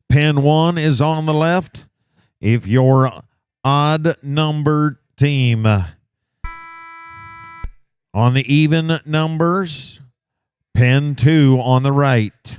Pin 1 is on the left. If you're odd numbered team, on the even numbers, pin 2 on the right.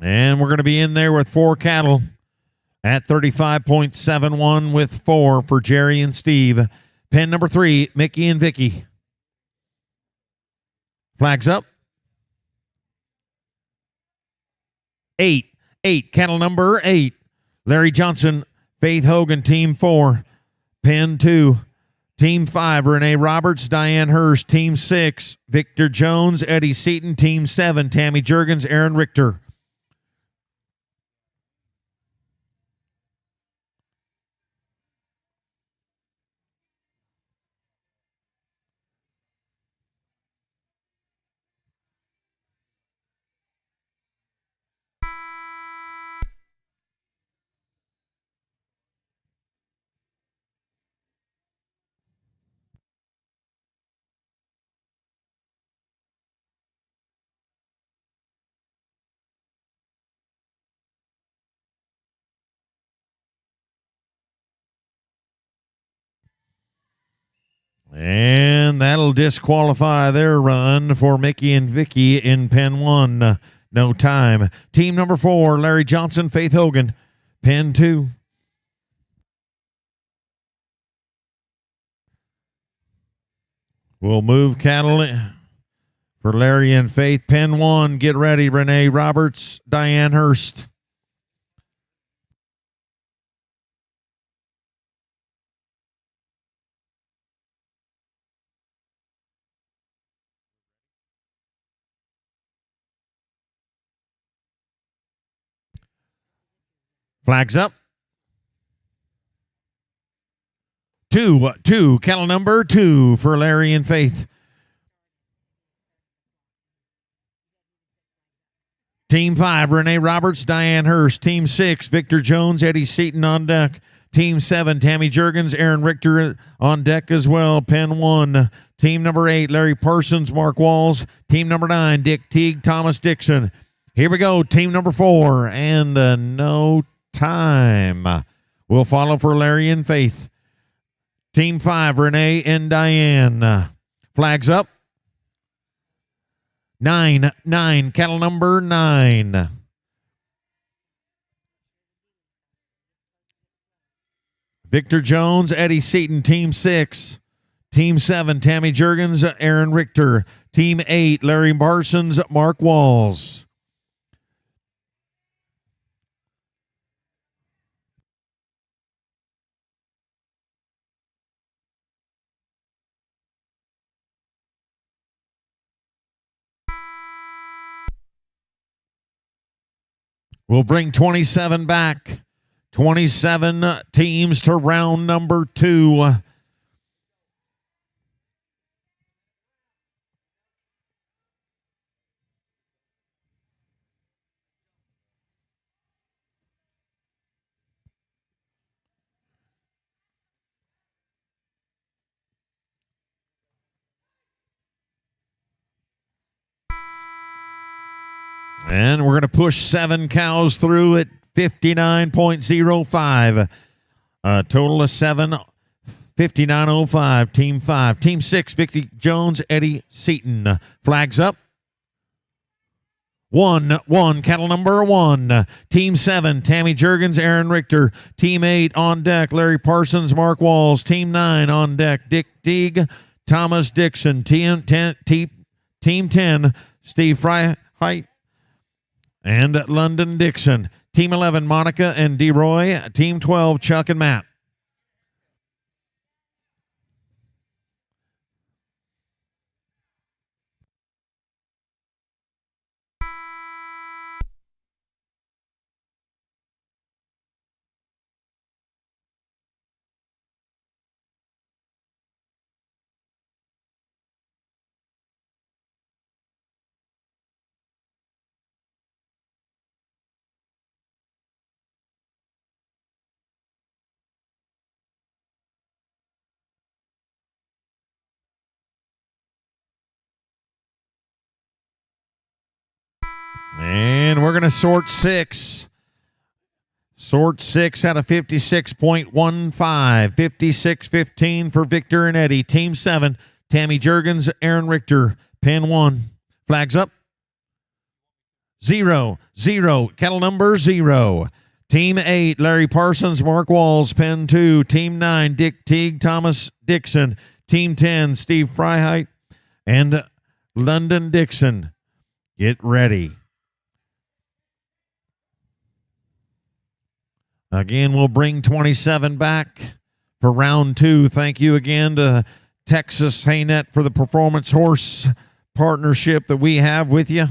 And we're going to be in there with 4 cattle at 35.71 with 4 for Jerry and Steve. Pin number 3, Mickey and Vicky. Flags up. 8. Cattle number 8. Larry Johnson, Faith Hogan, team 4. Pin 2. Team 5, Renee Roberts, Diane Hurst. Team 6, Victor Jones, Eddie Seaton. Team 7, Tammy Jurgens, Aaron Richter. And that'll disqualify their run for Mickey and Vicky in Pen 1. No time. Team number 4, Larry Johnson, Faith Hogan. Pen 2. We'll move cattle for Larry and Faith. Pen 1, get ready. Renee Roberts, Diane Hurst. Flags up. 2, cattle number 2 for Larry and Faith. Team 5, Renee Roberts, Diane Hurst. Team 6, Victor Jones, Eddie Seaton on deck. Team 7, Tammy Jurgens, Aaron Richter on deck as well. Pen 1. Team number 8, Larry Parsons, Mark Walls. Team number 9, Dick Teague, Thomas Dixon. Here we go. Team number 4, and no time. We'll follow for Larry and Faith. Team 5, Renee and Diane. Flags up. 9, cattle number 9. Victor Jones, Eddie Seaton, Team 6. Team 7, Tammy Jurgens, Aaron Richter. Team 8, Larry Parsons, Mark Walls. We'll bring 27 back. 27 teams to round number 2. And we're going to push 7 cows through at 59.05. A total of 7, 59.05. Team 5. Team 6, Victor Jones, Eddie Seaton. Flags up. 1, cattle number 1. Team 7, Tammy Jurgens, Aaron Richter. Team 8 on deck, Larry Parsons, Mark Walls. Team 9 on deck, Dick Teague, Thomas Dixon. Team 10, Steve Freiheit and London Dixon. Team 11, Monica and DeRoy. Team 12, Chuck and Matt. we're going to sort 6. Sort 6 out of 56.15. 56-15 for Victor and Eddie. Team 7, Tammy Jurgens, Aaron Richter. Pin 1. Flags up. 0. Kettle number 0. Team 8, Larry Parsons, Mark Walls. Pin 2. Team 9, Dick Teague, Thomas Dixon. Team 10, Steve Freiheit and London Dixon. Get ready. Again, we'll bring 27 back for round 2. Thank you again to Texas Haynet for the Performance Horse partnership that we have with you.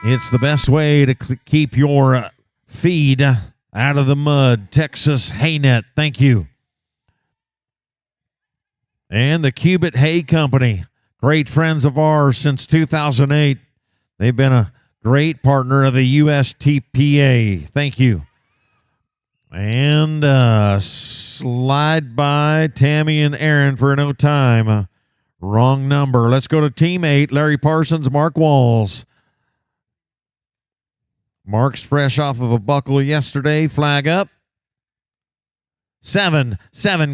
It's the best way to keep your feed out of the mud. Texas Haynet, thank you. And the Cubit Hay Company, great friends of ours since 2008. They've been a great partner of the USTPA. Thank you. And slide by Tammy and Aaron for no time. Wrong number. Let's go to Team 8, Larry Parsons, Mark Walls. Mark's fresh off of a buckle yesterday. Flag up. 7,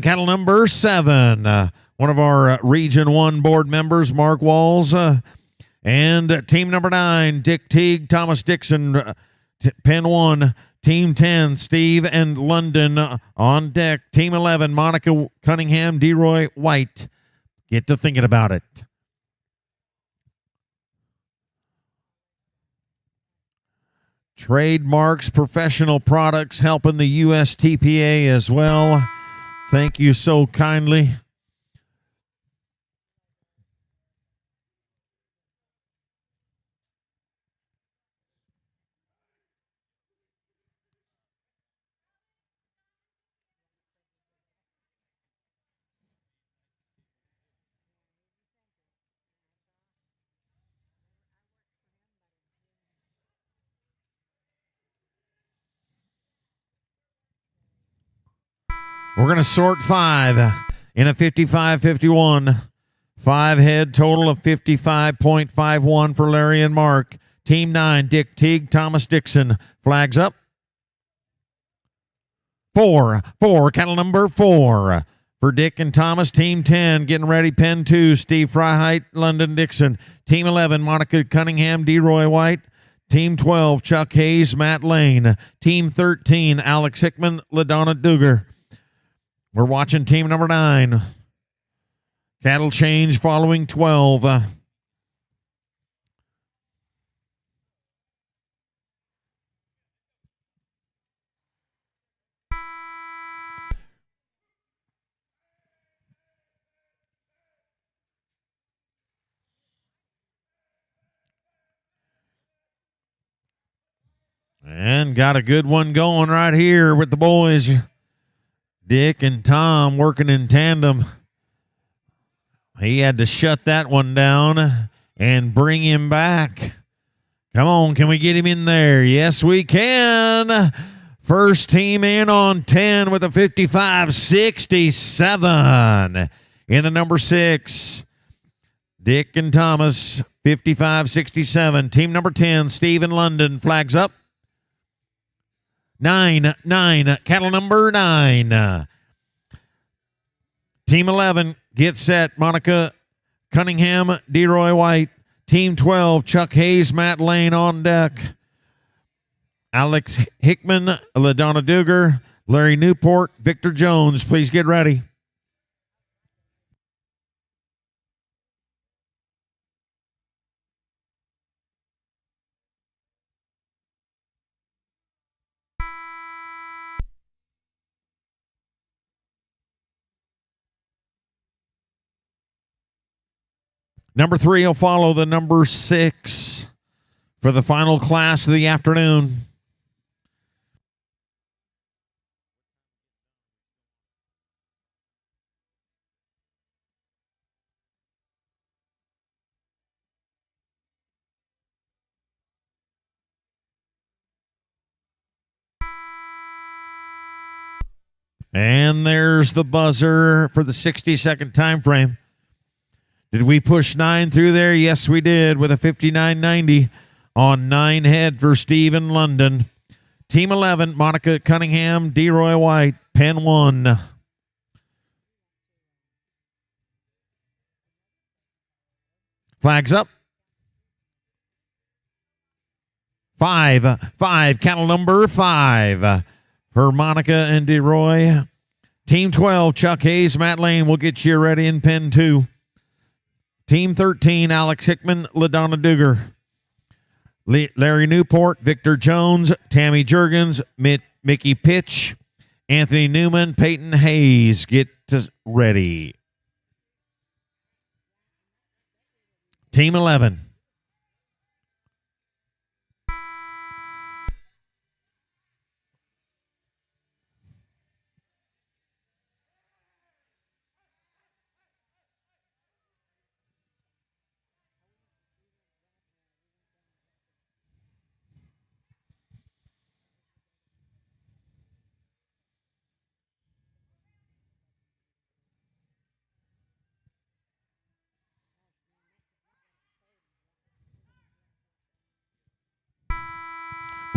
cattle number 7. One of our Region 1 board members, Mark Walls. And team number 9, Dick Teague, Thomas Dixon. Pin 1. Team 10, Steve and London on deck. Team 11, Monica Cunningham, DeRoy White. Get to thinking about it. Trademarks, professional products, helping the USTPA as well. Thank you so kindly. We're going to sort 5 in a 55-51. 5 head total of 55.51 for Larry and Mark. Team 9, Dick Teague, Thomas Dixon. Flags up. 4, cattle number 4 for Dick and Thomas. Team 10, getting ready. Pen 2, Steve Freiheit, London Dixon. Team 11, Monica Cunningham, DeRoy White. Team 12, Chuck Hayes, Matt Lane. Team 13, Alex Hickman, LaDonna Duger. We're watching team number 9. Cattle change following 12. And got a good one going right here with the boys. Dick and Tom working in tandem. He had to shut that one down and bring him back. Come on, can we get him in there? Yes, we can. First team in on 10 with a 55-67. In the number 6, Dick and Thomas, 55-67. Team number 10, Steve in London, flags up. 9, cattle number 9. Team 11, get set, Monica Cunningham, DeRoy White. Team 12, Chuck Hayes, Matt Lane on deck. Alex Hickman, LaDonna Duger, Larry Newport, Victor Jones. Please get ready. Number 3 will follow the number 6 for the final class of the afternoon. And there's the buzzer for the 60-second time frame. Did we push 9 through there? Yes, we did with a 59.90 On 9 head for Stephen London. Team 11, Monica Cunningham, DeRoy White, pen 1. Flags up. 5, cattle number 5 for Monica and DeRoy. Team 12, Chuck Hayes, Matt Lane will get you ready in pen 2. Team 13, Alex Hickman, LaDonna Duger. Larry Newport, Victor Jones, Tammy Jurgens, Mickey Pitch, Anthony Newman, Peyton Hayes. Get ready. Team 11.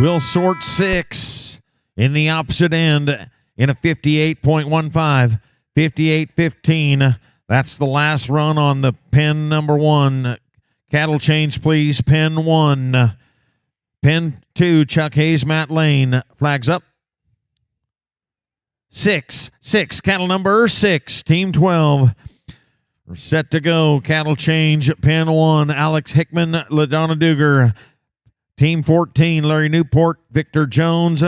We'll sort 6 in the opposite end in a 58.15, 58.15. That's the last run on the pen number 1. Cattle change, please. Pen 1. Pen 2, Chuck Hayes, Matt Lane. Flags up. 6, cattle number 6, Team 12. We're set to go. Cattle change, pen 1, Alex Hickman, LaDonna Duger. Team 14, Larry Newport, Victor Jones,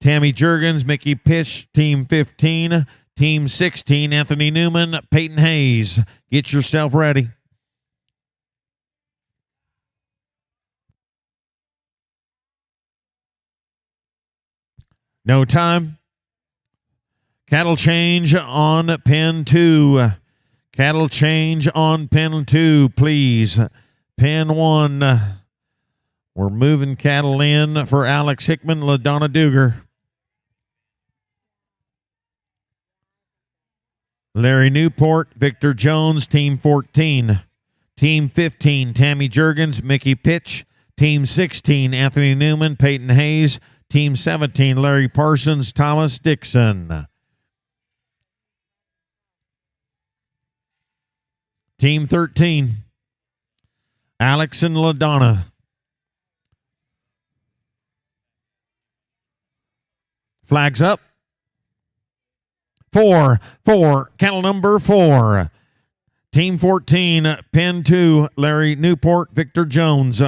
Tammy Jurgens, Mickey Pitch. Team 15, Team 16, Anthony Newman, Peyton Hayes. Get yourself ready. No time. Cattle change on pen 2. Cattle change on pen 2, please. Pen 1. We're moving cattle in for Alex Hickman, LaDonna Duger. Larry Newport, Victor Jones, Team 14. Team 15, Tammy Jurgens, Mickey Pitch. Team 16, Anthony Newman, Peyton Hayes. Team 17, Larry Parsons, Thomas Dixon. Team 13, Alex and LaDonna. Flags up. 4, cattle number 4. Team 14, pen 2, Larry Newport, Victor Jones.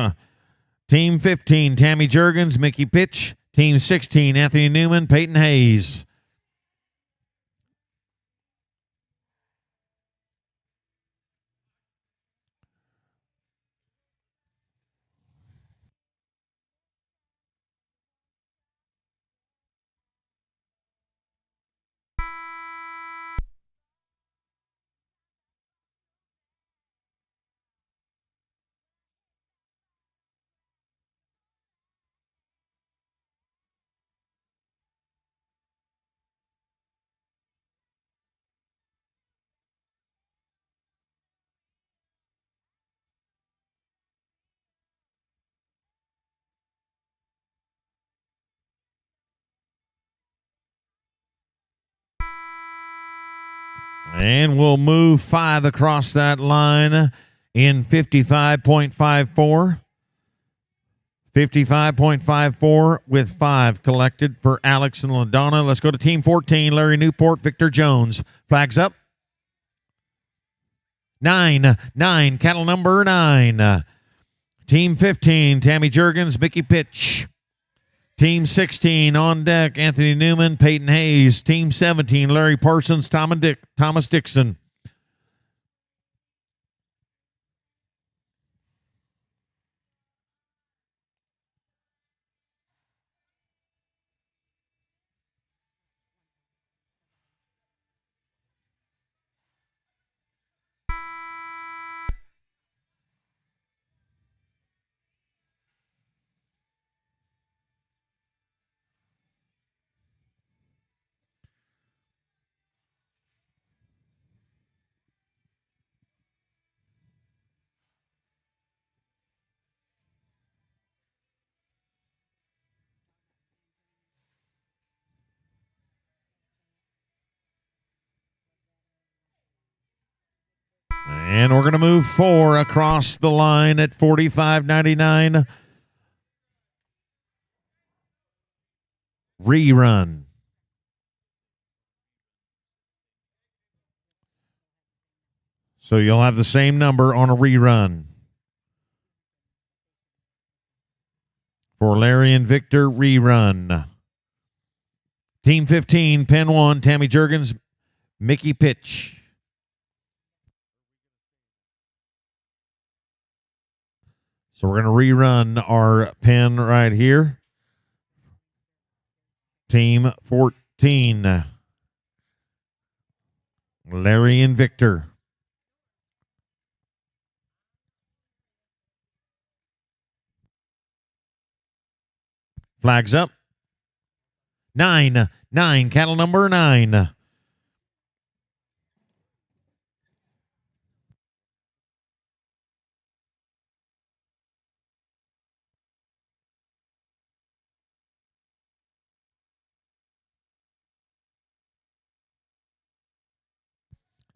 Team 15, Tammy Jurgens, Mickey Pitch. Team 16, Anthony Newman, Peyton Hayes. And we'll move 5 across that line in 55.54. 55.54 with 5 collected for Alex and LaDonna. Let's go to Team 14, Larry Newport, Victor Jones. Flags up. 9, cattle number 9. Team 15, Tammy Jurgens, Mickey Pitch. Team 16, on deck, Anthony Newman, Peyton Hayes. Team 17, Larry Parsons, Thomas Dixon. And we're going to move 4 across the line at $45.99. Rerun. So you'll have the same number on a rerun. For Larry and Victor, rerun. Team 15, Pen 1, Tammy Jurgens, Mickey Pitch. So we're going to rerun our pen right here. Team 14, Larry and Victor. Flags up. 9, cattle number 9.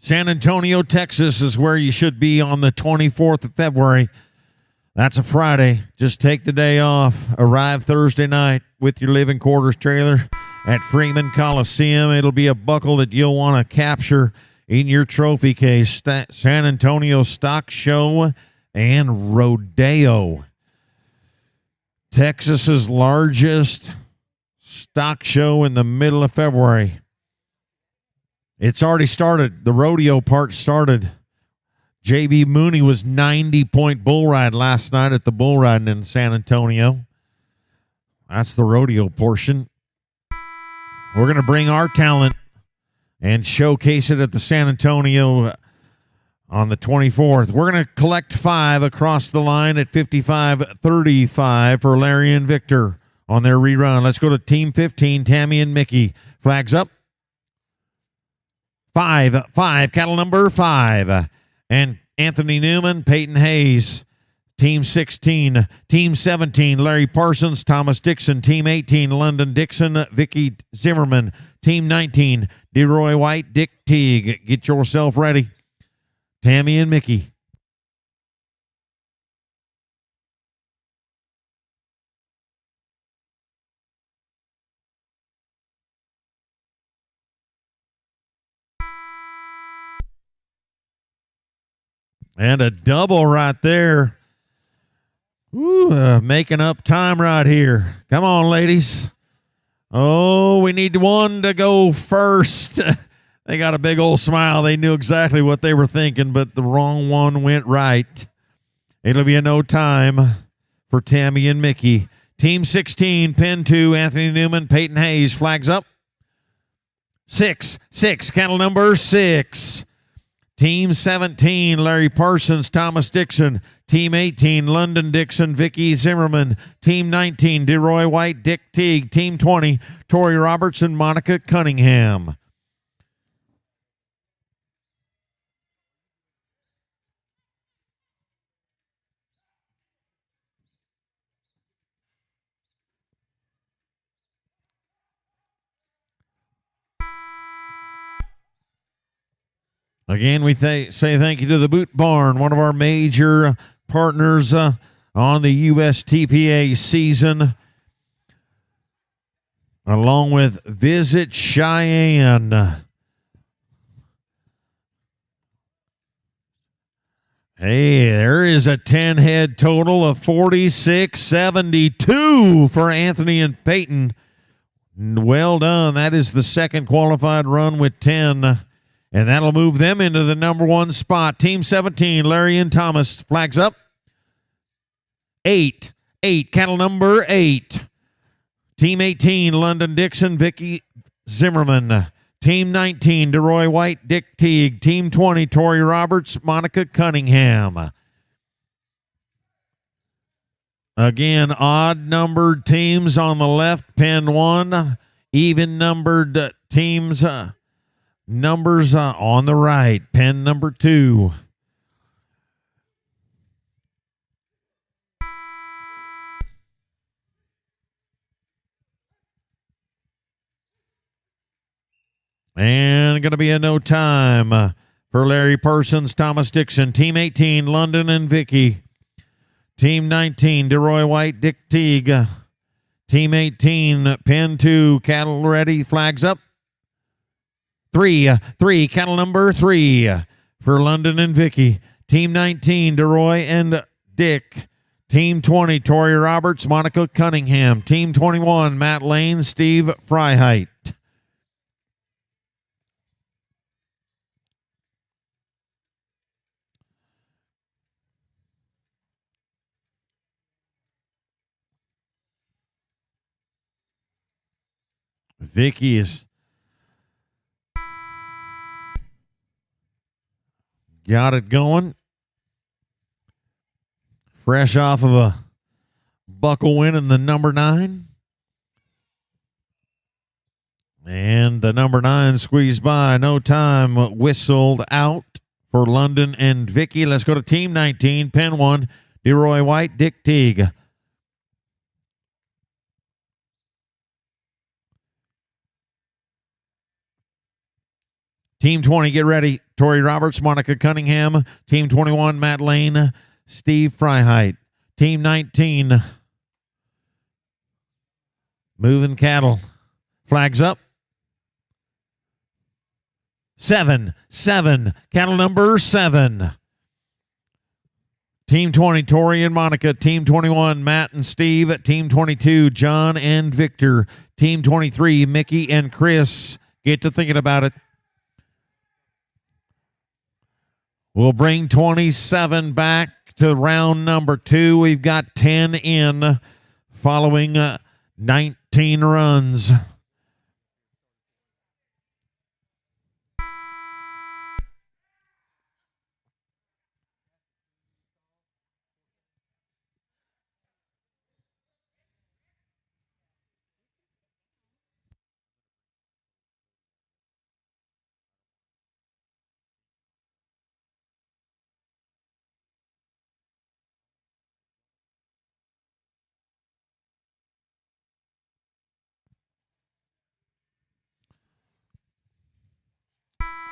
San Antonio, Texas is where you should be on the 24th of February. That's a Friday. Just take the day off. Arrive Thursday night with your living quarters trailer at Freeman Coliseum. It'll be a buckle that you'll want to capture in your trophy case. San Antonio Stock Show and Rodeo. Texas's largest stock show in the middle of February. It's already started. The rodeo part started. J.B. Mooney was 90-point bull ride last night at the bull riding in San Antonio. That's the rodeo portion. We're going to bring our talent and showcase it at the San Antonio on the 24th. We're going to collect 5 across the line at $55.35 for Larry and Victor on their rerun. Let's go to Team 15, Tammy and Mickey. Flags up. 5, cattle number 5. And Anthony Newman, Peyton Hayes. Team 16, Team 17, Larry Parsons, Thomas Dixon. Team 18, London Dixon, Vicky Zimmerman. Team 19, DeRoy White, Dick Teague. Get yourself ready. Tammy and Mickey. And a double right there. Ooh, making up time right here. Come on, ladies. Oh, we need one to go first. They got a big old smile. They knew exactly what they were thinking, but the wrong one went right. It'll be a no time for Tammy and Mickey. Team 16, Pen 2, Anthony Newman, Peyton Hayes. Flags up. 6, cattle number 6. Team 17, Larry Parsons, Thomas Dixon. Team 18, London Dixon, Vicky Zimmerman. Team 19, DeRoy White, Dick Teague. Team 20, Tori Robertson, Monica Cunningham. Again, we say thank you to the Boot Barn, one of our major partners on the USTPA season, along with Visit Cheyenne. Hey, there is a 10-head total of 46.72 for Anthony and Peyton. Well done. That is the second qualified run with 10. And that'll move them into the number 1 spot. Team 17, Larry and Thomas. Flags up. 8, cattle number 8. Team 18, London Dixon, Vicky Zimmerman. Team 19, DeRoy White, Dick Teague. Team 20, Tori Roberts, Monica Cunningham. Again, odd-numbered teams on the left, Pen 1. Even-numbered teams, numbers on the right, Pen number 2. And going to be a no time for Larry Parsons, Thomas Dixon. Team 18, London and Vicky. Team 19, DeRoy White, Dick Teague. Team 18, Pen 2, Cattle ready, flags up. 3, cattle number 3 for London and Vicky. Team 19, DeRoy and Dick. Team 20, Tori Roberts, Monica Cunningham. Team 21, Matt Lane, Steve Freiheit. Vicky is got it going. Fresh off of a buckle win in the number 9. And the number 9 squeezed by. No time whistled out for London and Vicky. Let's go to Team 19, Pen 1, DeRoy White, Dick Teague. Team 20, get ready. Tori Roberts, Monica Cunningham. Team 21, Matt Lane, Steve Freiheit. Team 19, moving cattle. Flags up. 7, cattle number 7. Team 20, Tori and Monica. Team 21, Matt and Steve. Team 22, John and Victor. Team 23, Mickey and Chris. Get to thinking about it. We'll bring 27 back to round number 2. We've got 10 in following 19 runs.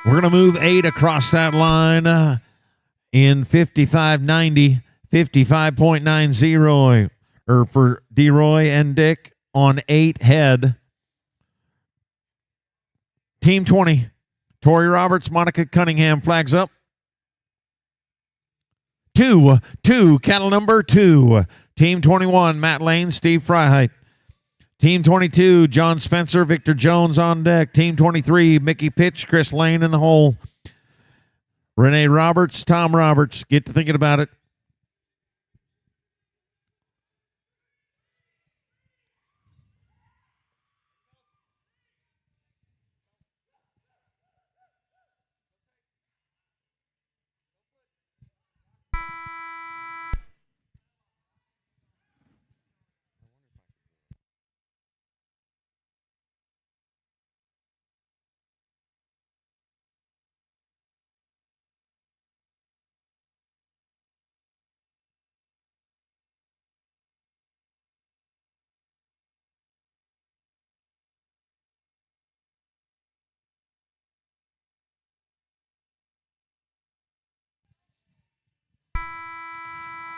We're going to move 8 across that line in 55.90, 55.90 or for DeRoy and Dick on 8 head. Team 20, Tori Roberts, Monica Cunningham, flags up. 2, cattle number 2. Team 21, Matt Lane, Steve Freiheit. Team 22, John Spencer, Victor Jones on deck. Team 23, Mickey Pitch, Chris Lane in the hole. Renee Roberts, Tom Roberts. Get to thinking about it.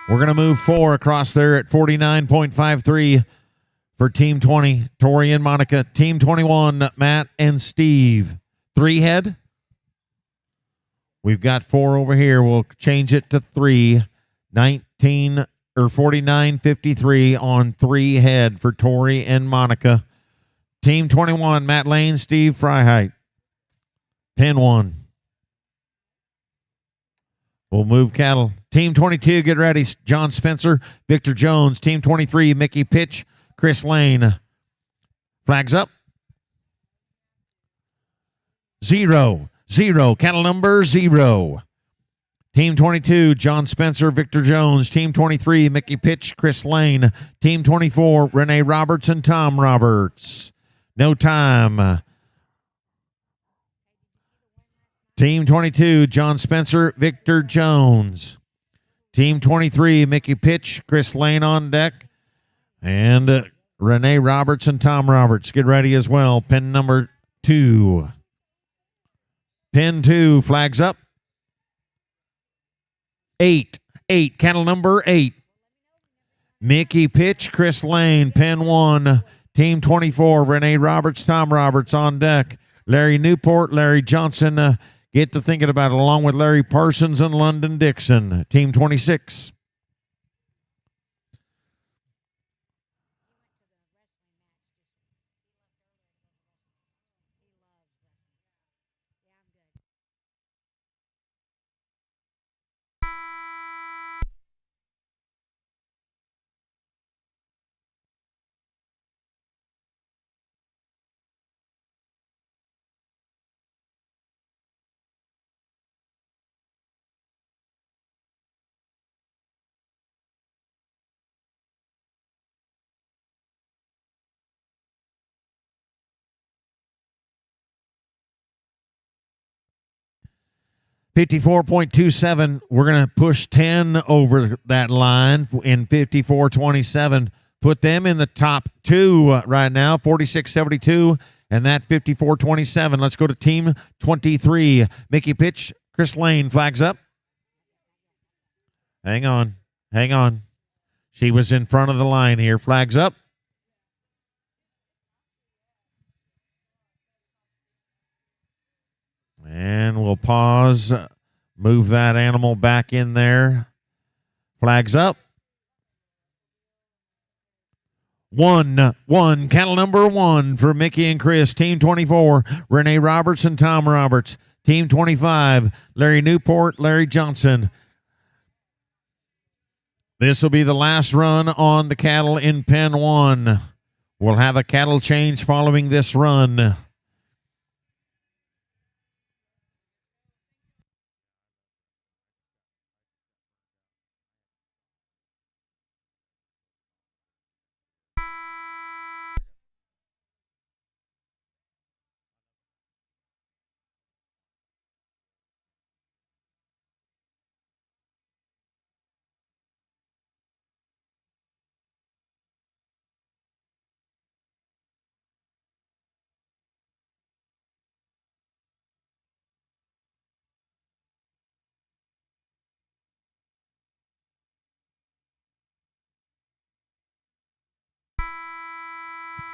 We're going to move 4 across there at 49.53 for Team 20, Tori and Monica. Team 21, Matt and Steve. 3 head. We've got 4 over here. We'll change it to 3. 19 or 49.53 on 3 head for Tori and Monica. Team 21, Matt Lane, Steve Freiheit. Pen 1. We'll move cattle. Team 22, get ready. John Spencer, Victor Jones. Team 23, Mickey Pitch, Chris Lane. Flags up. 0, cattle number 0. Team 22, John Spencer, Victor Jones. Team 23, Mickey Pitch, Chris Lane. Team 24, Renee Roberts and Tom Roberts. No time. Team 22, John Spencer, Victor Jones. Team 23, Mickey Pitch, Chris Lane on deck. And Renee Roberts and Tom Roberts. Get ready as well. Pen number 2. Pen 2, flags up. 8. Cattle number 8. Mickey Pitch, Chris Lane, pen 1. Team 24, Renee Roberts, Tom Roberts on deck. Larry Newport, Larry Johnson, get to thinking about it, along with Larry Parsons and London Dixon. Team 26. $54.27. We're going to push 10 over that line in 54.27. Put them in the top 2 right now, 46.72, and that 54.27. Let's go to team 23. Mickey Pitch, Chris Lane, flags up. Hang on. She was in front of the line here. Flags up. And we'll pause, move that animal back in there. Flags up. 1, cattle number 1 for Mickey and Chris. Team 24, Renee Roberts and Tom Roberts. Team 25, Larry Newport, Larry Johnson. This will be the last run on the cattle in pen 1. We'll have a cattle change following this run.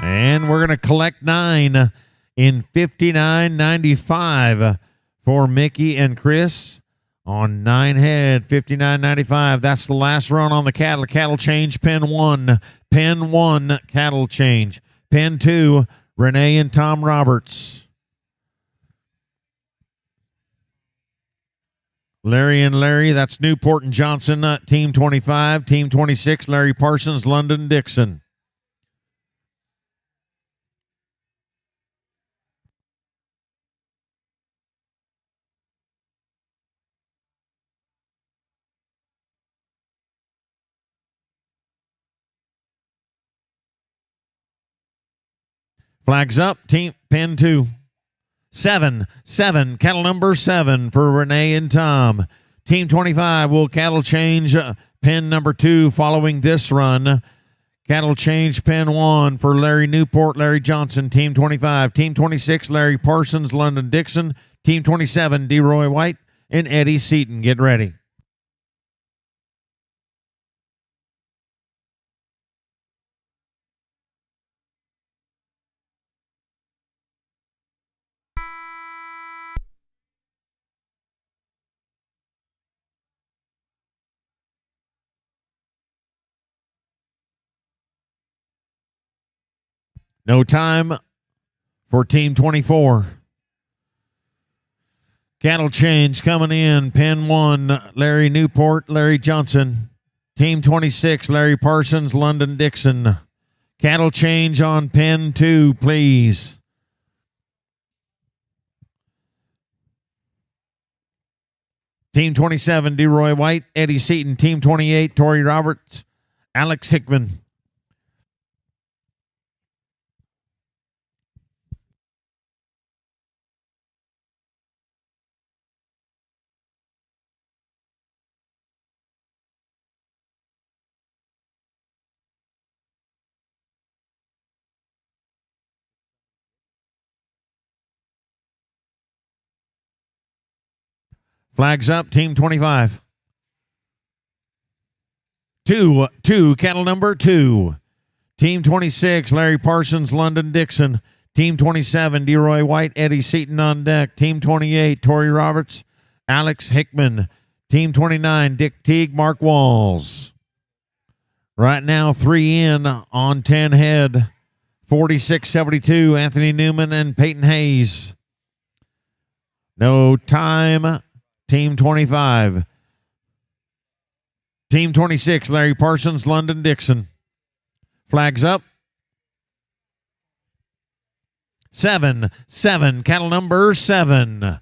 And we're going to collect 9 in 59.95 for Mickey and Chris on 9 head, 59.95. That's the last run on the cattle. Cattle change, pen 1. Pen 1, cattle change. Pen 2, Renee and Tom Roberts. Larry and Larry, that's Newport and Johnson, team 25. Team 26, Larry Parsons, London Dixon. Flags up, team pen 2. 7, cattle number 7 for Renee and Tom. Team 25 will cattle change pen number 2 following this run. Cattle change pen 1 for Larry Newport, Larry Johnson, team 25. Team 26, Larry Parsons, London Dixon. Team 27, DeRoy White and Eddie Seaton. Get ready. No time for team 24. Cattle change coming in. Pen 1, Larry Newport, Larry Johnson. Team 26, Larry Parsons, London Dixon. Cattle change on pen 2, please. Team 27, DeRoy White, Eddie Seaton. Team 28, Tori Roberts, Alex Hickman. Flags up, team 25. Two, cattle number 2. Team 26, Larry Parsons, London Dixon. Team 27, DeRoy White, Eddie Seaton on deck. Team 28, Torrey Roberts, Alex Hickman. Team 29, Dick Teague, Mark Walls. Right now, 3 in on 10 head. 46-72, Anthony Newman and Peyton Hayes. No time, Team 25. Team 26, Larry Parsons, London Dixon. Flags up. 7, cattle number 7.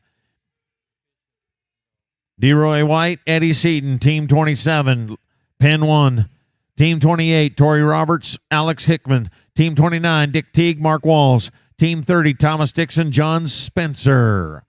DeRoy White, Eddie Seaton, Team 27, Pen 1. Team 28, Torrey Roberts, Alex Hickman. Team 29, Dick Teague, Mark Walls. Team 30, Thomas Dixon, John Spencer.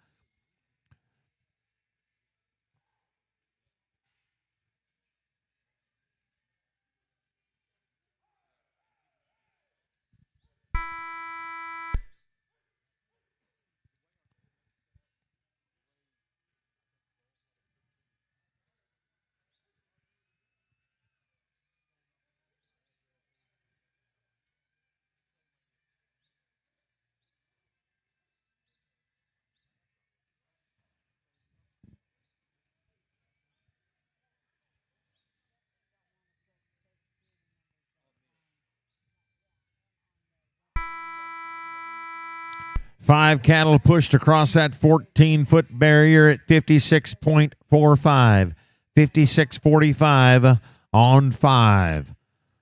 Five cattle pushed across that 14-foot barrier at 56.45. 56.45 on 5.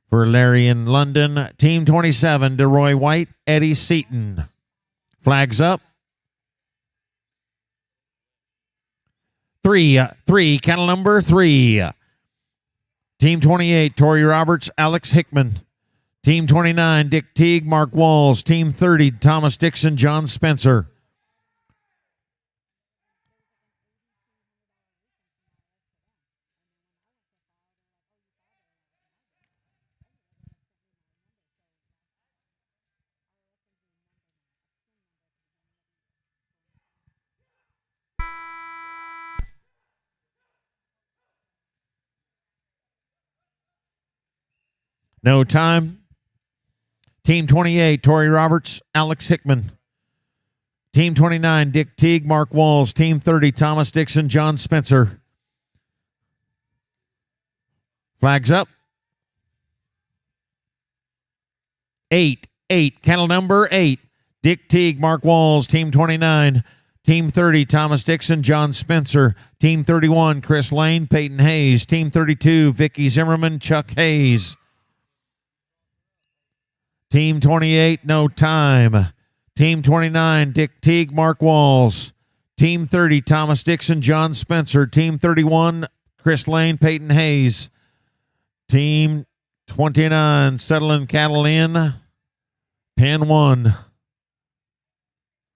For Larry in London, Team 27, DeRoy White, Eddie Seaton. Flags up. 3, cattle number 3. Team 28, Torrey Roberts, Alex Hickman. Team 29, Dick Teague, Mark Walls. Team 30, Thomas Dixon, John Spencer. No time. Team 28, Torrey Roberts, Alex Hickman. Team 29, Dick Teague, Mark Walls. Team 30, Thomas Dixon, John Spencer. Flags up. 8, cattle number 8. Dick Teague, Mark Walls. Team 29. Team 30, Thomas Dixon, John Spencer. Team 31, Chris Lane, Peyton Hayes. Team 32, Vicky Zimmerman, Chuck Hayes. Team 28, no time. Team 29, Dick Teague, Mark Walls. Team 30, Thomas Dixon, John Spencer. Team 31, Chris Lane, Peyton Hayes. Team 29, settling cattle in. Pen 1.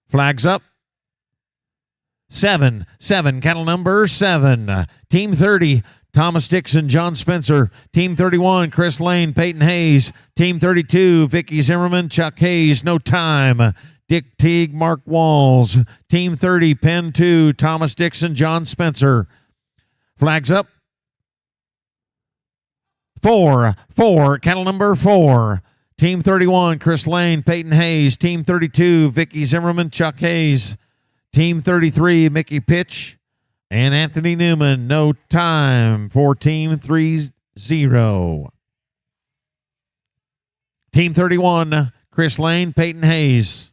Flags up. 7, cattle number 7. Team 30, Thomas Dixon, John Spencer. Team 31, Chris Lane, Peyton Hayes. Team 32, Vicky Zimmerman, Chuck Hayes. No time. Dick Teague, Mark Walls. Team 30, Pen 2, Thomas Dixon, John Spencer. Flags up. 4, cattle number 4. Team 31, Chris Lane, Peyton Hayes. Team 32, Vicky Zimmerman, Chuck Hayes. Team 33, Mickey Pitch and Anthony Newman. No time for Team 30. Team 31, Chris Lane, Peyton Hayes.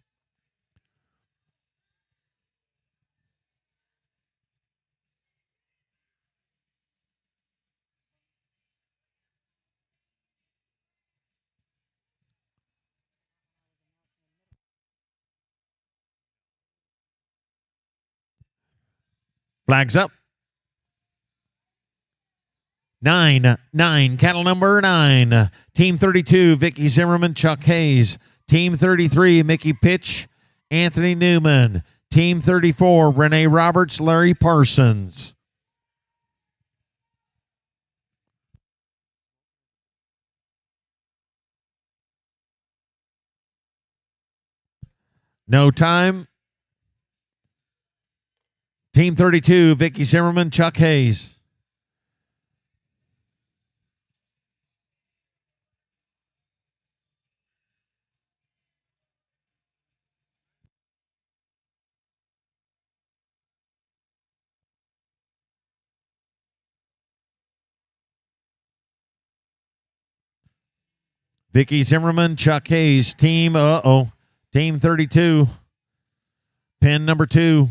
Flags up. 9, cattle number 9. Team 32, Vicky Zimmerman, Chuck Hayes. Team 33, Mickey Pitch, Anthony Newman. Team 34, Renee Roberts, Larry Parsons. No time. Team 32, Vicky Zimmerman, Chuck Hayes. Vicky Zimmerman, Chuck Hayes, team 32. Pin number 2.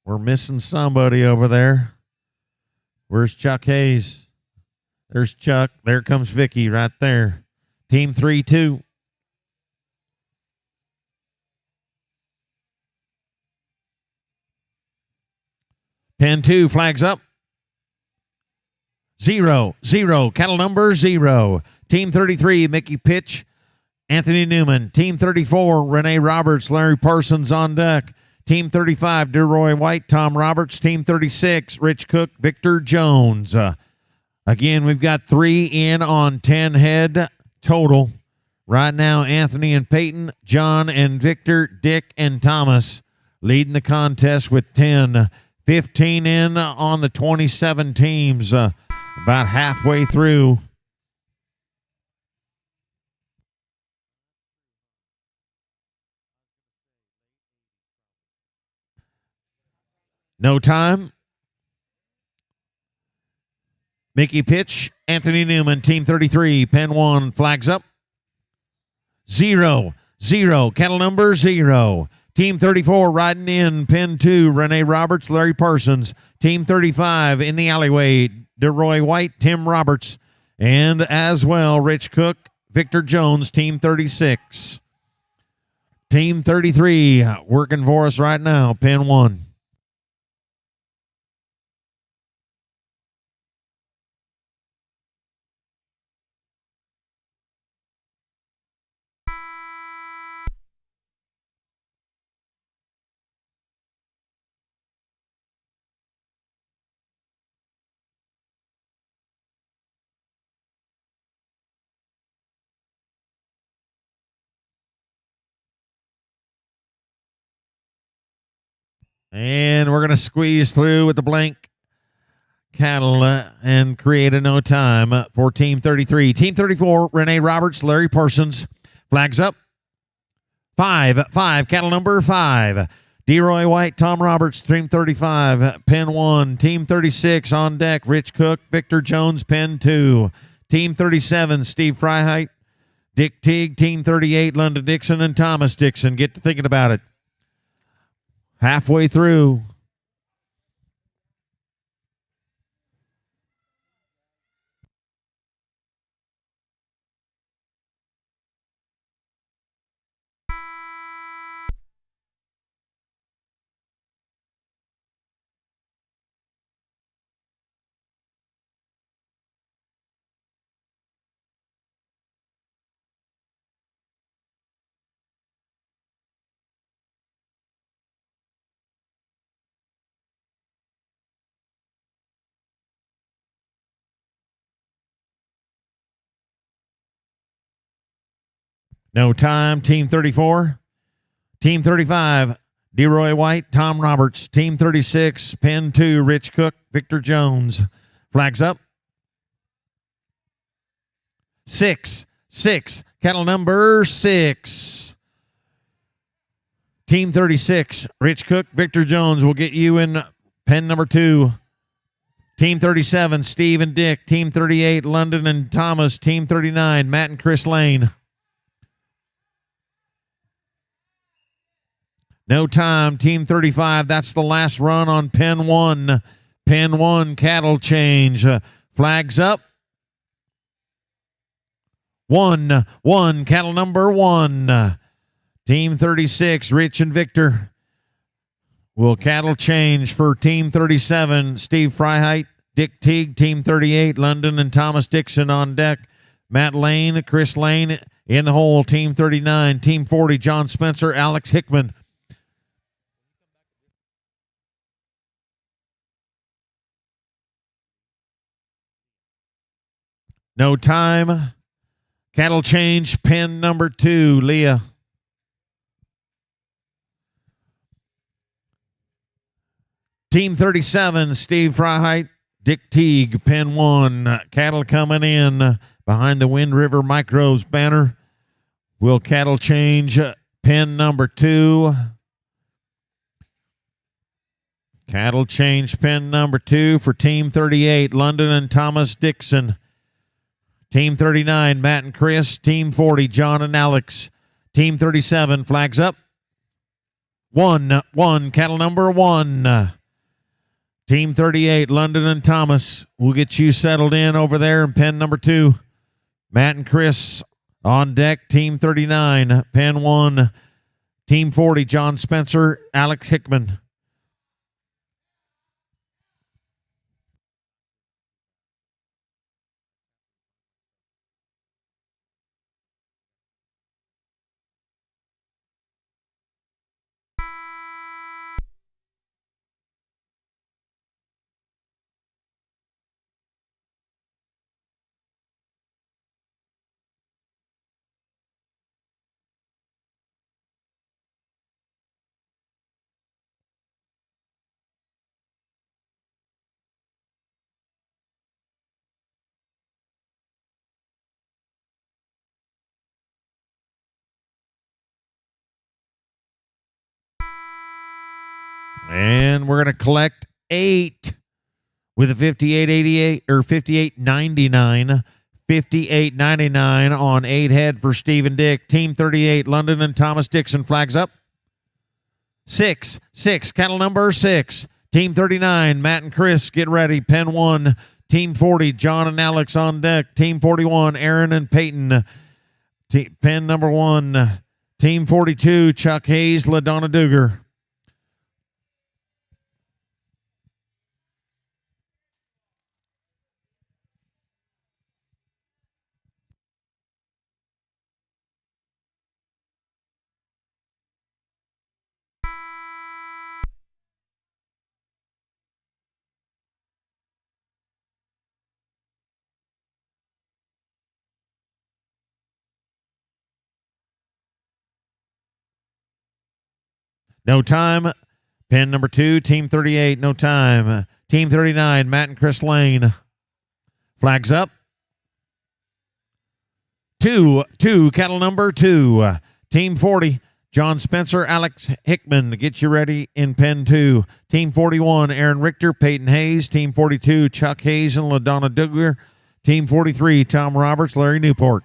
We're missing somebody over there. Where's Chuck Hayes? There's Chuck. There comes Vicky right there. Team 3-2. Pin 2, flags up. 0, cattle number 0. Team 33, Mickey Pitch, Anthony Newman. Team 34, Renee Roberts, Larry Parsons on deck. Team 35, DeRoy White, Tom Roberts. Team 36, Rich Cook, Victor Jones. Again, we've got 3 in on 10 head total. Right now, Anthony and Peyton, John and Victor, Dick and Thomas leading the contest with 10. 15 in on the 27 teams. About halfway through. No time. Mickey Pitch, Anthony Newman, Team 33, Pen 1, flags up. 0, cattle number 0. Team 34 riding in, Pen 2, Renee Roberts, Larry Parsons. Team 35 in the alleyway, DeRoy White, Tim Roberts. And as well, Rich Cook, Victor Jones, Team 36. Team 33 working for us right now, Pen 1. And we're going to squeeze through with the blank cattle and create a no time for Team 33. Team 34, Renee Roberts, Larry Parsons. Flags up. 5, cattle number 5. DeRoy White, Tom Roberts, Team 35, Pen 1. Team 36 on deck, Rich Cook, Victor Jones, Pen 2. Team 37, Steve Freiheit, Dick Teague. Team 38, London Dixon and Thomas Dixon. Get to thinking about it. Halfway through. No time, Team 34. Team 35, DeRoy White, Tom Roberts. Team 36, Pen 2, Rich Cook, Victor Jones. Flags up. 6, cattle number 6. Team 36, Rich Cook, Victor Jones will get you in pen number 2. Team 37, Steve and Dick. Team 38, London and Thomas. Team 39, Matt and Chris Lane. No time, Team 35. That's the last run on Pen 1. Pen 1, cattle change. Flags up. 1, cattle number 1. Team 36, Rich and Victor. Will cattle change for Team 37, Steve Freiheit, Dick Teague. Team 38, London and Thomas Dixon on deck. Matt Lane, Chris Lane in the hole. Team 39, Team 40, John Spencer, Alex Hickman. No time. Cattle change, pen number 2, Leah. Team 37, Steve Freiheit, Dick Teague, pen 1. Cattle coming in behind the Wind River Microbes banner. Will cattle change, pen number 2. Cattle change, pen number 2 for Team 38, London and Thomas Dixon. Team 39, Matt and Chris. Team 40, John and Alex. Team 37, flags up. 1, cattle number 1. Team 38, London and Thomas. We'll get you settled in over there in pen number 2. Matt and Chris on deck. Team 39, pen 1. Team 40, John Spencer, Alex Hickman. And we're going to collect 8 with a 58.88 or 58.99. 58.99 on 8 head for Stephen Dick. Team 38, London and Thomas Dixon, flags up. 6, cattle number 6. Team 39, Matt and Chris, get ready. Pen 1. Team 40, John and Alex on deck. Team 41, Aaron and Peyton. Pen number 1. Team 42, Chuck Hayes, LaDonna Duger. No time. Pen number 2, Team 38, no time. Team 39, Matt and Chris Lane. Flags up. 2, cattle number 2. Team 40, John Spencer, Alex Hickman. Get you ready in pen 2. Team 41, Aaron Richter, Peyton Hayes. Team 42, Chuck Hayes and LaDonna Duggar. Team 43, Tom Roberts, Larry Newport.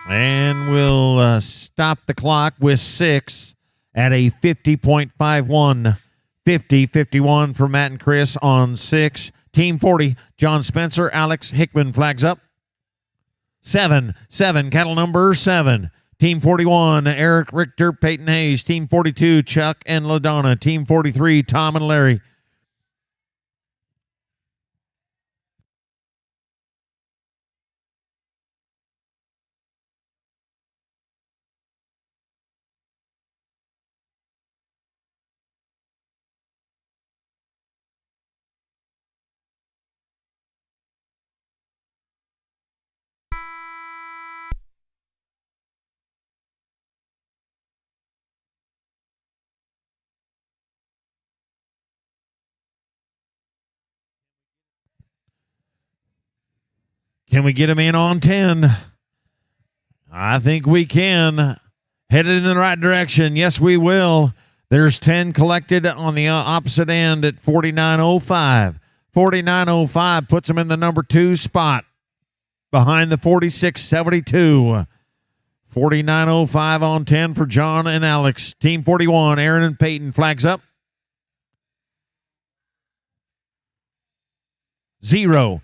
And we'll stop the clock with 6 at a 50.51. 50-51 for Matt and Chris on 6. Team 40, John Spencer, Alex Hickman, flags up. 7, cattle number 7. Team 41, Eric Richter, Peyton Hayes. Team 42, Chuck and LaDonna. Team 43, Tom and Larry. Can we get him in on 10? I think we can. Headed in the right direction. Yes, we will. There's 10 collected on the opposite end at 49.05. 49.05 puts him in the number 2 spot behind the 46.72. 49.05 on 10 for John and Alex. Team 41, Aaron and Peyton, flags up. 0,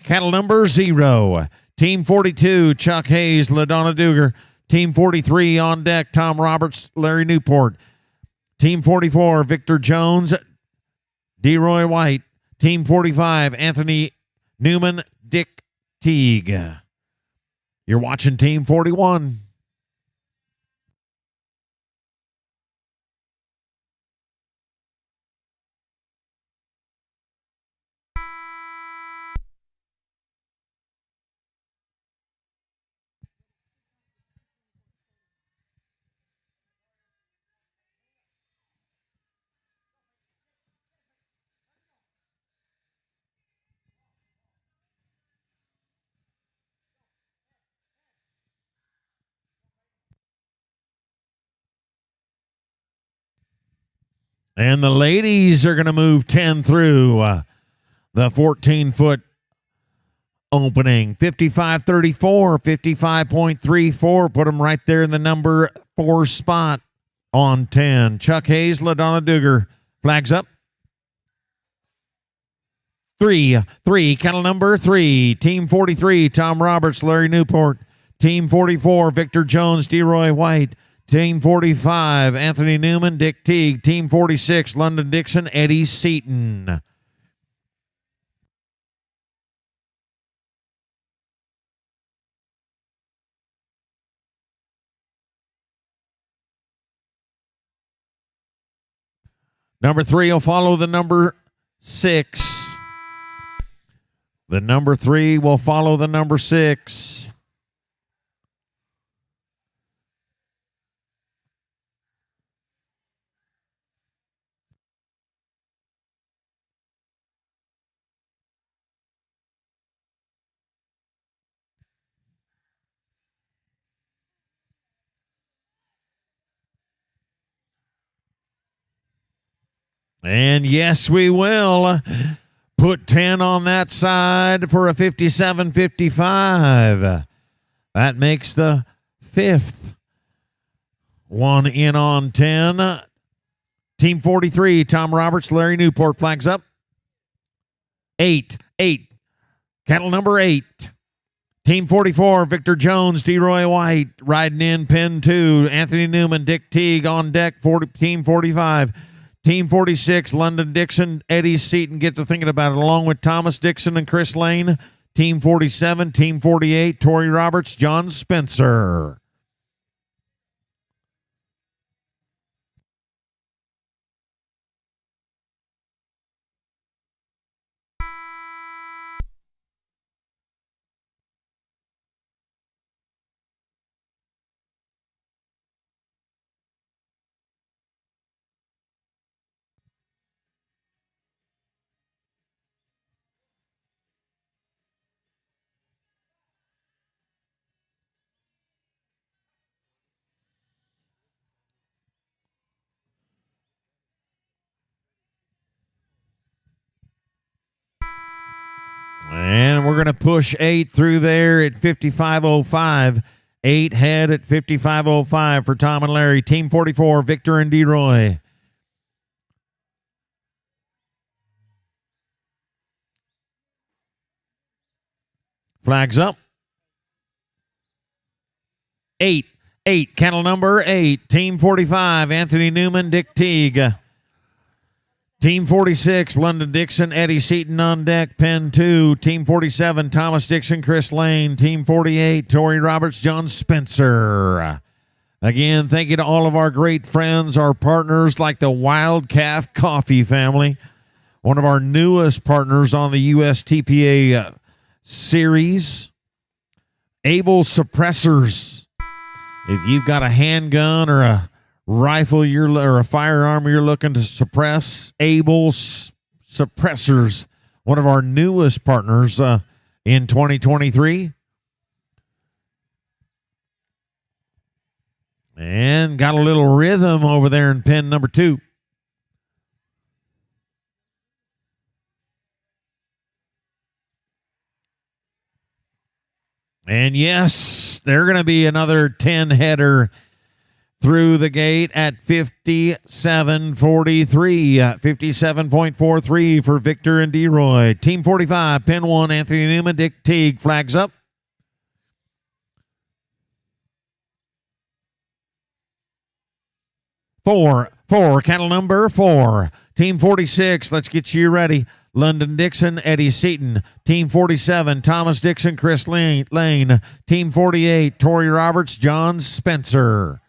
cattle number 0. Team 42, Chuck Hayes, LaDonna Duger. Team 43 on deck, Tom Roberts, Larry Newport. Team 44, Victor Jones, DeRoy White. Team 45, Anthony Newman, Dick Teague. You're watching Team 41. And the ladies are going to move 10 through the 14-foot opening. 55.34, 55.34. Put them right there in the number 4 spot on 10. Chuck Hayes, LaDonna Duggar. Flags up. 3, cattle number 3. Team 43, Tom Roberts, Larry Newport. Team 44, Victor Jones, DeRoy White. Team 45, Anthony Newman, Dick Teague. Team 46, London Dixon, Eddie Seaton. Number 3 will follow the number 6. The number 3 will follow the number 6. And yes, we will put 10 on that side for a 57.55. That makes the 5th one in on 10. Team 43, Tom Roberts, Larry Newport. Flags up. 8. Cattle number 8. Team 44, Victor Jones, DeRoy White. Riding in, pin 2. Anthony Newman, Dick Teague on deck. Team 45. Team 46, London Dixon, Eddie Seaton. Get to thinking about it, along with Thomas Dixon and Chris Lane. Team 47, Team 48, Tori Roberts, John Spencer. And we're going to push 8 through there at 55.05. 8 head at 55.05 for Tom and Larry. Team 44, Victor and DeRoy. Flags up. 8. Cattle number 8. Team 45, Anthony Newman, Dick Teague. Team 46, London Dixon, Eddie Seaton on deck, pen 2. Team 47, Thomas Dixon, Chris Lane. Team 48, Tori Roberts, John Spencer. Again, thank you to all of our great friends, our partners like the Wild Calf Coffee family, one of our newest partners on the USTPA series. Able Suppressors. If you've got a handgun or a rifle or a firearm you're looking to suppress, Able Suppressors, one of our newest partners in 2023. And got a little rhythm over there in pen number 2. And yes, they're going to be another 10 header through the gate at 57.43. 57.43 for Victor and DeRoy. Team 45, pen 1, Anthony Newman, Dick Teague. Flags up. 4, cattle number 4. Team 46, let's get you ready. London Dixon, Eddie Seaton. Team 47, Thomas Dixon, Chris Lane. Team 48, Tori Roberts, John Spencer.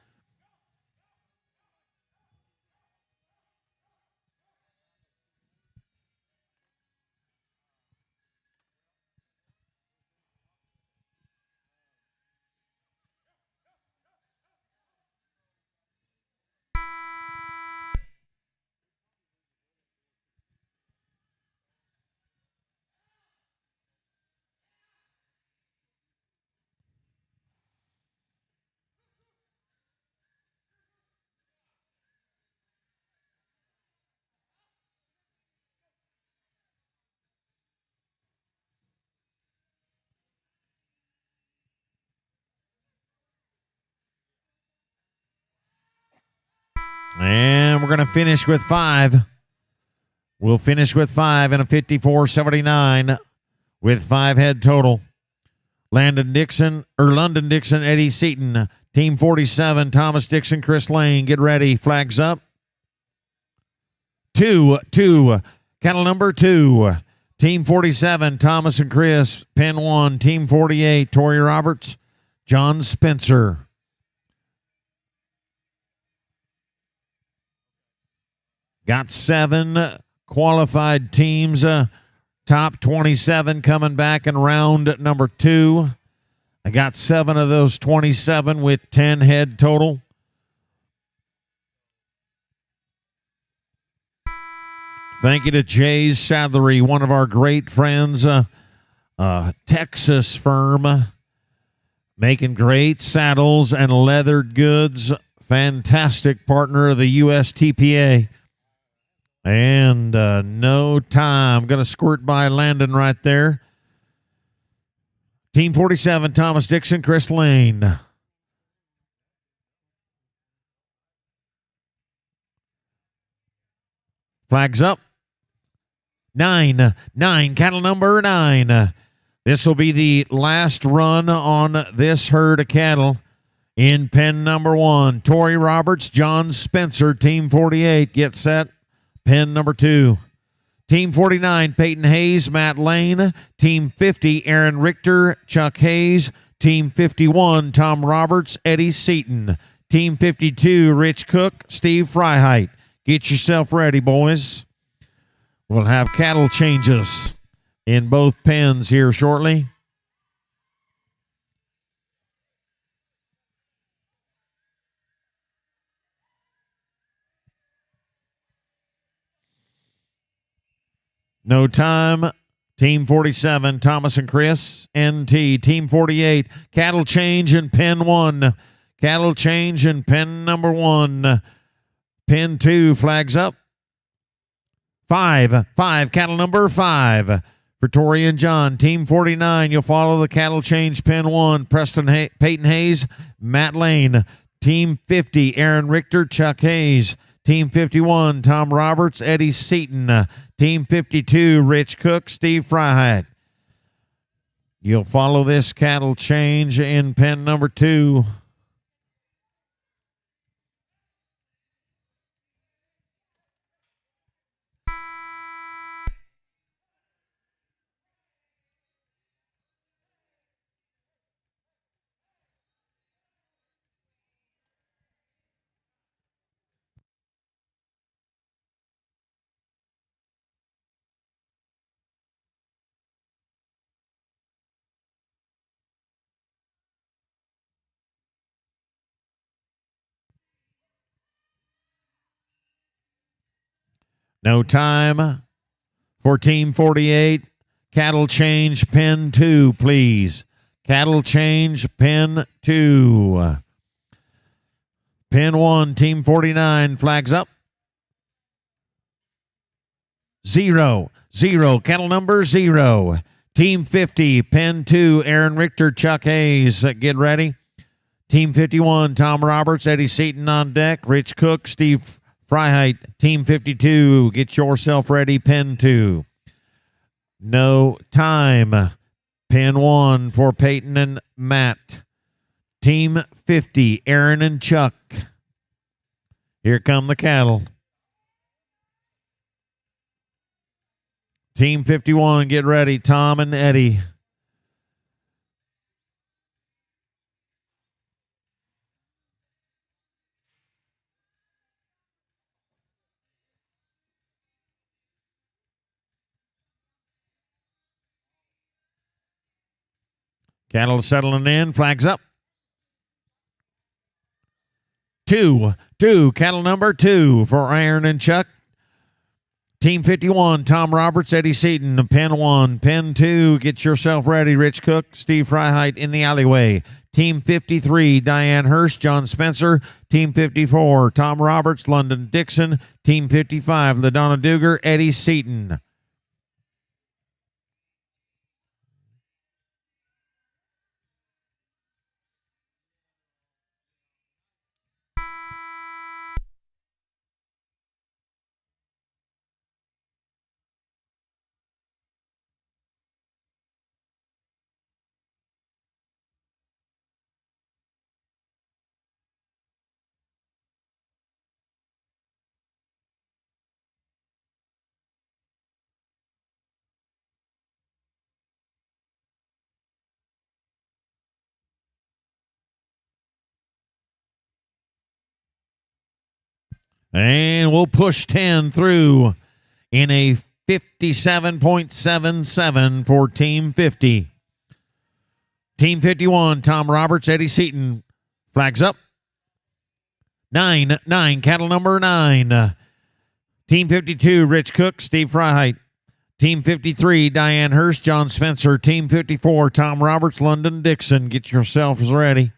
And we're going to finish with 5. We'll finish with 5 in a 54-79 with 5 head total. London Dixon, Eddie Seaton. Team 47, Thomas Dixon, Chris Lane. Get ready. Flags up. 2. Cattle number 2. Team 47, Thomas and Chris. Pen 1. Team 48, Tori Roberts, John Spencer. Got 7 qualified teams. Top 27 coming back in round number 2. I got 7 of those 27 with 10 head total. Thank you to Jay's Saddlery, one of our great friends, Texas firm, making great saddles and leathered goods. Fantastic partner of the USTPA. And no time. Going to squirt by Landon right there. Team 47, Thomas Dixon, Chris Lane. Flags up. 9. Cattle number 9. This will be the last run on this herd of cattle. In pen number 1, Tori Roberts, John Spencer, Team 48. Get set. Pen number 2. Team 49, Peyton Hayes, Matt Lane. Team 50, Aaron Richter, Chuck Hayes. Team 51, Tom Roberts, Eddie Seaton. Team 52, Rich Cook, Steve Freiheit. Get yourself ready, boys. We'll have cattle changes in both pens here shortly. No time. Team 47, Thomas and Chris, NT. Team 48, cattle change in pen 1. Cattle change in pen number 1. Pen 2, flags up. 5. Cattle number 5. For Tori and John. Team 49, you'll follow the cattle change pen 1. Peyton Hayes, Matt Lane. Team 50, Aaron Richter, Chuck Hayes. Team 51, Tom Roberts, Eddie Seaton. Team 52, Rich Cook, Steve Freiheit. You'll follow this cattle change in pen number 2. No time for Team 48. Cattle change pen 2, please. Cattle change pen 2. Pen 1, Team 49, flags up. 0. Cattle number 0. Team 50, pen 2, Aaron Richter, Chuck Hayes. Get ready. Team 51, Tom Roberts, Eddie Seaton on deck. Rich Cook, Steve Freiheit. Team 52, get yourself ready, pen 2. No time. Pen 1 for Peyton and Matt. Team 50, Aaron and Chuck. Here come the cattle. Team 51, get ready. Tom and Eddie. Cattle settling in. Flags up. Two. Cattle number 2 for Aaron and Chuck. Team 51, Tom Roberts, Eddie Seaton. Pen 1. Pen 2, get yourself ready. Rich Cook, Steve Freiheit in the alleyway. Team 53, Diane Hurst, John Spencer. Team 54, Tom Roberts, London Dixon. Team 55, LaDonna Duger, Eddie Seaton. And we'll push 10 through in a 57.77 for Team 50. Team 51, Tom Roberts, Eddie Seaton. Flags up. 9, cattle number 9. Team 52, Rich Cook, Steve Freiheit. Team 53, Diane Hurst, John Spencer. Team 54, Tom Roberts, London Dixon. Get yourselves ready.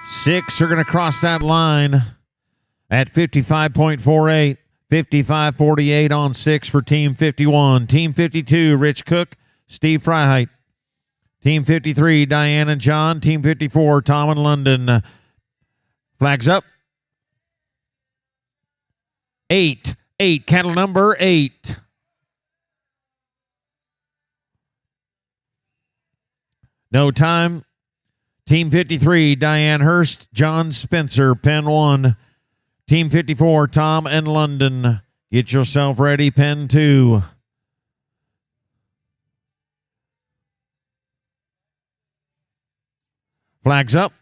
Six are going to cross that line at 55.48. 55.48 on 6 for Team 51. Team 52, Rich Cook, Steve Freiheit. Team 53, Diane and John. Team 54, Tom and London. Flags up. 8, cattle number 8. No time. Team 53, Diane Hurst, John Spencer, pen 1. Team 54, Tom and London. Get yourself ready, pen 2. Flags up.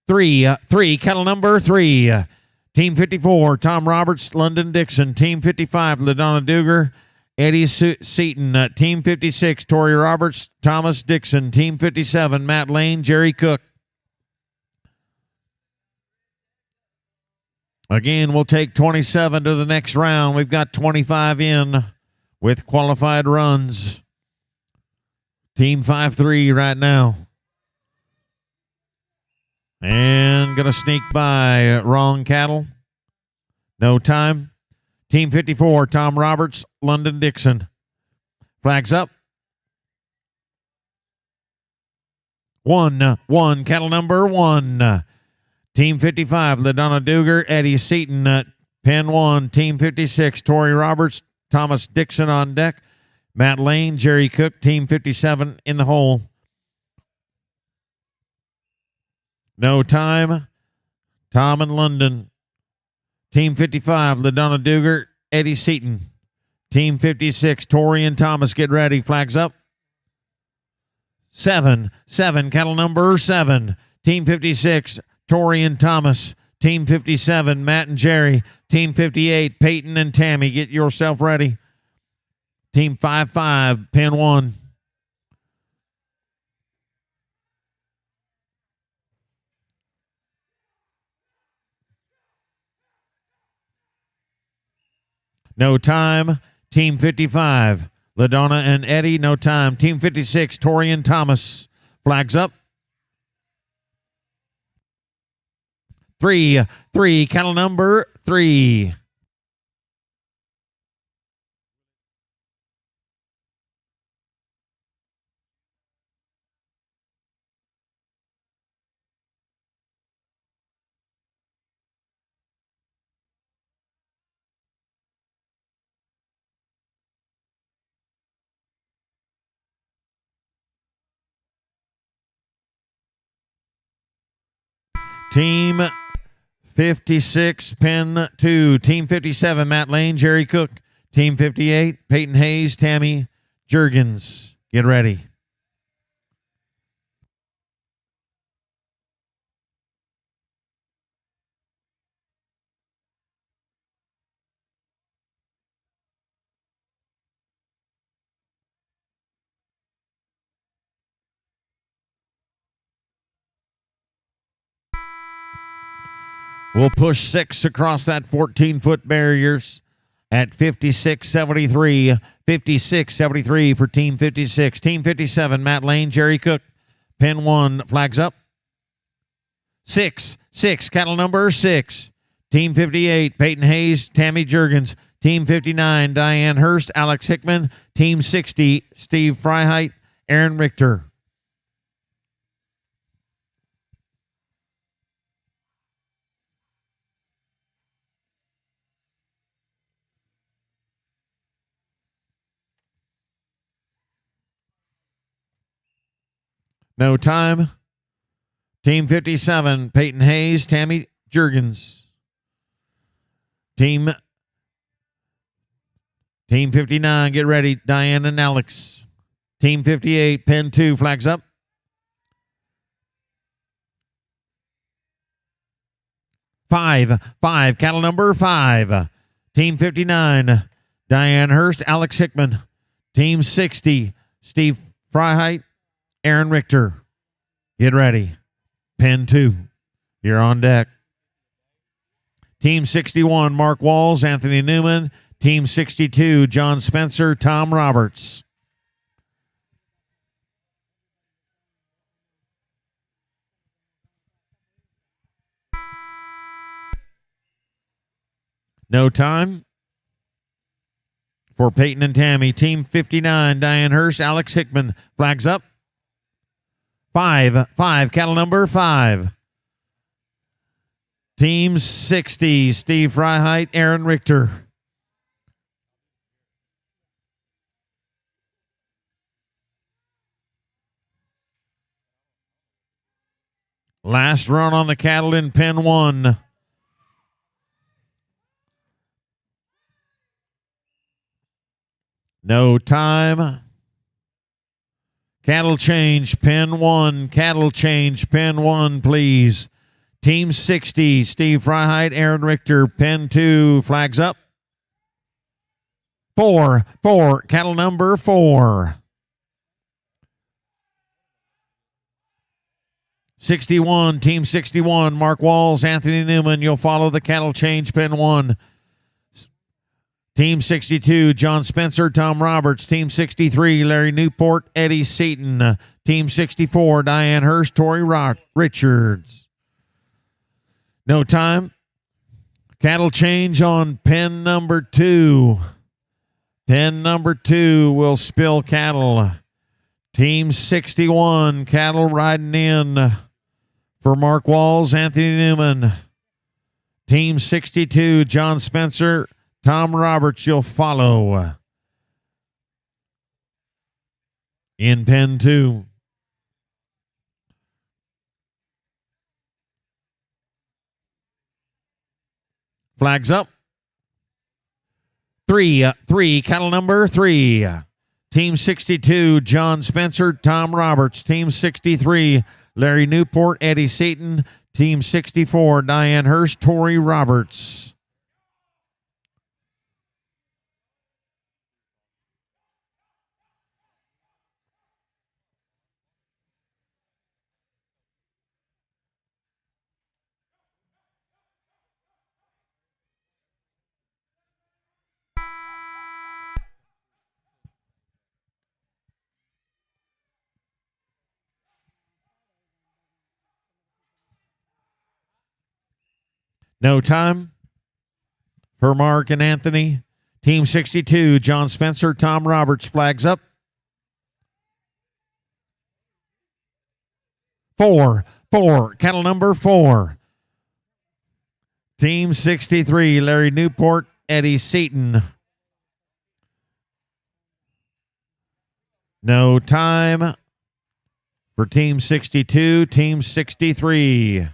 3, cattle number 3. Team 54, Tom Roberts, London Dixon. Team 55, LaDonna Duger, Eddie Seaton. Team 56, Tori Roberts, Thomas Dixon. Team 57, Matt Lane, Jerry Cook. Again, we'll take 27 to the next round. We've got 25 in with qualified runs. Team 5-3 right now. And going to sneak by wrong cattle. No time. Team 54, Tom Roberts, London Dixon. Flags up. 1, cattle number 1. Team 55, LaDonna Duger, Eddie Seaton. Pen 1, Team 56, Tori Roberts, Thomas Dixon on deck. Matt Lane, Jerry Cook, Team 57 in the hole. No time. Tom and London. Team 55, LaDonna Duger, Eddie Seaton. Team 56, Tori and Thomas, get ready. Flags up. 7, cattle number 7. Team 56, Tori and Thomas. Team 57, Matt and Jerry. Team 58, Peyton and Tammy. Get yourself ready. Team 55, pen 1. No time. Team 55, LaDonna and Eddie. No time. Team 56, Tori and Thomas. Flags up. 3, cattle number 3. Team 56, Pen 2. Team 57, Matt Lane, Jerry Cook. Team 58, Peyton Hayes, Tammy Jurgens. Get ready. We'll push 6 across that 14-foot barriers at 56.73. 56.73 for Team 56. Team 57, Matt Lane, Jerry Cook. Pen 1, flags up. 6, cattle number 6. Team 58, Peyton Hayes, Tammy Jurgens. Team 59, Diane Hurst, Alex Hickman. Team 60, Steve Freiheit, Aaron Richter. No time. Team 57, Peyton Hayes, Tammy Jurgens. Team 59, get ready, Diane and Alex. Team 58, Pen 2, flags up. 5, cattle number 5. Team 59, Diane Hurst, Alex Hickman. Team 60, Steve Freiheit, Aaron Richter. Get ready. Pen 2, you're on deck. Team 61, Mark Walls, Anthony Newman. Team 62, John Spencer, Tom Roberts. No time for Peyton and Tammy. Team 59, Diane Hurst, Alex Hickman. Flags up. 5, cattle number 5. Team 60, Steve Freiheit, Aaron Richter. Last run on the cattle in Pen 1. No time. Cattle change, Pen 1. Cattle change, Pen 1, please. Team 60, Steve Freiheit, Aaron Richter. Pen 2, flags up. 4, cattle number 4. 61, Team 61, Mark Walls, Anthony Newman. You'll follow the cattle change, Pen 1. Team 62, John Spencer, Tom Roberts. Team 63, Larry Newport, Eddie Seaton. Team 64, Diane Hurst, Tori Richards. No time. Cattle change on pen number 2. Pen number 2 will spill cattle. Team 61, cattle riding in for Mark Walls, Anthony Newman. Team 62, John Spencer, Tom Roberts, you'll follow in pen 2. Flags up. 3, cattle number 3. Team 62, John Spencer, Tom Roberts. Team 63, Larry Newport, Eddie Seaton. Team 64, Diane Hurst, Tori Roberts. No time for Mark and Anthony. Team 62, John Spencer, Tom Roberts. Flags up. 4, cattle number 4. Team 63, Larry Newport, Eddie Seaton. No time for Team 62, Team 63.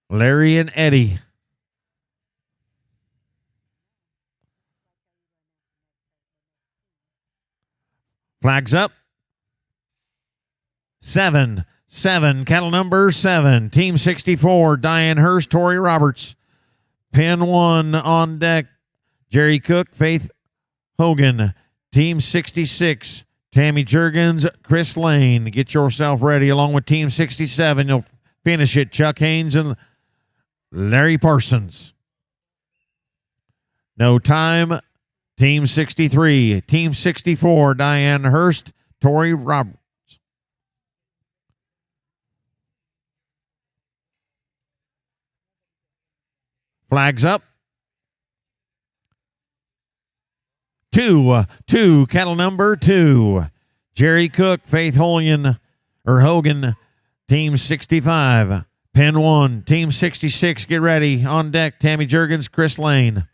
Larry and Eddie. Flags up. 7, cattle number 7. Team 64, Diane Hurst, Tori Roberts. Pin 1 on deck, Jerry Cook, Faith Hogan. Team 66, Tammy Jurgens, Chris Lane. Get yourself ready. Along with Team 67, you'll finish it, Chuck Haynes and Larry Parsons. No time, Team 63. Team 64, Diane Hurst, Tori Roberts. Flags up. 2, cattle number 2. Jerry Cook, Faith Hogan, Team 65. Pin 1, Team 66, get ready. On deck, Tammy Jurgens, Chris Lane.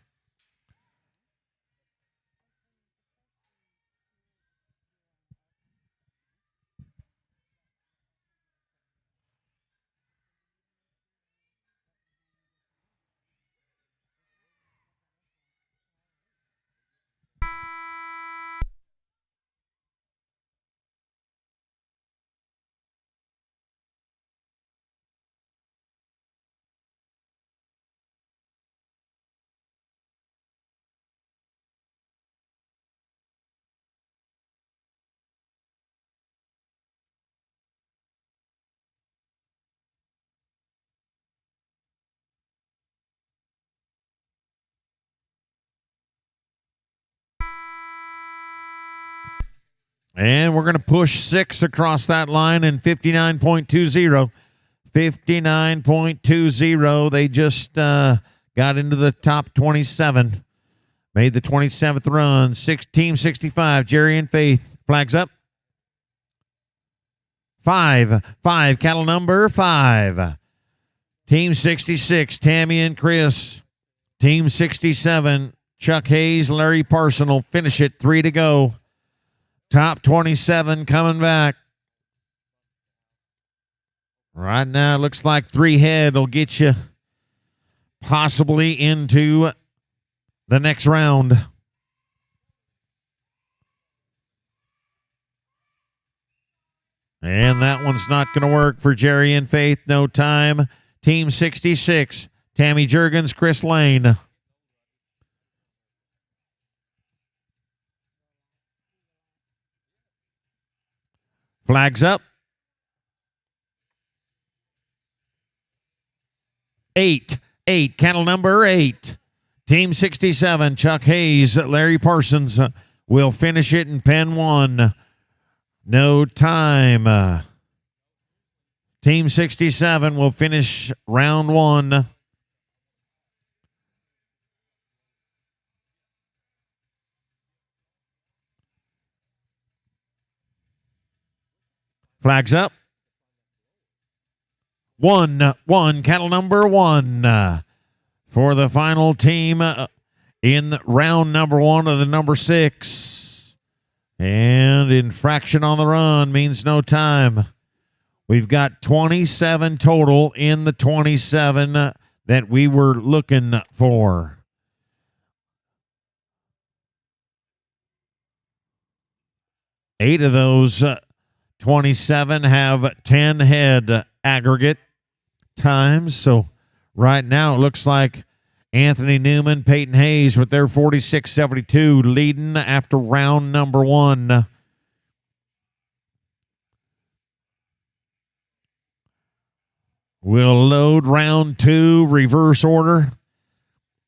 And we're going to push 6 across that line in 59.20. 59.20. They just got into the top 27. Made the 27th run. Team 65, Jerry and Faith. Flags up. 5, cattle number 5. Team 66, Tammy and Chris. Team 67, Chuck Hayes, Larry Parson will finish it. 3 to go. Top 27 coming back. Right now, it looks like 3 head will get you possibly into the next round. And that one's not going to work for Jerry and Faith. No time. Team 66, Tammy Jurgens, Chris Lane. Flags up. 8, cattle number 8. Team 67, Chuck Hayes, Larry Parsons will finish it in pen 1. No time. Team 67 will finish round 1. Flags up. 1, cattle number 1 for the final team in round number 1 of the number 6. And infraction on the run means no time. We've got 27 total in the 27 that we were looking for. Eight of those 27 have 10 head aggregate times. So right now it looks like Anthony Newman, Peyton Hayes with their 46.72 leading after round number 1. We'll load round 2, reverse order.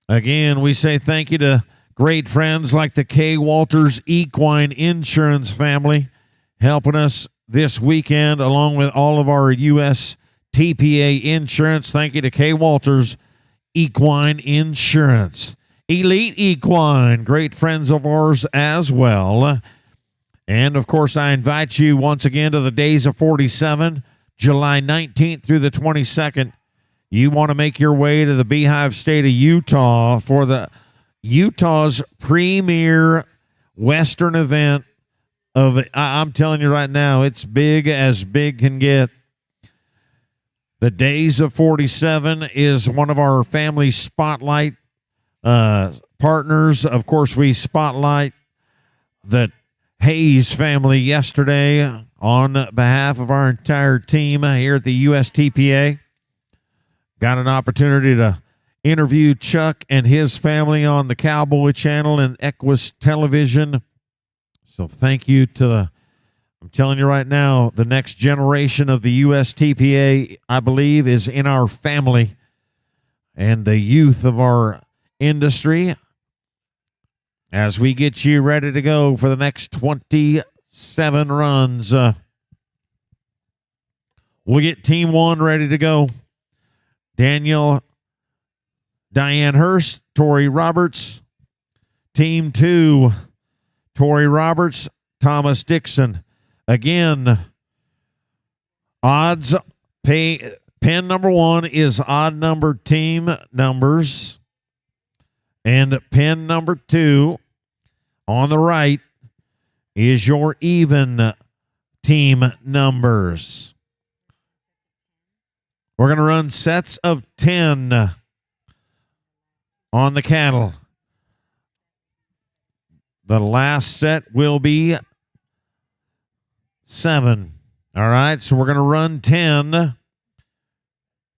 Again, we say thank you to great friends like the K. Walters Equine Insurance family helping us this weekend, along with all of our USTPA USTPA Insurance. Thank you to K. Walters Equine Insurance. Elite Equine, great friends of ours as well. And, of course, I invite you once again to the Days of 47, July 19th through the 22nd. You want to make your way to the Beehive State of Utah for the Utah's premier Western event of, I'm telling you right now, it's big as big can get. The Days of 47 is one of our family spotlight partners. Of course, we spotlight the Hayes family yesterday on behalf of our entire team here at the USTPA. Got an opportunity to interview Chuck and his family on the Cowboy Channel and Equus Television. So thank you to I'm telling you right now, the next generation of the USTPA, I believe, is in our family and the youth of our industry as we get you ready to go for the next 27 runs. We'll get Team 1 ready to go. Diane Hurst, Tori Roberts. Team 2, Tori Roberts, Thomas Dixon. Again, odds pay. Pin number 1 is odd number team numbers. And pin number 2 on the right is your even team numbers. We're going to run sets of 10 on the cattle. The last set will be 7. All right, so we're going to run 10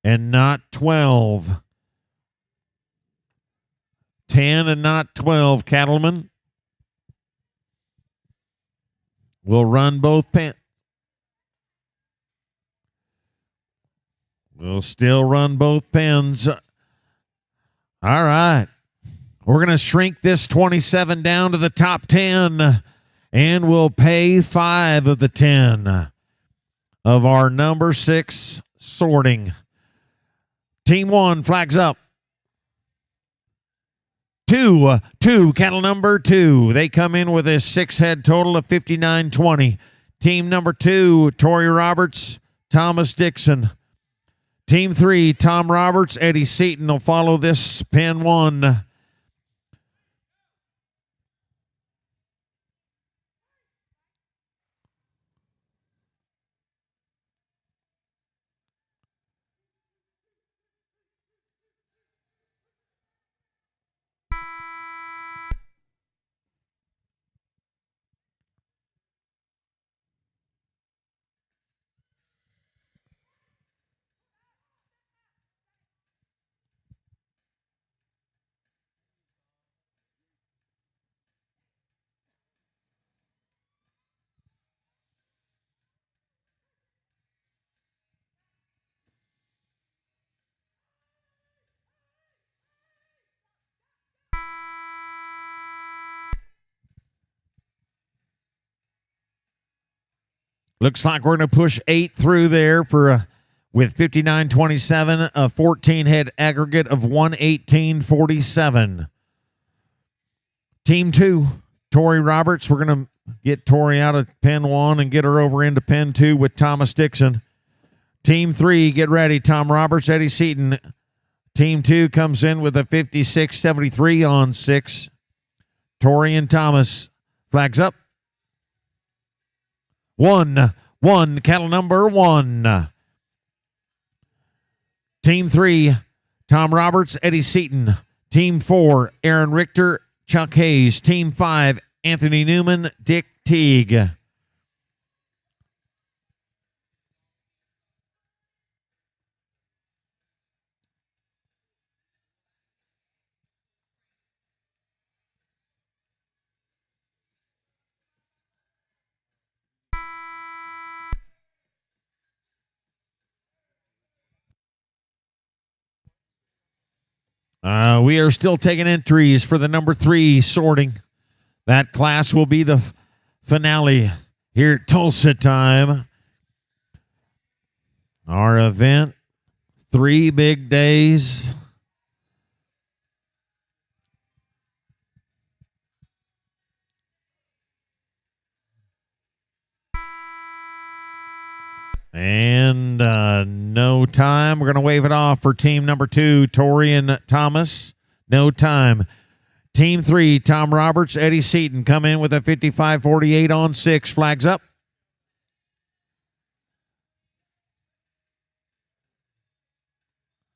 and not 12. 10 and not 12, cattlemen. We'll run both pins. We'll still run both pins. All right. We're going to shrink this 27 down to the top 10, and we'll pay 5 of the 10 of our number 6 sorting. Team 1 flags up. 2, cattle number 2. They come in with a 6-head total of 59.20. Team number 2, Tori Roberts, Thomas Dixon. Team 3, Tom Roberts, Eddie Seaton will follow this pin 1. Looks like we're going to push 8 through there for with 59.27, a 14-head aggregate of 118.47. Team 2, Tori Roberts. We're going to get Tori out of pen 1 and get her over into pen 2 with Thomas Dixon. Team 3, get ready. Tom Roberts, Eddie Seaton. Team 2 comes in with a 56.73 on 6. Tori and Thomas. Flags up. 1, cattle number 1. Team 3, Tom Roberts, Eddie Seaton. Team 4, Aaron Richter, Chuck Hayes. Team 5, Anthony Newman, Dick Teague. We are still taking entries for the number 3 sorting. That class will be the finale here at Tulsa time. Our event, 3 big days. And no time. We're going to wave it off for team number 2, Torian Thomas. No time. Team 3, Tom Roberts, Eddie Seaton come in with a 55-48 on 6. Flags up.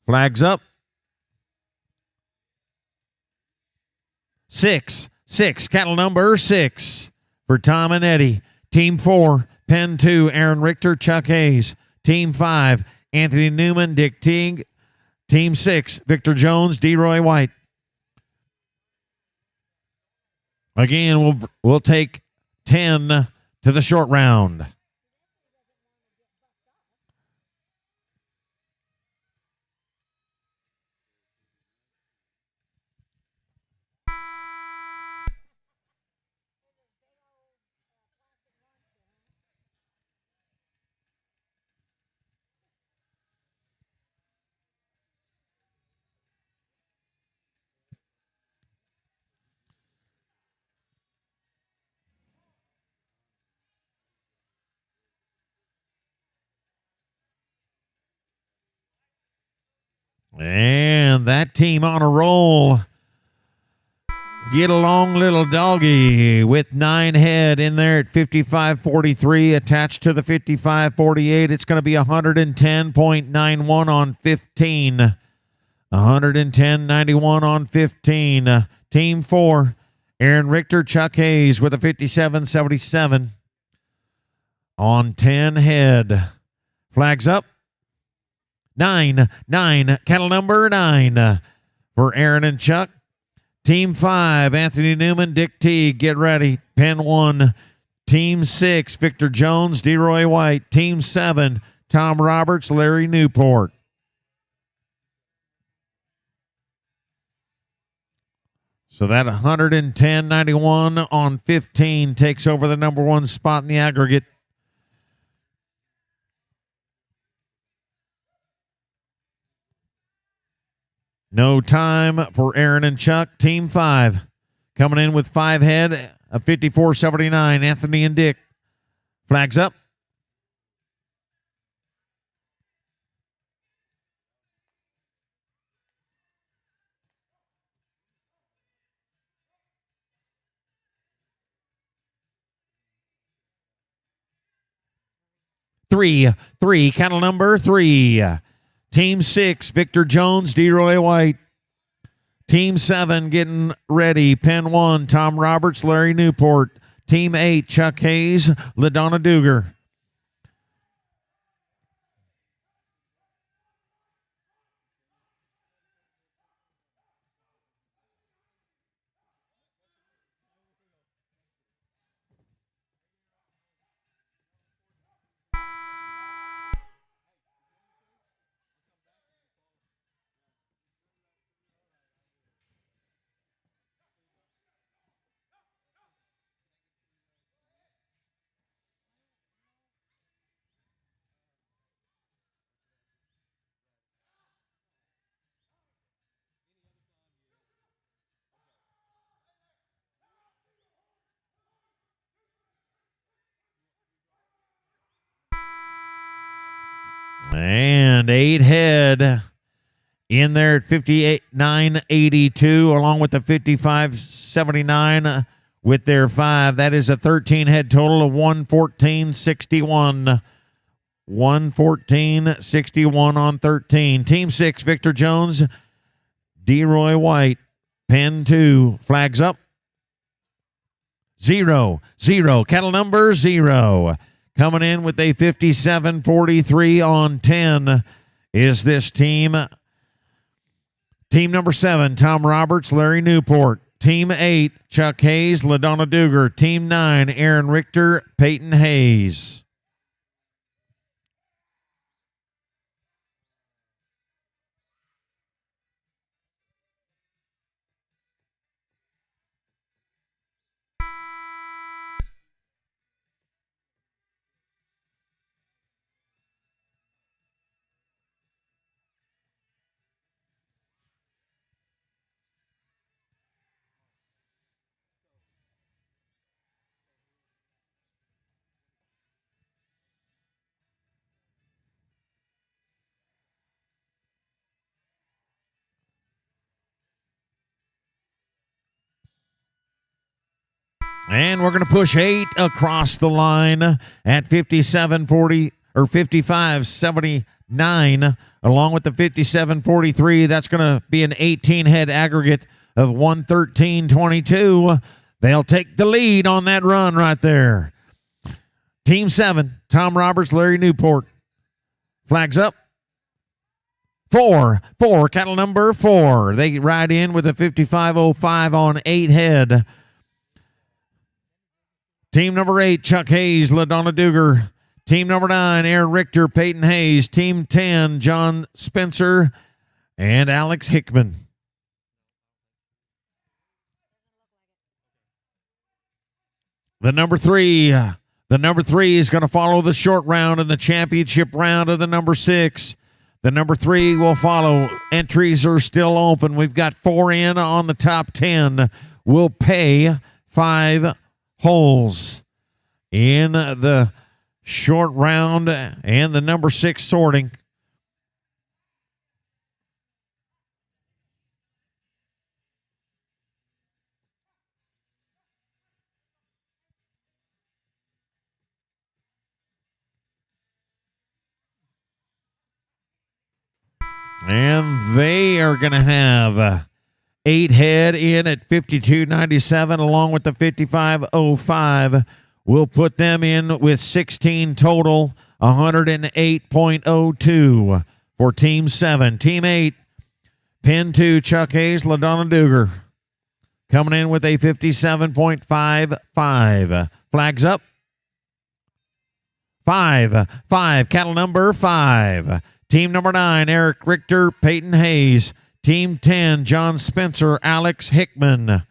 Flags up. 6. Cattle number 6 for Tom and Eddie. Team 4, Pen 2, Aaron Richter, Chuck Hayes. Team 5, Anthony Newman, Dick Teague. Team 6, Victor Jones, DeRoy White. Again, we'll take 10 to the short round. And that team on a roll. Get along, little doggy, with 9 head in there at 55-43, attached to the 55-48. It's going to be 110.91 on 15. 110.91 on 15. Team 4, Aaron Richter, Chuck Hayes with a 57-77 on 10 head. Flags up. 9. Cattle number 9 for Aaron and Chuck. Team 5, Anthony Newman, Dick Teague, get ready. Pen 1. Team 6, Victor Jones, DeRoy White. Team 7, Tom Roberts, Larry Newport. So that 110.91 on 15 takes over the number 1 spot in the aggregate. No time for Aaron and Chuck. Team 5 coming in with 5 head of 54.79. Anthony and Dick. Flags up. Three, cattle number 3. Team 6, Victor Jones, DeRoy White. Team 7 getting ready. Pen 1, Tom Roberts, Larry Newport. Team 8, Chuck Hayes, LaDonna Duger. And 8 head in there at 58.982, along with the 55.79 with their 5. That is a 13 head total of 114.61. 114.61 on 13. Team 6, Victor Jones, DeRoy White. Pen 2, flags up. 0. Cattle number 0. Coming in with a 57-43 on 10 is this team. Team number 7, Tom Roberts, Larry Newport. Team 8, Chuck Hayes, LaDonna Duger. Team 9, Aaron Richter, Peyton Hayes. And we're going to push 8 across the line at 57.40 or 55.79, along with the 57.43. That's going to be an 18-head aggregate of 113.22. They'll take the lead on that run right there. Team 7, Tom Roberts, Larry Newport. Flags up. 4, cattle number 4. They ride in with a 55.05 on 8 head. Team number 8, Chuck Hayes, LaDonna Duger. Team number 9, Aaron Richter, Peyton Hayes. Team 10, John Spencer and Alex Hickman. The number 3 is going to follow the short round and the championship round of the number 6. The number 3 will follow. Entries are still open. We've got 4 in on the top 10. We'll pay 5 holes in the short round and the number 6 sorting. And they are going to have 8 head in at 52.97 along with the 55.05. We'll put them in with 16 total, 108.02 for Team 7. Team 8, Pin 2, Chuck Hayes, LaDonna Duger. Coming in with a 57.55. Flags up. 5, cattle number 5. Team number 9, Eric Richter, Peyton Hayes. Team 10, John Spencer, Alex Hickman.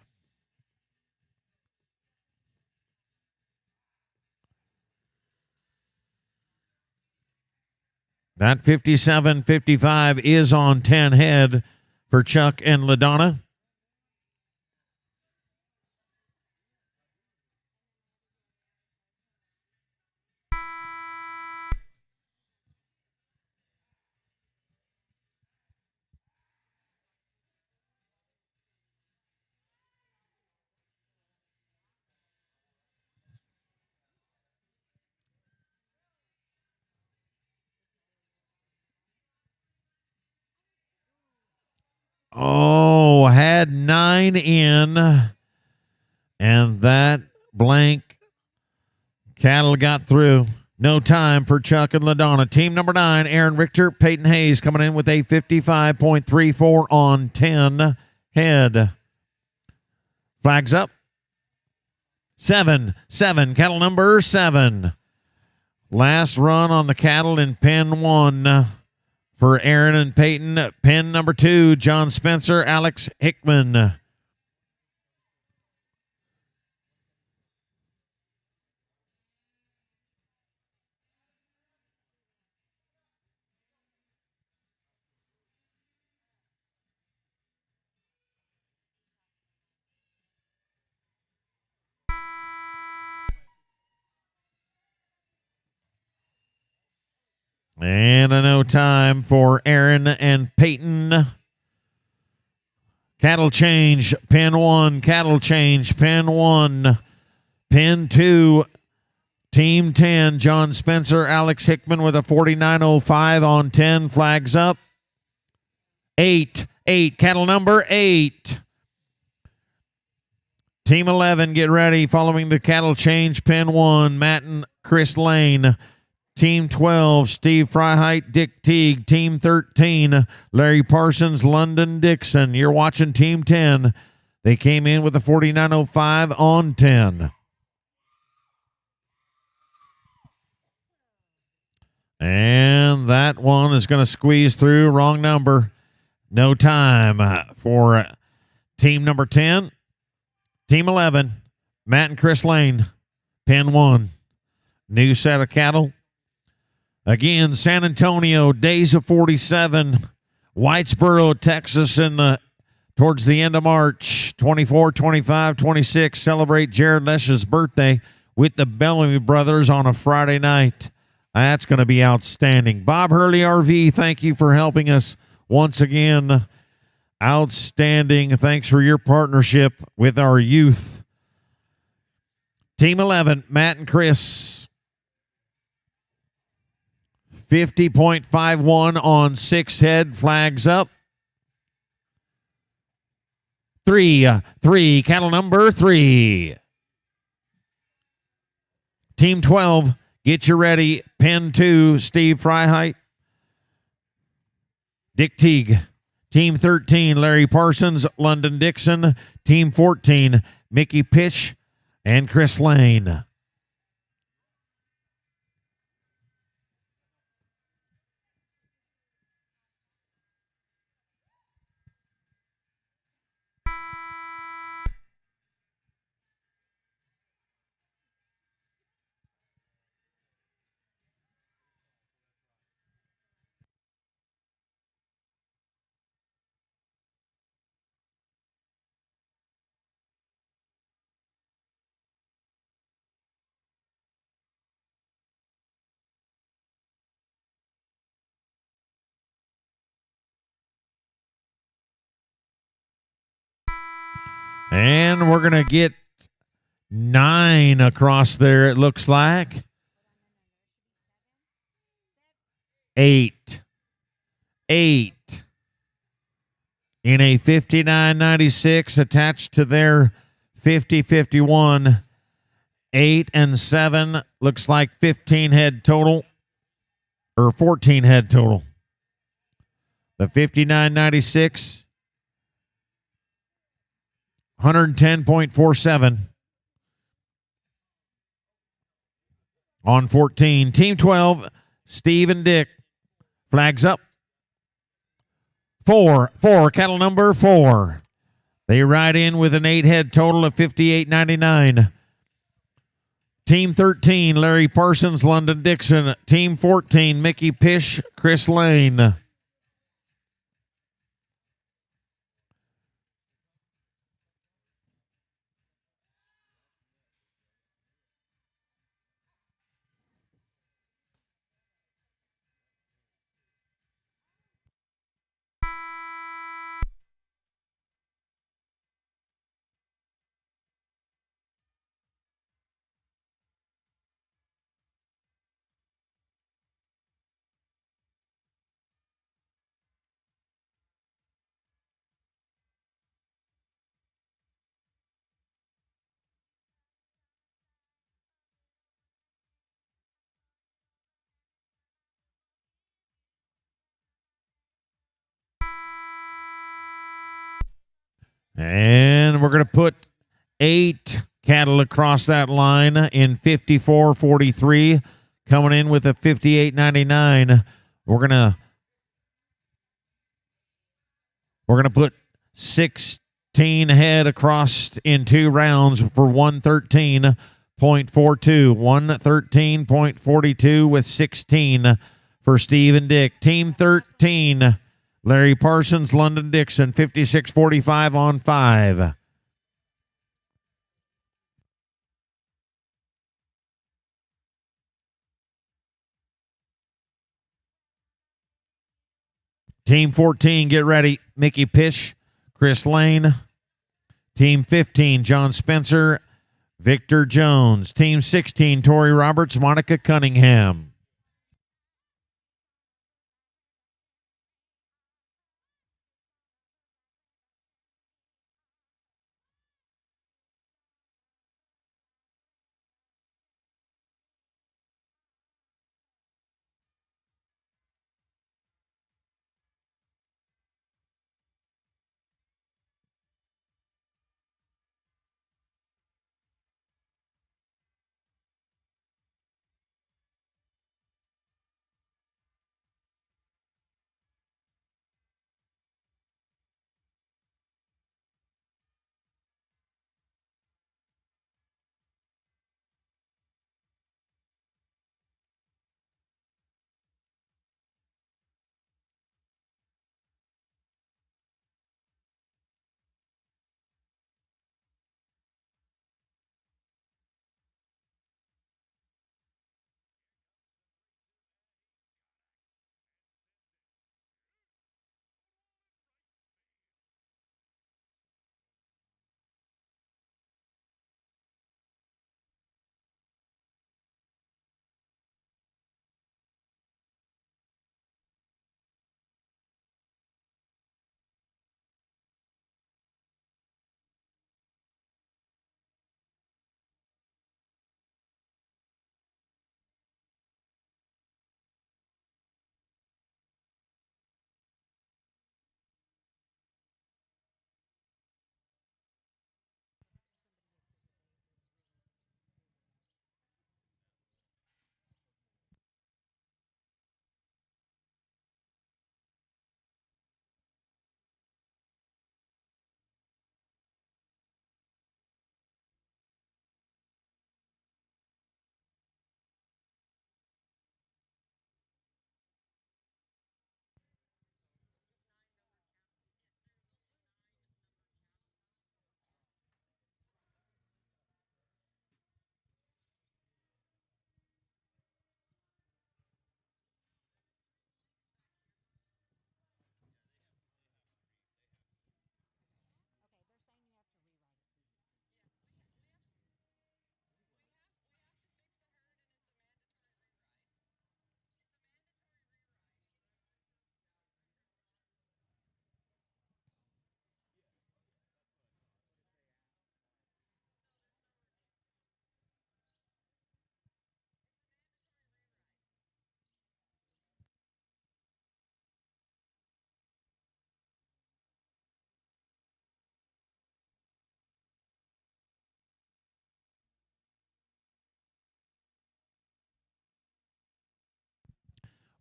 That 57.55 is on 10 head for Chuck and LaDonna. Oh, had 9 in, and that blank cattle got through. No time for Chuck and LaDonna. Team number 9, Aaron Richter, Peyton Hayes, coming in with a 55.34 on 10 head. Flags up. 7, cattle number 7. Last run on the cattle in pen 1. For Aaron and Peyton, pen number 2, John Spencer, Alex Hickman. And a no time for Aaron and Peyton. Cattle change, pin 1. Cattle change, pin 1. Pin 2, Team 10, John Spencer, Alex Hickman with a 49.05 on 10. Flags up. 8, cattle number 8. Team 11, get ready. Following the cattle change, pin 1, Matt and Chris Lane. Team 12, Steve Freiheit, Dick Teague. Team 13, Larry Parsons, London Dixon. You're watching Team 10. They came in with a 49.05 on 10. And that one is going to squeeze through. Wrong number. No time for team number 10. Team 11, Matt and Chris Lane. Pin 1. New set of cattle. Again, San Antonio, days of 47. Whitesboro, Texas, towards the end of March. 24, 25, 26. Celebrate Jared Lesch's birthday with the Bellamy brothers on a Friday night. That's going to be outstanding. Bob Hurley RV, thank you for helping us once again. Outstanding. Thanks for your partnership with our youth. Team 11, Matt and Chris. 50.51 on 6 head. Flags up. 3, cattle number 3. Team 12, get you ready. Pen 2, Steve Freiheit. Dick Teague. Team 13, Larry Parsons, London Dixon. Team 14, Mickey Pitch and Chris Lane. And we're going to get 9 across there, it looks like. 8. In a 59.96 attached to their 50.51. 8 and 7 looks like 15 head total or 14 head total. The 59.96, 110.47 on 14. Team 12, Steve and Dick. Flags up. 4, cattle number 4. They ride in with an 8 head total of 58.99. Team 13, Larry Parsons, London Dixon. Team 14, Mickey Pish, Chris Lane. And we're going to put 8 cattle across that line in 54.43, coming in with a 58.99. We're gonna put 16 head across in 2 rounds for 113.42. 113.42 with 16 for Steve and Dick. Team 13, Larry Parsons, London Dixon, 56.45 on 5. Team 14, get ready. Mickey Pish, Chris Lane. Team 15, John Spencer, Victor Jones. Team 16, Tori Roberts, Monica Cunningham.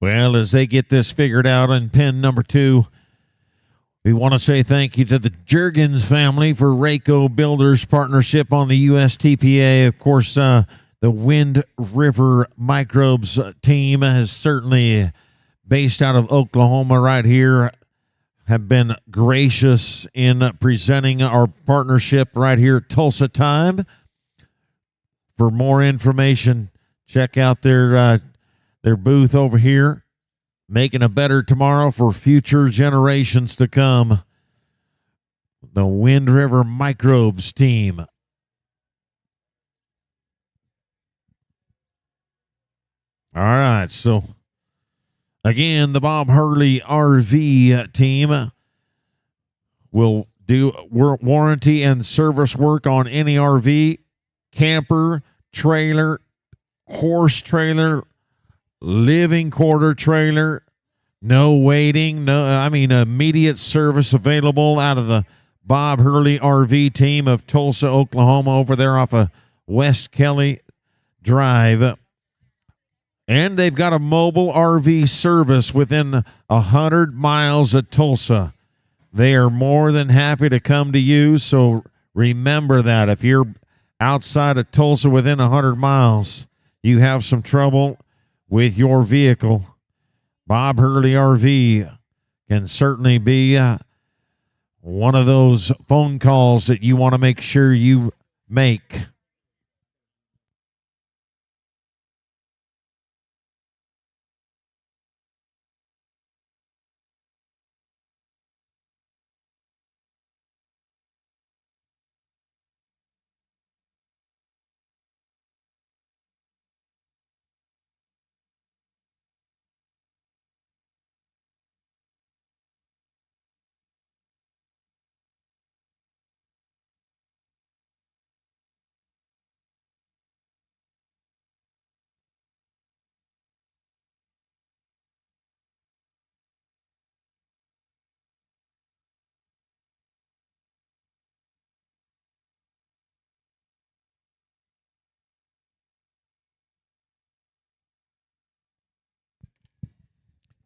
Well, as they get this figured out in pen number 2, we want to say thank you to the Juergens family for Rayco Builders partnership on the USTPA. Of course, the Wind River Microbes team has certainly, based out of Oklahoma right here, have been gracious in presenting our partnership right here at Tulsa Time. For more information, check out their booth over here. Making a better tomorrow for future generations to come. The Wind River Microbes team. All right, so again, the Bob Hurley RV team will do warranty and service work on any RV, camper, trailer, horse trailer, living quarter trailer. No waiting, immediate service available out of the Bob Hurley RV team of Tulsa, Oklahoma, over there off of West Kelly Drive. And they've got a mobile RV service within 100 miles of Tulsa. They are more than happy to come to you, so remember that. If you're outside of Tulsa within 100 miles, you have some trouble with your vehicle, Bob Hurley RV can certainly be one of those phone calls that you want to make sure you make.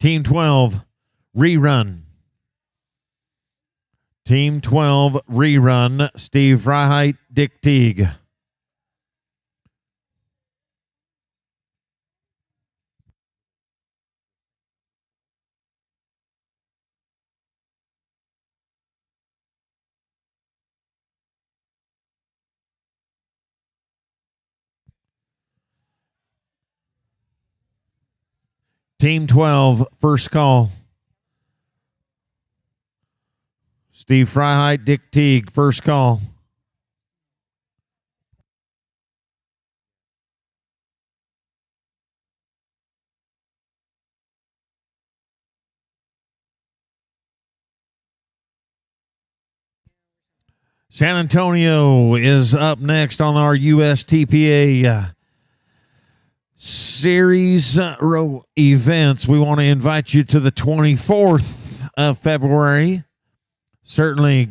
Team 12, rerun. Team 12, rerun. Steve Freiheit, Dick Teague. Team 12, first call. Steve Freiheit, Dick Teague, first call. San Antonio is up next on our USTPA series events. We want to invite you to the 24th of February. Certainly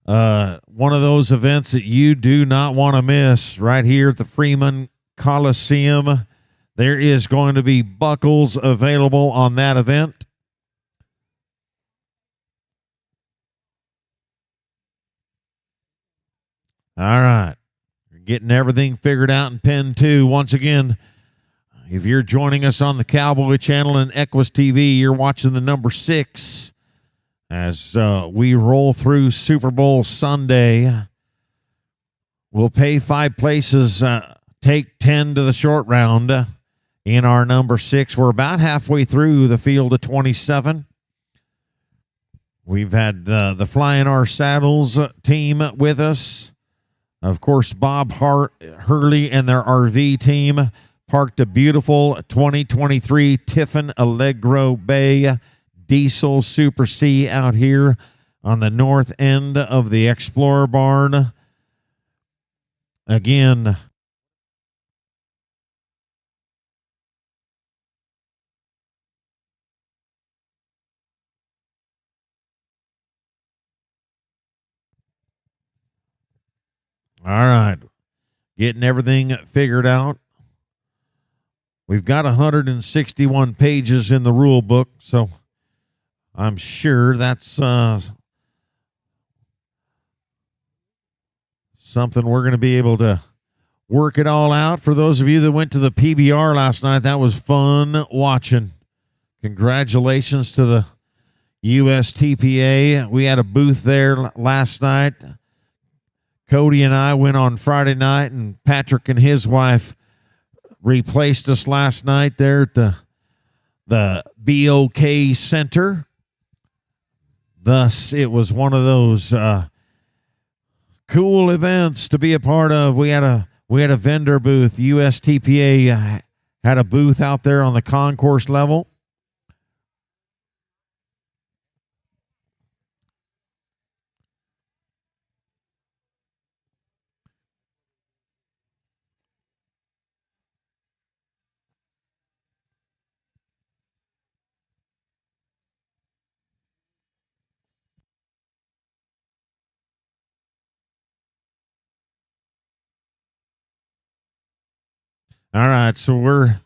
one of those events that you do not want to miss right here at the Freeman Coliseum. There is going to be buckles available on that event. All right. Getting everything figured out in pen 2. Once again, if you're joining us on the Cowboy Channel and Equus TV, you're watching the number 6 as we roll through Super Bowl Sunday. We'll pay 5 places, take 10 to the short round in our number 6. We're about halfway through the field of 27. We've had the Flying Our Saddles team with us. Of course, Bob Hurley and their RV team parked a beautiful 2023 Tiffin Allegro Bay diesel Super C out here on the north end of the Explorer barn. Again, all right, getting everything figured out. We've got 161 pages in the rule book, so I'm sure that's something we're going to be able to work it all out. For those of you that went to the PBR last night, that was fun watching. Congratulations to the USTPA. We had a booth there last night. Cody and I went on Friday night, and Patrick and his wife replaced us last night there at the BOK Center. Thus, it was one of those cool events to be a part of. We had a vendor booth. USTPA had a booth out there on the concourse level. All right, so we're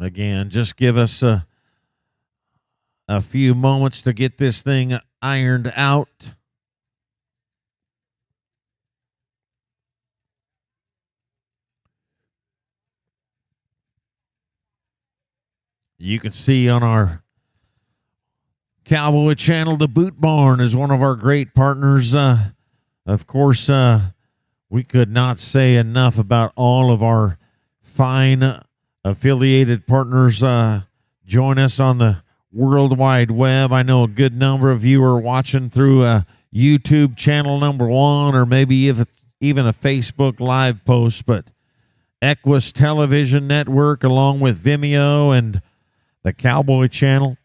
again, just give us a few moments to get this thing ironed out. You can see on our Cowboy channel, the Boot Barn is one of our great partners. Of course, we could not say enough about all of our fine affiliated partners. Join us on the World Wide Web. I know a good number of you are watching through YouTube channel number 1, or maybe if it's even a Facebook live post, but Equus Television Network along with Vimeo and the Cowboy channel,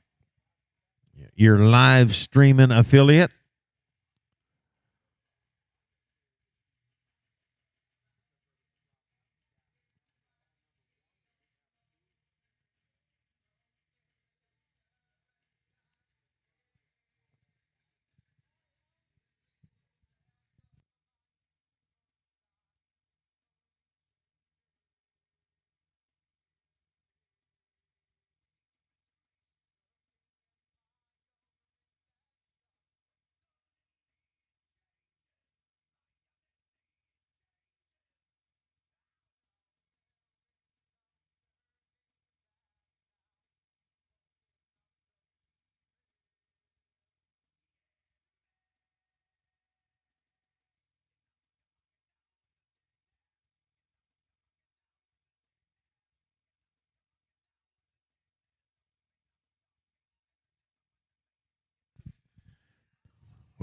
your live streaming affiliate.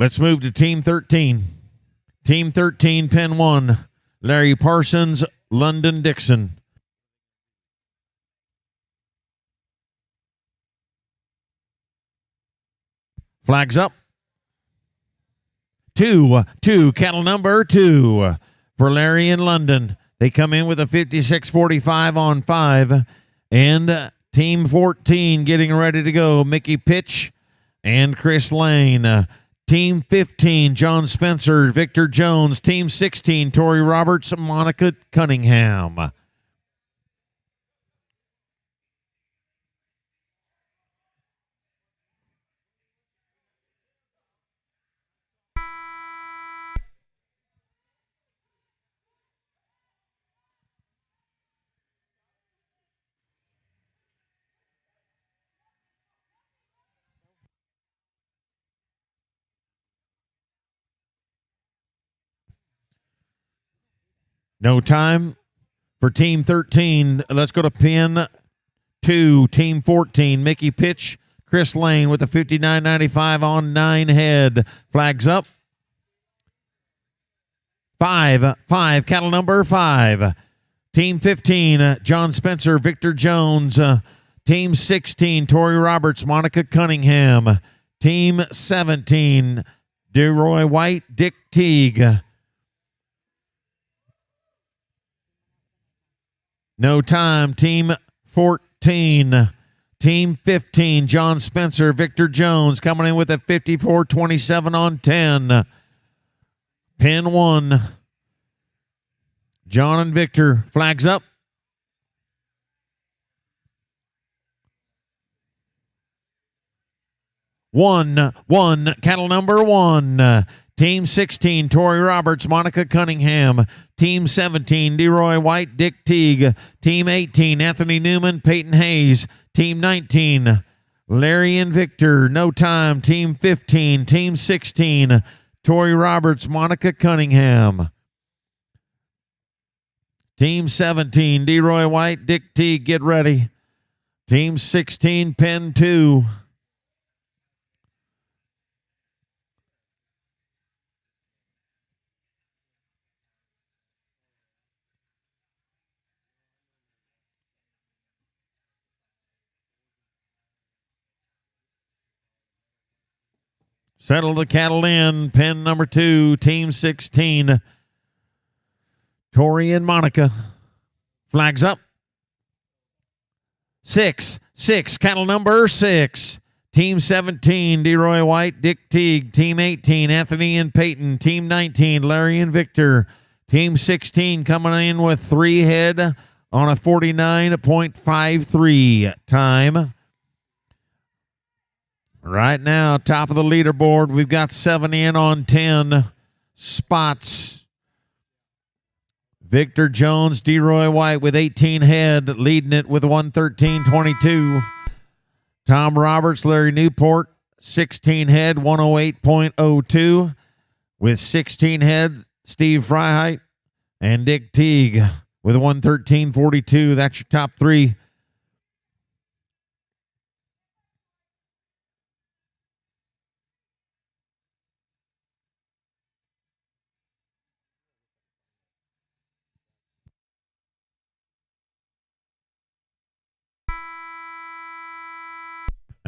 Let's move to Team 13. Team 13, Pen 1, Larry Parsons, London Dixon. Flags up. 2, cattle number 2 for Larry in London. They come in with a 56-45 on 5. And Team 14 getting ready to go. Mickey Pitch and Chris Lane. Team 15, John Spencer, Victor Jones. Team 16, Tori Roberts, Monica Cunningham. No time for Team 13. Let's go to Pen 2, Team 14. Mickey Pitch, Chris Lane with a 59.95 on 9 head. Flags up. 5, cattle number 5. Team 15, John Spencer, Victor Jones. Team 16, Tori Roberts, Monica Cunningham. Team 17, DeRoy White, Dick Teague. No time. Team 14, Team 15, John Spencer, Victor Jones coming in with a 54-27 on 10. Pin 1. John and Victor, flags up. 1, cattle number 1. Team 16, Tori Roberts, Monica Cunningham. Team 17, Deroy White, Dick Teague. Team 18, Anthony Newman, Peyton Hayes. Team 19, Larry and Victor, no time. Team 15, Team 16, Tori Roberts, Monica Cunningham. Team 17, Deroy White, Dick Teague, get ready. Team 16, Pen 2. Settle the cattle in. Pen number 2, Team 16. Tori and Monica. Flags up. 6, cattle number 6. Team 17, Deroy White, Dick Teague. Team 18, Anthony and Peyton. Team 19, Larry and Victor. Team 16 coming in with 3 head on a 49.53 time. Right now, top of the leaderboard, we've got 7 in on 10 spots. Victor Jones, Deroy White with 18 head, leading it with 113.22. Tom Roberts, Larry Newport, 16 head, 108.02. With 16 head, Steve Freiheit and Dick Teague with 113.42. That's your top 3.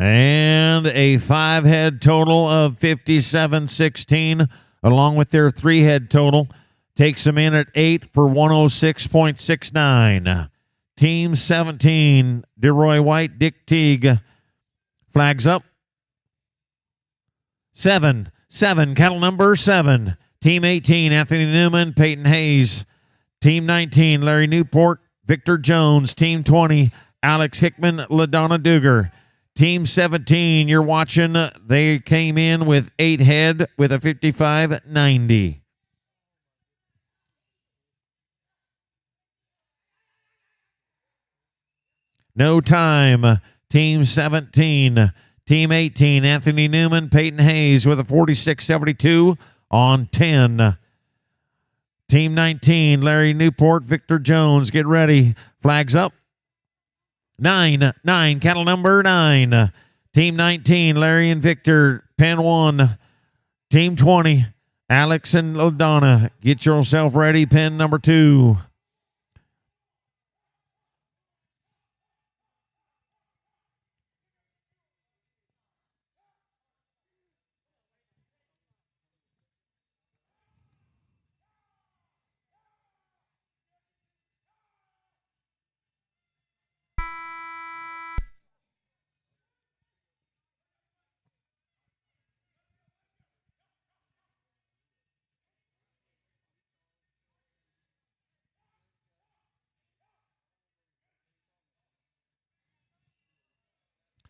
And a 5 head total of 57.16, along with their 3 head total, takes them in at 8 for 106.69. Team 17, Deroy White, Dick Teague. Flags up. 7, cattle number 7. Team 18, Anthony Newman, Peyton Hayes. Team 19, Larry Newport, Victor Jones. Team 20, Alex Hickman, LaDonna Duger. Team 17, you're watching, they came in with 8 head with a 55.90. No time. Team 17. Team 18, Anthony Newman, Peyton Hayes with a 46.72 on 10. Team 19, Larry Newport, Victor Jones. Get ready. Flags up. 9, cattle number 9. Team 19, Larry and Victor, pen 1. Team 20, Alex and LaDonna. Get yourself ready, pen number 2.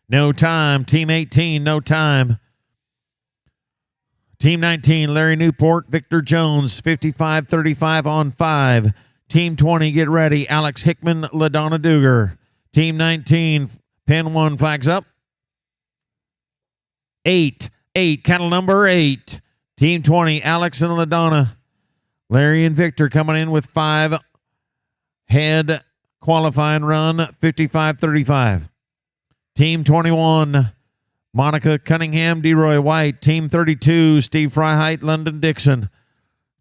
No time. Team 18, no time. Team 19, Larry Newport, Victor Jones, 55.35 on 5. Team 20, get ready. Alex Hickman, LaDonna Duger. Team 19, pen 1, flags up. 8, cattle number 8. Team 20, Alex and LaDonna. Larry and Victor coming in with 5 head qualifying run, 55.35. Team 21, Monica Cunningham, Deroy White. Team 32, Steve Freiheit, London Dixon.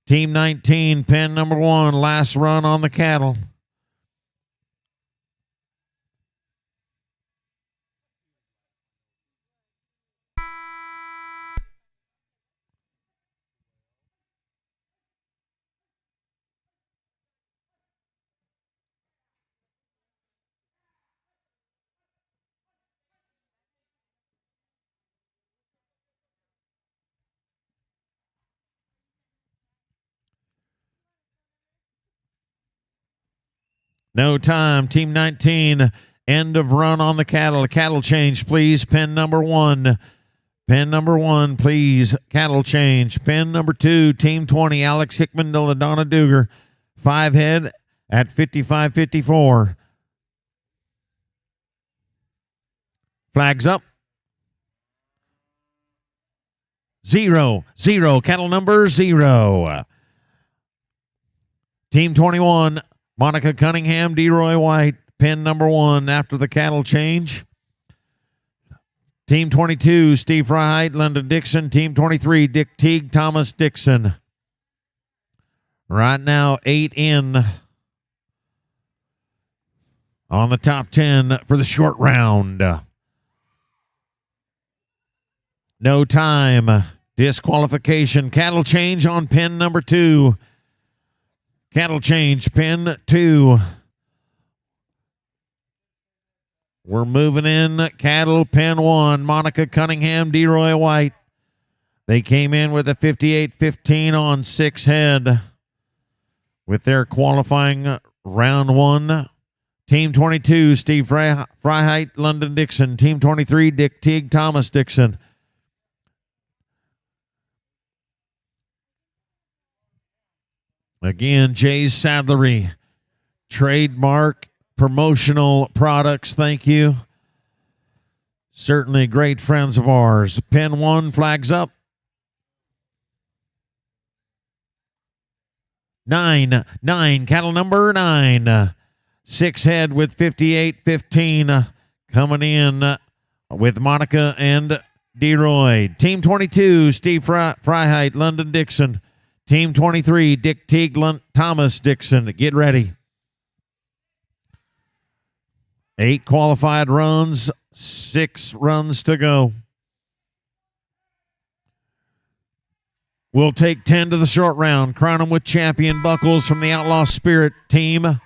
Team 19, pen number 1, last run on the cattle. No time. Team 19, end of run on the cattle. Cattle change, please. Pen number 1. Pen number 1, please. Cattle change. Pen number 2, Team 20, Alex Hickman, Donna Duger. 5 head at 55.54. Flags up. 0. Cattle number 0. Team 21, Monica Cunningham, DeRoy White. Pen number 1 after the cattle change. Team 22, Steve Freiheit, London Dixon. Team 23, Dick Teague, Thomas Dixon. Right now, 8 in on the top 10 for the short round. No time. Disqualification. Cattle change on pen number 2. Cattle change, pen 2. We're moving in. Cattle, pen 1. Monica Cunningham, DeRoy White. They came in with a 58.15 on 6 head with their qualifying round 1. Team 22, Steve Freiheit, London Dixon. Team 23, Dick Teague, Thomas Dixon. Again, Jay's Saddlery, trademark promotional products. Thank you. Certainly great friends of ours. Pen 1, flags up. 9, cattle number 9. 6 head with 58.15 coming in with Monica and DeRoy. Team 22, Steve Freiheit, London Dixon. Team 23, Dick Teague, Thomas Dixon. Get ready. 8 qualified runs, 6 runs to go. We'll take 10 to the short round. Crown them with champion buckles from the Outlaw Spirit team.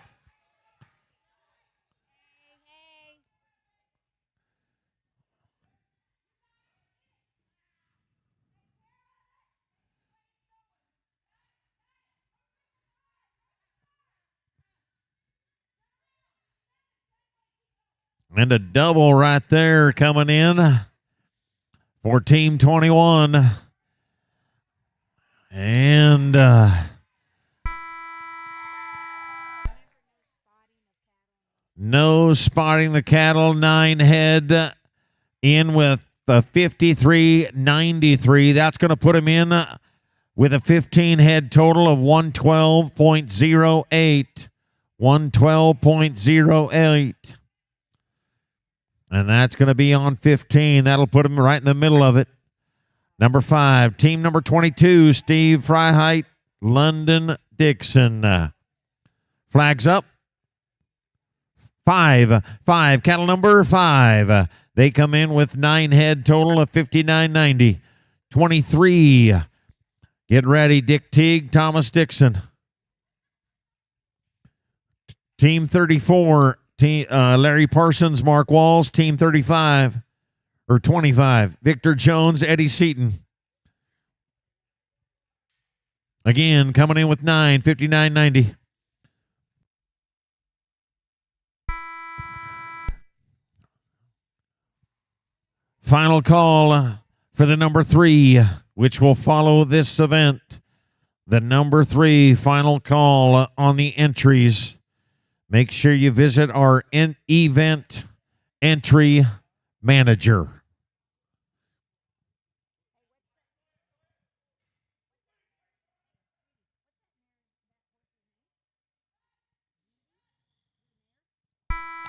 And a double right there coming in for Team 21. And no spotting the cattle. 9 head in with a 53.93. That's going to put him in with a 15 head total of 112.08. 112.08. And that's going to be on 15. That'll put him right in the middle of it. Number 5, team number 22, Steve Freiheit, London Dixon. Flags up. 5, cattle number 5. They come in with 9 head total of 59.90. 23. Get ready, Dick Teague, Thomas Dixon. Team 34. Larry Parsons, Mark Walls. Team 35 or 25, Victor Jones, Eddie Seaton. Again, coming in with 9, 59.90. Final call for the number 3, which will follow this event. The number 3 final call on the entries. Make sure you visit our event entry manager.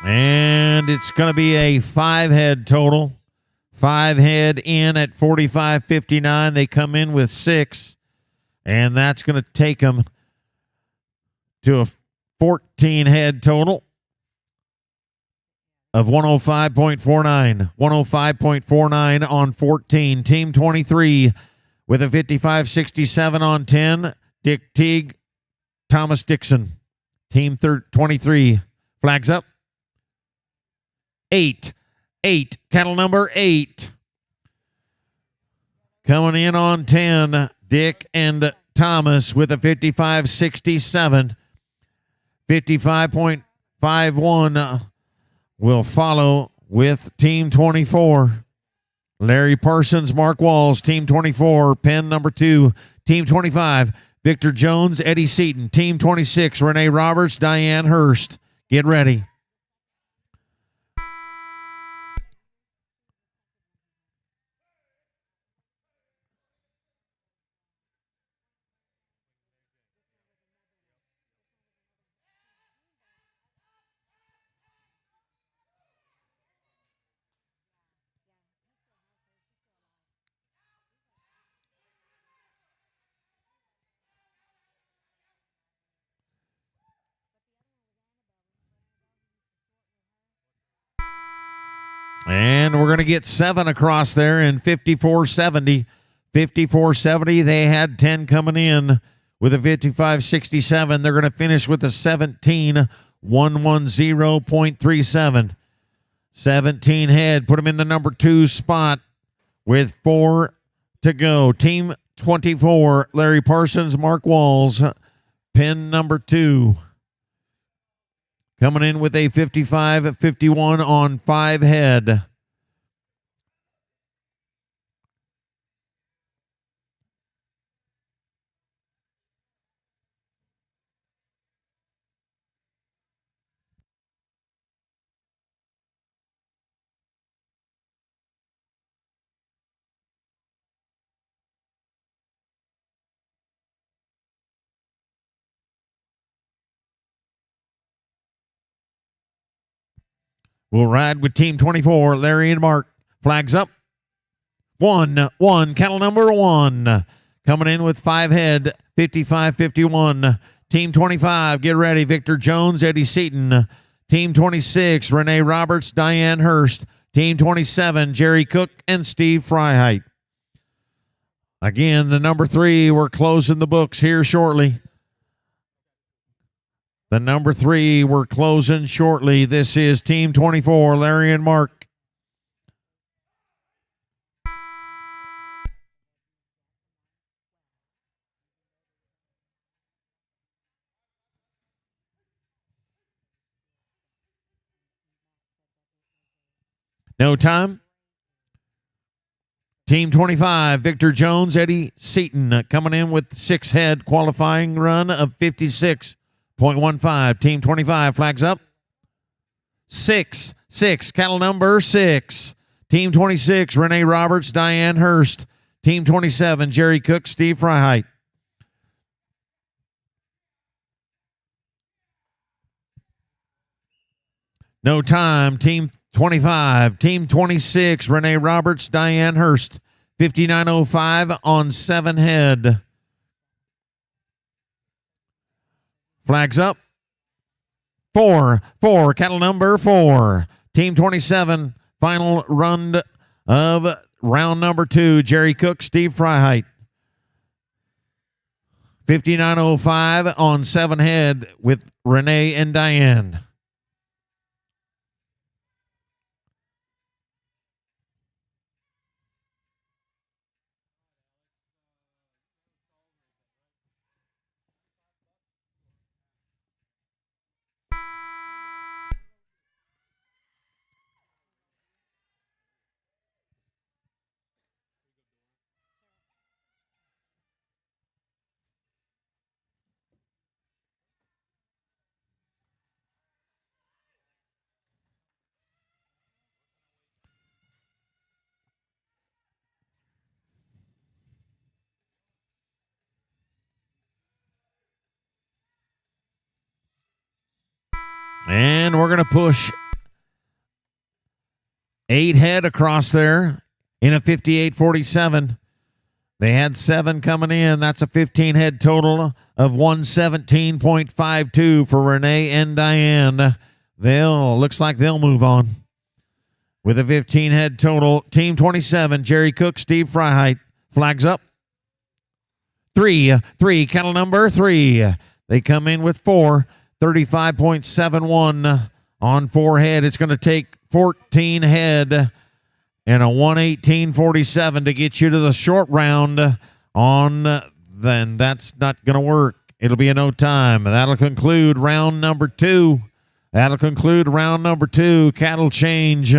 And it's going to be a 5 head total. 5 head in at 45.59. They come in with 6. And that's going to take them to a 14 head total of 105.49. 105.49 on 14. Team 23 with a 55.67 on 10. Dick Teague, Thomas Dixon. Team 23. Flags up. 8. Cattle number 8. Coming in on 10. Dick and Thomas with a 55.67. 55.5 5-1 will follow with Team 24. Larry Parsons, Mark Walls, Team 24, pen number 2. Team 25, Victor Jones, Eddie Seaton. Team 26, Renee Roberts, Diane Hurst. Get ready. And we're going to get 7 across there in 54.70. 54.70, they had 10 coming in with a 55.67. They're going to finish with a 17.110.37. 17 head, put them in the number 2 spot with 4 to go. Team 24, Larry Parsons, Mark Walls, pin number 2. Coming in with a 55.51 on 5 head. We'll ride with Team 24, Larry and Mark. Flags up. 1, cattle number 1. Coming in with 5 head, 55.51. Team 25, get ready. Victor Jones, Eddie Seaton. Team 26, Renee Roberts, Diane Hurst. Team 27, Jerry Cook and Steve Freiheit. Again, the number 3, we're closing the books here shortly. The number 3, we're closing shortly. This is Team 24, Larry and Mark. No time. Team 25, Victor Jones, Eddie Seaton, coming in with 6 head, qualifying run of 56.15. Team 25, flags up. 6, cattle number 6. Team 26, Renee Roberts, Diane Hurst. Team 27, Jerry Cook, Steve Freiheit. No time. Team 25. Team 26, Renee Roberts, Diane Hurst. 59.05 on 7 head. Flags up. 4, cattle number 4. Team 27, final run of round number 2, Jerry Cook, Steve Freiheit. 59.05 on 7 head with Renee and Diane. And we're going to push 8 head across there in a 58.47. They had 7 coming in. That's a 15 head total of 117.52 for Renee and Diane. Looks like they'll move on with a 15 head total. Team 27, Jerry Cook, Steve Freiheit. Flags up. 3, cattle number 3. They come in with 4. 35.71 on 4 head. It's going to take 14 head and a 118.47 to get you to the short round on. Then that's not going to work. It'll be a no time. That'll conclude round number 2 That'll conclude round number 2. Cattle change.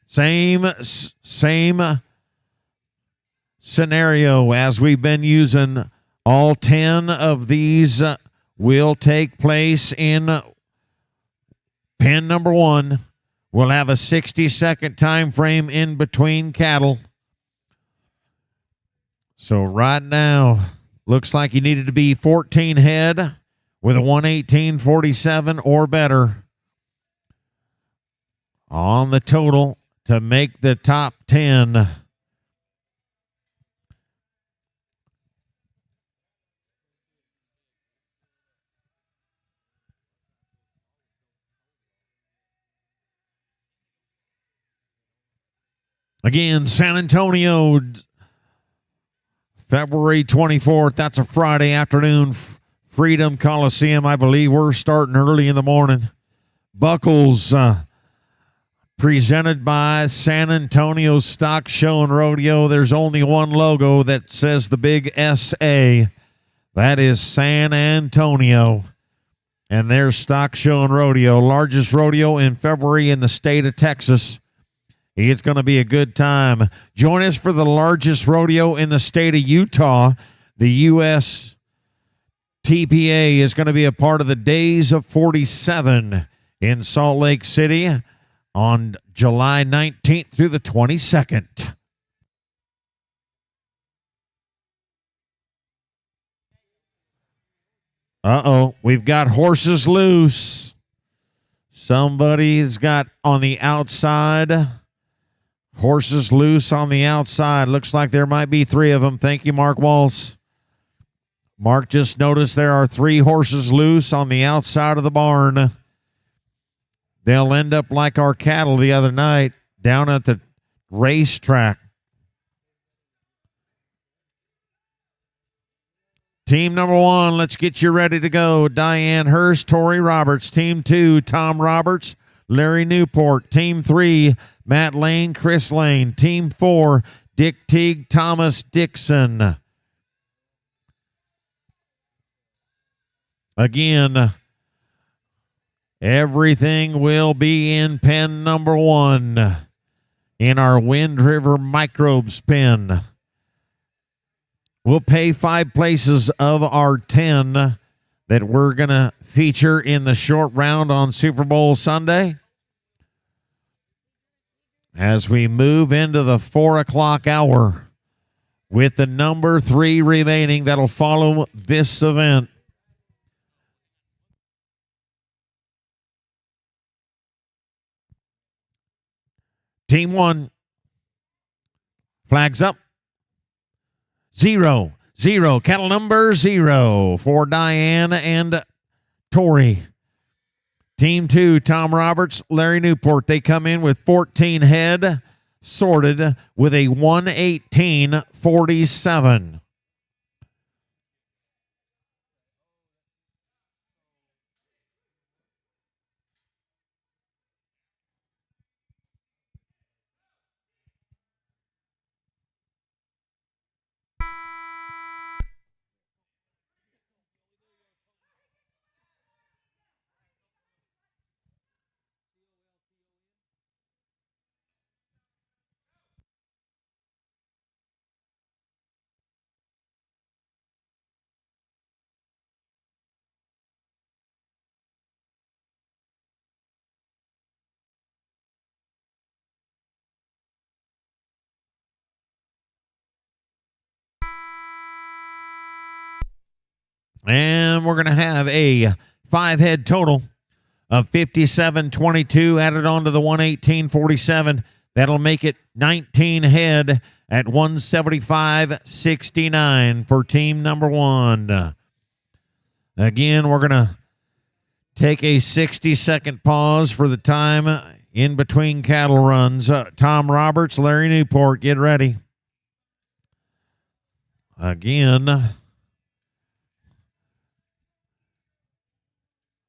Same scenario as we've been using. All 10 of these will take place in pen number 1. We'll have a 60-second time frame in between cattle. So right now, looks like you needed to be 14 head with a 118.47 or better on the total to make the top 10. Again, San Antonio, February 24th. That's a Friday afternoon. Freedom Coliseum. I believe we're starting early in the morning. Buckles presented by San Antonio Stock Show and Rodeo. There's only one logo that says the big SA. That is San Antonio. And there's Stock Show and Rodeo. Largest rodeo in February in the state of Texas. It's going to be a good time. Join us for the largest rodeo in the state of Utah. The USTPA is going to be a part of the Days of 47 in Salt Lake City on July 19th through the 22nd. We've got horses loose. Somebody's got on the outside. Horses loose on the outside. Looks like there might be 3 of them. Thank you, Mark Walls. Mark just noticed there are 3 horses loose on the outside of the barn. They'll end up like our cattle the other night down at the racetrack. Team number 1, let's get you ready to go. Diane Hurst, Tori Roberts. Team 2, Tom Roberts, Larry Newport. Team 3, Matt Lane, Chris Lane. Team 4, Dick Teague, Thomas Dixon. Again, everything will be in pen number 1 in our Wind River Microbes pen. We'll pay 5 places of our 10 that we're going to feature in the short round on Super Bowl Sunday. As we move into the 4 o'clock hour with the number 3 remaining that'll follow this event. Team 1, flags up. 0, 0, cattle number 0 for Diane and Tori. Team 2, Tom Roberts, Larry Newport. They come in with 14 head, sorted with a 118.47. And we're going to have a 5-head total of 57.22 added on to the 118.47. That'll make it 19 head at 175.69 for team number 1. Again, we're going to take a 60-second pause for the time in between cattle runs. Tom Roberts, Larry Newport, get ready. Again,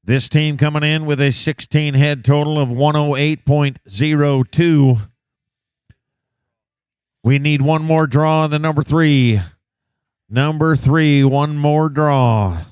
this team coming in with a 16-head total of 108.02. We need one more draw on the number 3. Number 3, one more draw.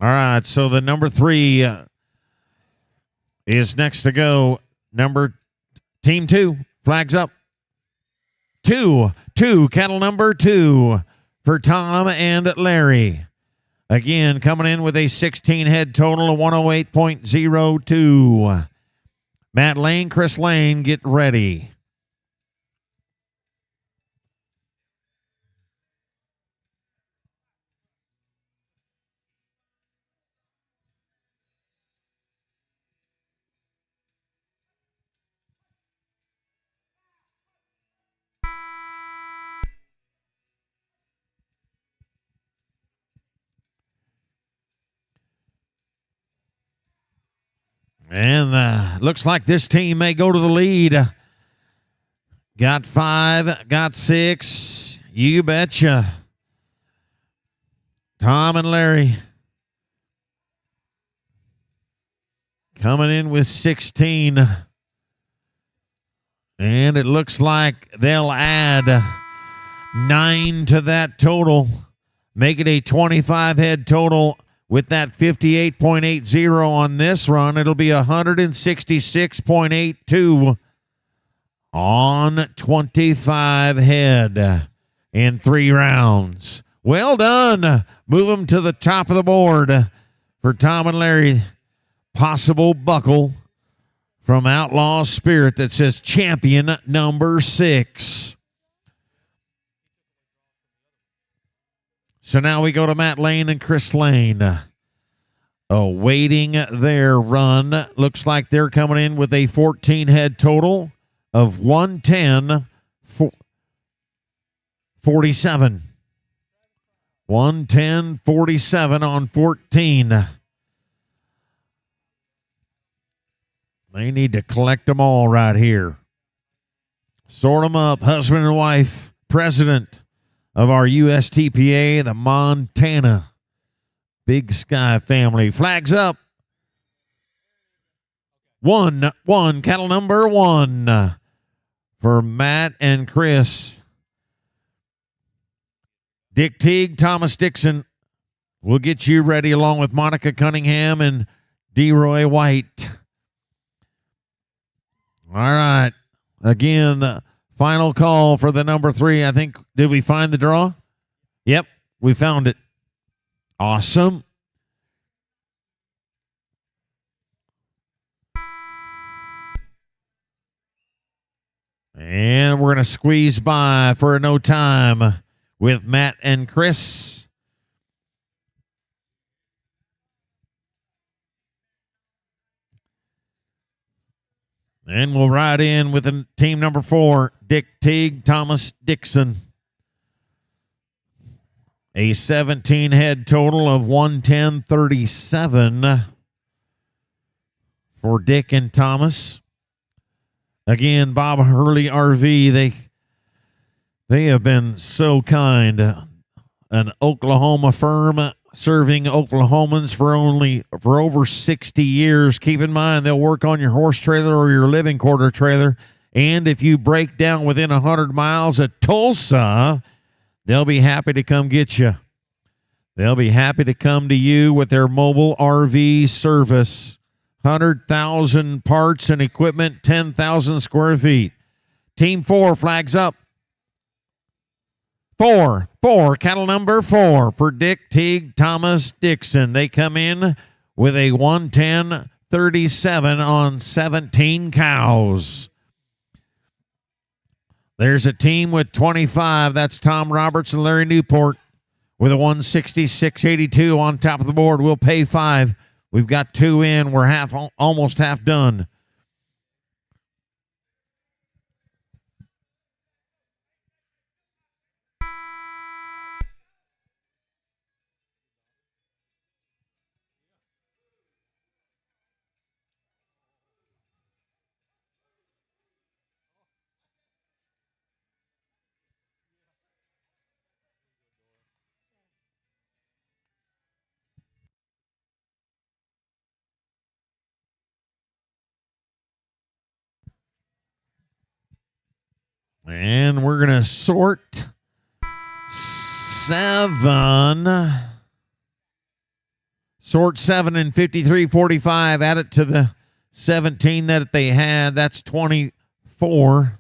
All right, so the number 3 is next to go. Team 2, flags up. 2, cattle number 2 for Tom and Larry. Again, coming in with a 16 head total of 108.02. Matt Lane, Chris Lane, get ready. And looks like this team may go to the lead. Got 5, got 6. You betcha. Tom and Larry coming in with 16. And it looks like they'll add 9 to that total. Make it a 25 head total. With that 58.80 on this run, it'll be 166.82 on 25 head in 3 rounds. Well done. Move them to the top of the board for Tom and Larry. Possible buckle from Outlaw Spirit that says champion number 6. So now we go to Matt Lane and Chris Lane. Awaiting their run. Looks like they're coming in with a 14 head total of 110.47. 110.47 on 14. They need to collect them all right here. Sort them up. Husband and wife, president of our USTPA, the Montana Big Sky family. Flags up. 1, cattle number 1 for Matt and Chris. Dick Teague, Thomas Dixon will get you ready along with Monica Cunningham and DeRoy White. All right. Again, final call for the number 3. I think, did we find the draw? Yep, we found it. Awesome. And we're going to squeeze by for a no time with Matt and Chris. And we'll ride in with team number 4, Dick Teague, Thomas Dixon. A 17 head total of 110.37 for Dick and Thomas. Again, Bob Hurley RV, they have been so kind. An Oklahoma firm serving Oklahomans for over 60 years. Keep in mind, they'll work on your horse trailer or your living quarter trailer. And if you break down within 100 miles of Tulsa, they'll be happy to come get you. They'll be happy to come to you with their mobile RV service. 100,000 parts and equipment, 10,000 square feet. Team 4, flags up. 4, cattle number 4 for Dick Teague, Thomas Dixon. They come in with a 110.37 on 17 cows. There's a team with 25. That's Tom Roberts and Larry Newport with a 166.82 on top of the board. We'll pay 5. We've got 2 in. We're almost half done. And we're going to sort 7. Sort 7 and 53.45. Add it to the 17 that they had. That's 24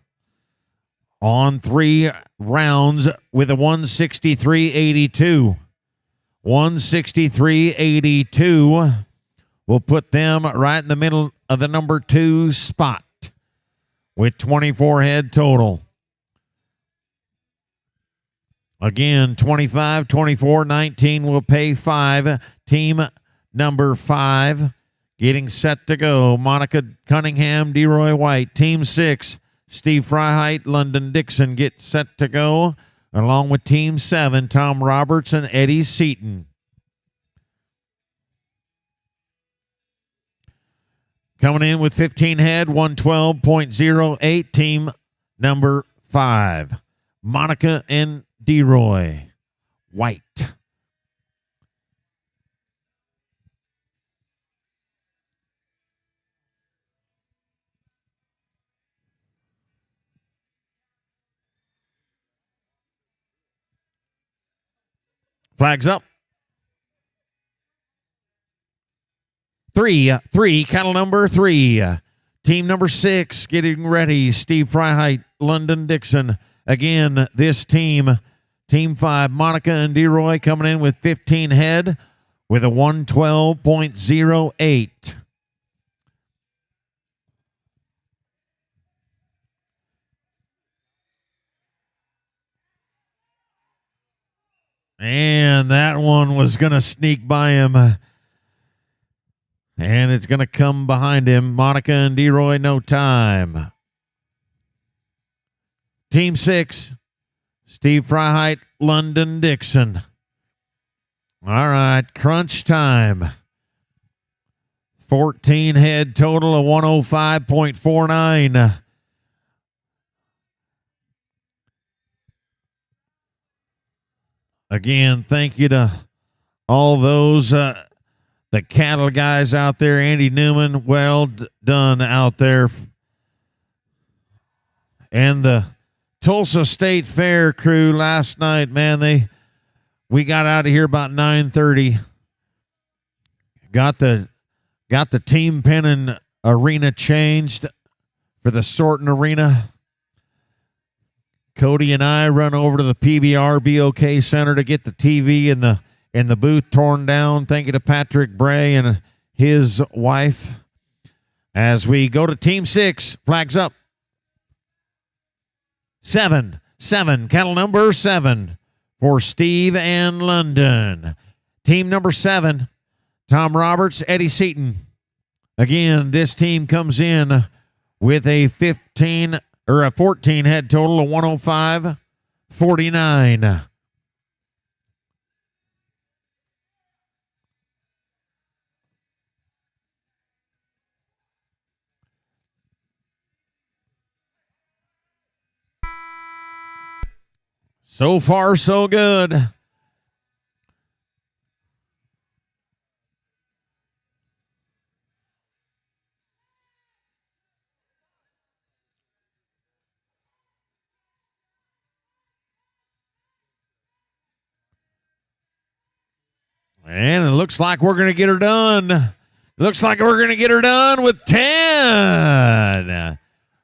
on 3 rounds with a 163.82. 163.82 will put them right in the middle of the number 2 spot with 24 head total. Again, 25, 24, 19 will pay 5. Team number 5 getting set to go. Monica Cunningham, DeRoy White. Team 6, Steve Freiheit, London Dixon get set to go, along with Team 7, Tom Roberts and Eddie Seaton. Coming in with 15 head, 112.08, team number 5, Monica and DeRoy White. Flags up. 3, cattle number 3. Team number 6 getting ready. Steve Freiheit, London Dixon. Again, this team, Team 5, Monica and DeRoy coming in with 15 head with a 112.08. And that one was going to sneak by him. And it's going to come behind him. Monica and DeRoy, no time. Team 6, Steve Freiheit, London Dixon. All right, crunch time. 14 head total of 105.49. Again, thank you to all those, the cattle guys out there. Andy Newman, well done out there. And the Tulsa State Fair crew last night, man, we got out of here about 9:30. Got the team pen and arena changed for the sorting arena. Cody and I run over to the PBR BOK Center to get the TV and the booth torn down. Thank you to Patrick Bray and his wife. As we go to Team 6, flags up. 7, cattle number 7 for Steve and London. Team number 7, Tom Roberts, Eddie Seaton. Again, this team comes in with a 14 head total of 105.49. So far, so good. And it looks like we're going to get her done. Looks like we're going to get her done with 10.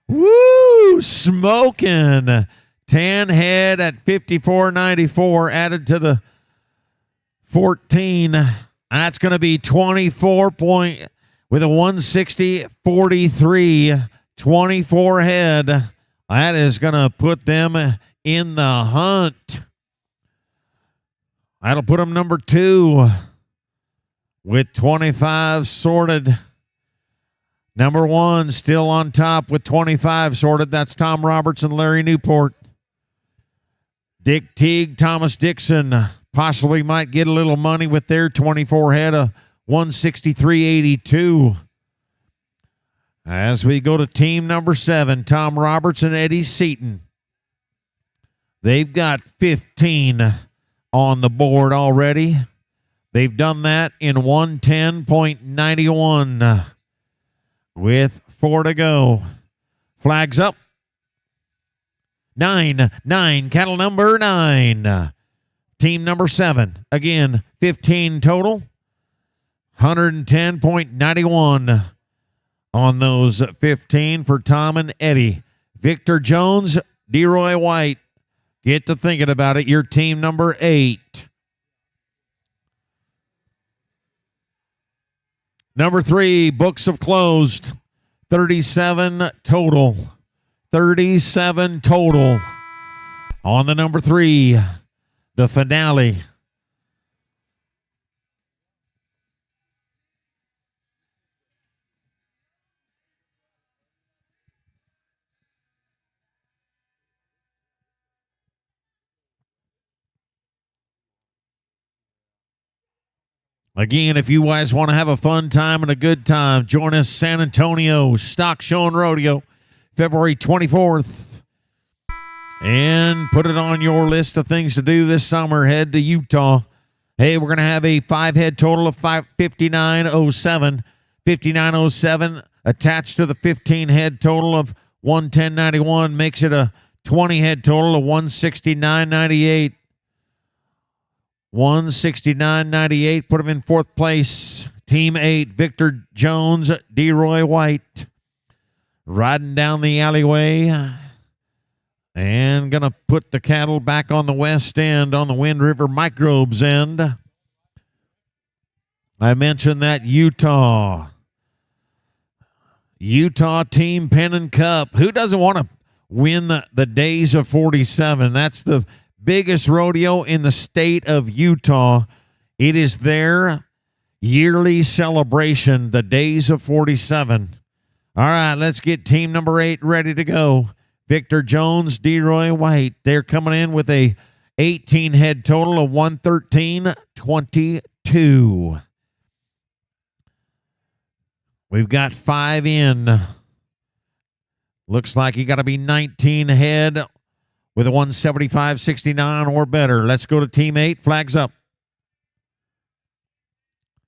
Woo! Smoking. 10 head at 54.94 added to the 14. That's going to be 24 point with a 160.43. 24 head. That is going to put them in the hunt. That'll put them number 2 with 25 sorted. Number 1 still on top with 25 sorted. That's Tom Roberts and Larry Newport. Dick Teague, Thomas Dixon possibly might get a little money with their 24 head of 163.82. As we go to team number 7, Tom Roberts and Eddie Seaton. They've got 15 on the board already. They've done that in 110.91 with 4 to go. Flags up. 9, cattle number 9. Team number 7. Again, 15 total. 110.91 on those 15 for Tom and Eddie. Victor Jones, DeRoy White. Get to thinking about it. Your team number 8. Number 3, books have closed. 37 total. 37 total. On the number 3, the finale. Again, if you guys want to have a fun time and a good time, join us San Antonio Stock Show and Rodeo, February 24th. And put it on your list of things to do this summer. Head to Utah. Hey, we're going to have a 5-head total of 5907. 5907 attached to the 15-head total of 110.91 makes it a 20-head total of 169.98. 169.98, put him in 4th place. Team 8, Victor Jones, DeRoy White. Riding down the alleyway. And going to put the cattle back on the west end, on the Wind River Microbes end. I mentioned that Utah Team Pen and Cup. Who doesn't want to win the Days of 47? That's the biggest rodeo in the state of Utah. It is their yearly celebration, the Days of 47. All right, let's get team number 8 ready to go. Victor Jones, DeRoy White. They're coming in with a 18-head total of 113.22. We've got 5 in. Looks like you got to be 19 ahead with a 175.69 or better. Let's go to team 8. Flags up.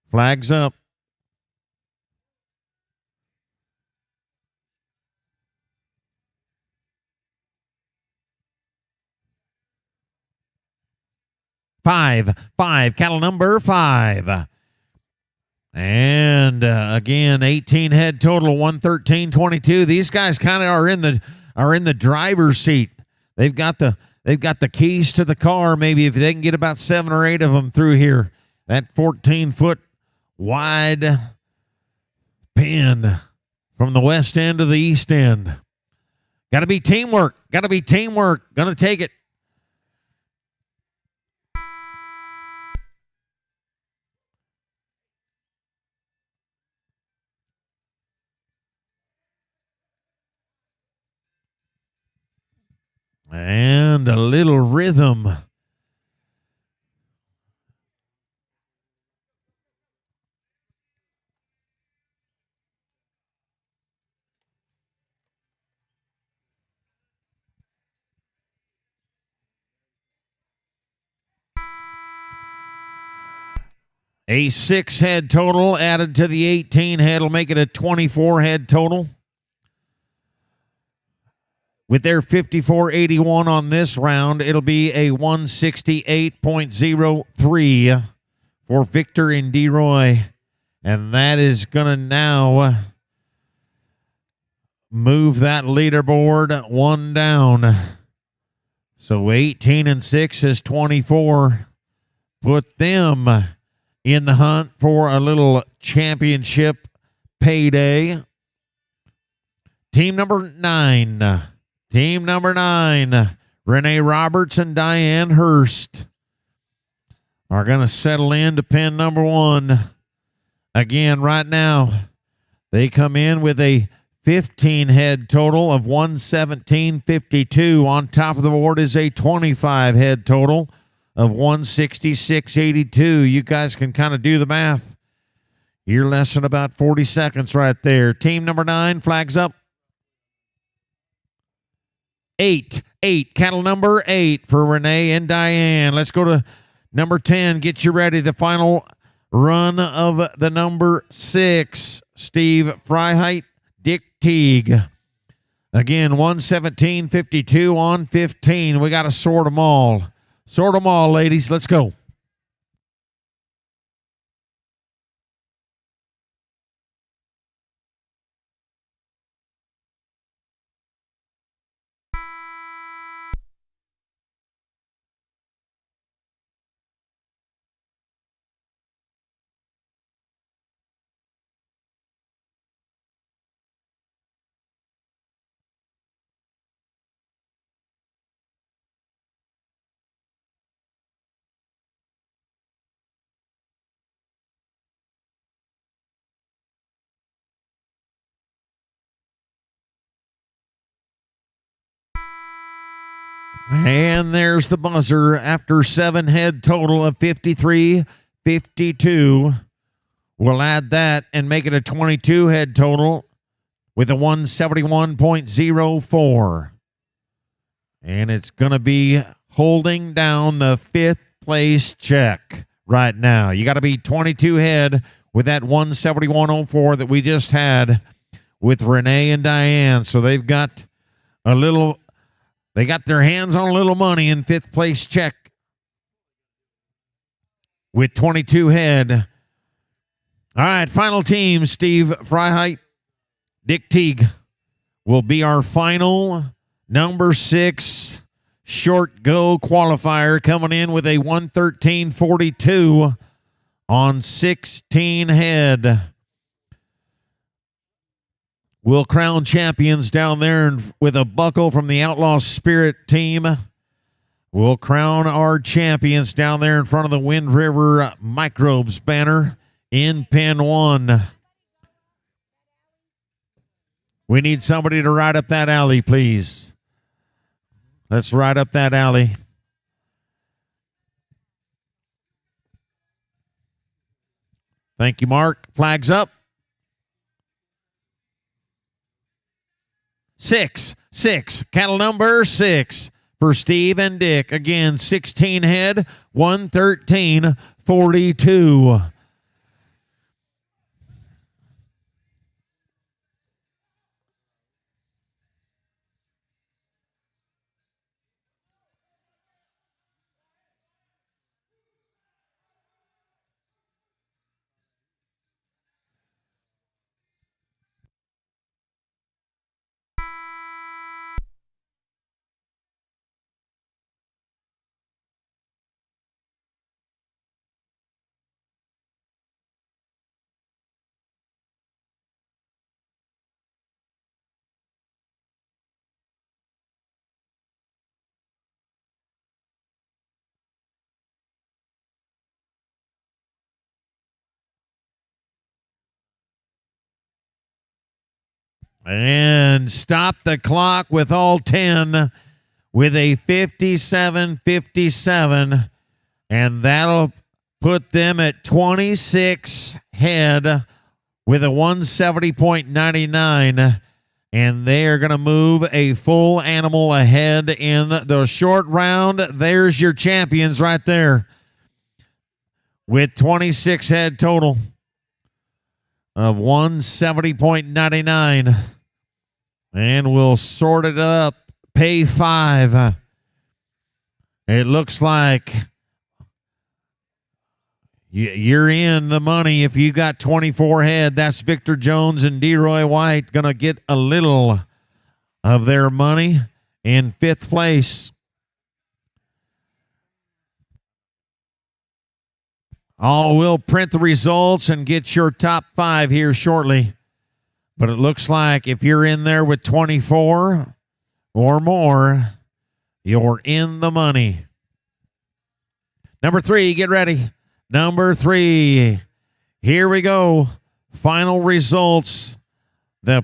Flags up. Five. Cattle number 5. And again, 18 head total, 113.22. These guys kind of are in the driver's seat. They've got the keys to the car. Maybe if they can get about 7 or 8 of them through here, that 14-foot wide pen from the west end to the east end. Got to be teamwork. Gonna take it. And a little rhythm. A 6-head total added to the 18 head will make it a 24-head total. With their 54.81 on this round, it'll be a 168.03 for Victor and DeRoy. And that is going to now move that leaderboard 1 down. So 18 and 6 is 24. Put them in the hunt for a little championship payday. Team number 9. Renee Roberts and Diane Hurst are going to settle into pen number 1. Again, right now, they come in with a 15-head total of 117.52. On top of the board is a 25-head total of 166.82. You guys can kind of do the math. You're less than about 40 seconds right there. Team number 9, flags up. 8. Cattle number 8 for Renee and Diane. Let's go to number 10. Get you ready. The final run of the number 6. Steve Freiheit, Dick Teague. Again, 117.52 on 15. We got to sort them all. Sort them all, ladies. Let's go. And there's the buzzer after 7 head total of 53-52. We'll add that and make it a 22 head total with a 171.04. And it's going to be holding down the 5th place check right now. You got to be 22 head with that 171.04 that we just had with Renee and Diane. So they've got they got their hands on a little money in 5th place check with 22 head. All right, final team, Steve Freiheit, Dick Teague will be our final number 6 short go qualifier, coming in with a 113.42 on 16 head. We'll crown champions down there with a buckle from the Outlaw Spirit team. We'll crown our champions down there in front of the Wind River Microbes banner in Pen 1. We need somebody to ride up that alley, please. Let's ride up that alley. Thank you, Mark. Flags up. 6. Cattle number 6 for Steve and Dick. Again, 16 head, 113.42. And stop the clock with all 10 with a 57-57. And that'll put them at 26 head with a 170.99. And they are going to move a full animal ahead in the short round. There's your champions right there with 26 head total of 170.99. And we'll sort it up. Pay 5. It looks like you're in the money if you got 24 head. That's Victor Jones and DeRoy White going to get a little of their money in 5th place. We'll print the results and get your top 5 here shortly. But it looks like if you're in there with 24 or more, you're in the money. Number 3, get ready. Number 3, here we go. Final results. The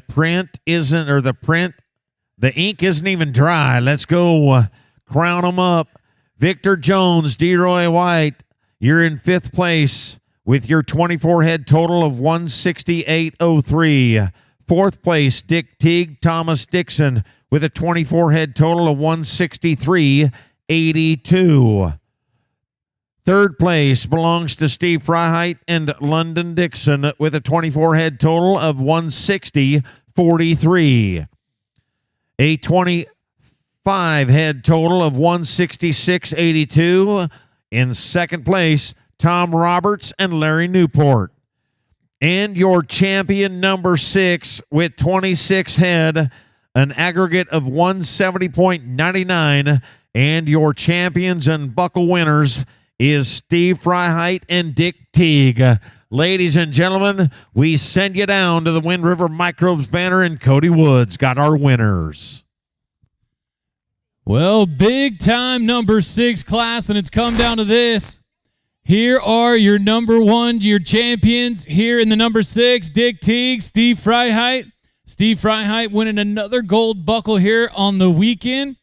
ink isn't even dry. Let's go crown them up. Victor Jones, DeRoy White, you're in 5th place with your 24 head total of 168.03. 4th place, Dick Teague, Thomas Dixon with a 24 head total of 163.82. 3rd place belongs to Steve Freiheit and London Dixon with a 24 head total of 160.43. A 25 head total of 166.82. In 2nd place, Tom Roberts and Larry Newport. And your champion number 6 with 26 head, an aggregate of 170.99. And your champions and buckle winners is Steve Freiheit and Dick Teague. Ladies and gentlemen, we send you down to the Wind River Microbes banner in Cody Woods. Got our winners. Well, big time number 6 class, and it's come down to this. Here are your number 1, your champions. Here in the number 6, Dick Teague, Steve Freiheit. Steve Freiheit winning another gold buckle here on the weekend.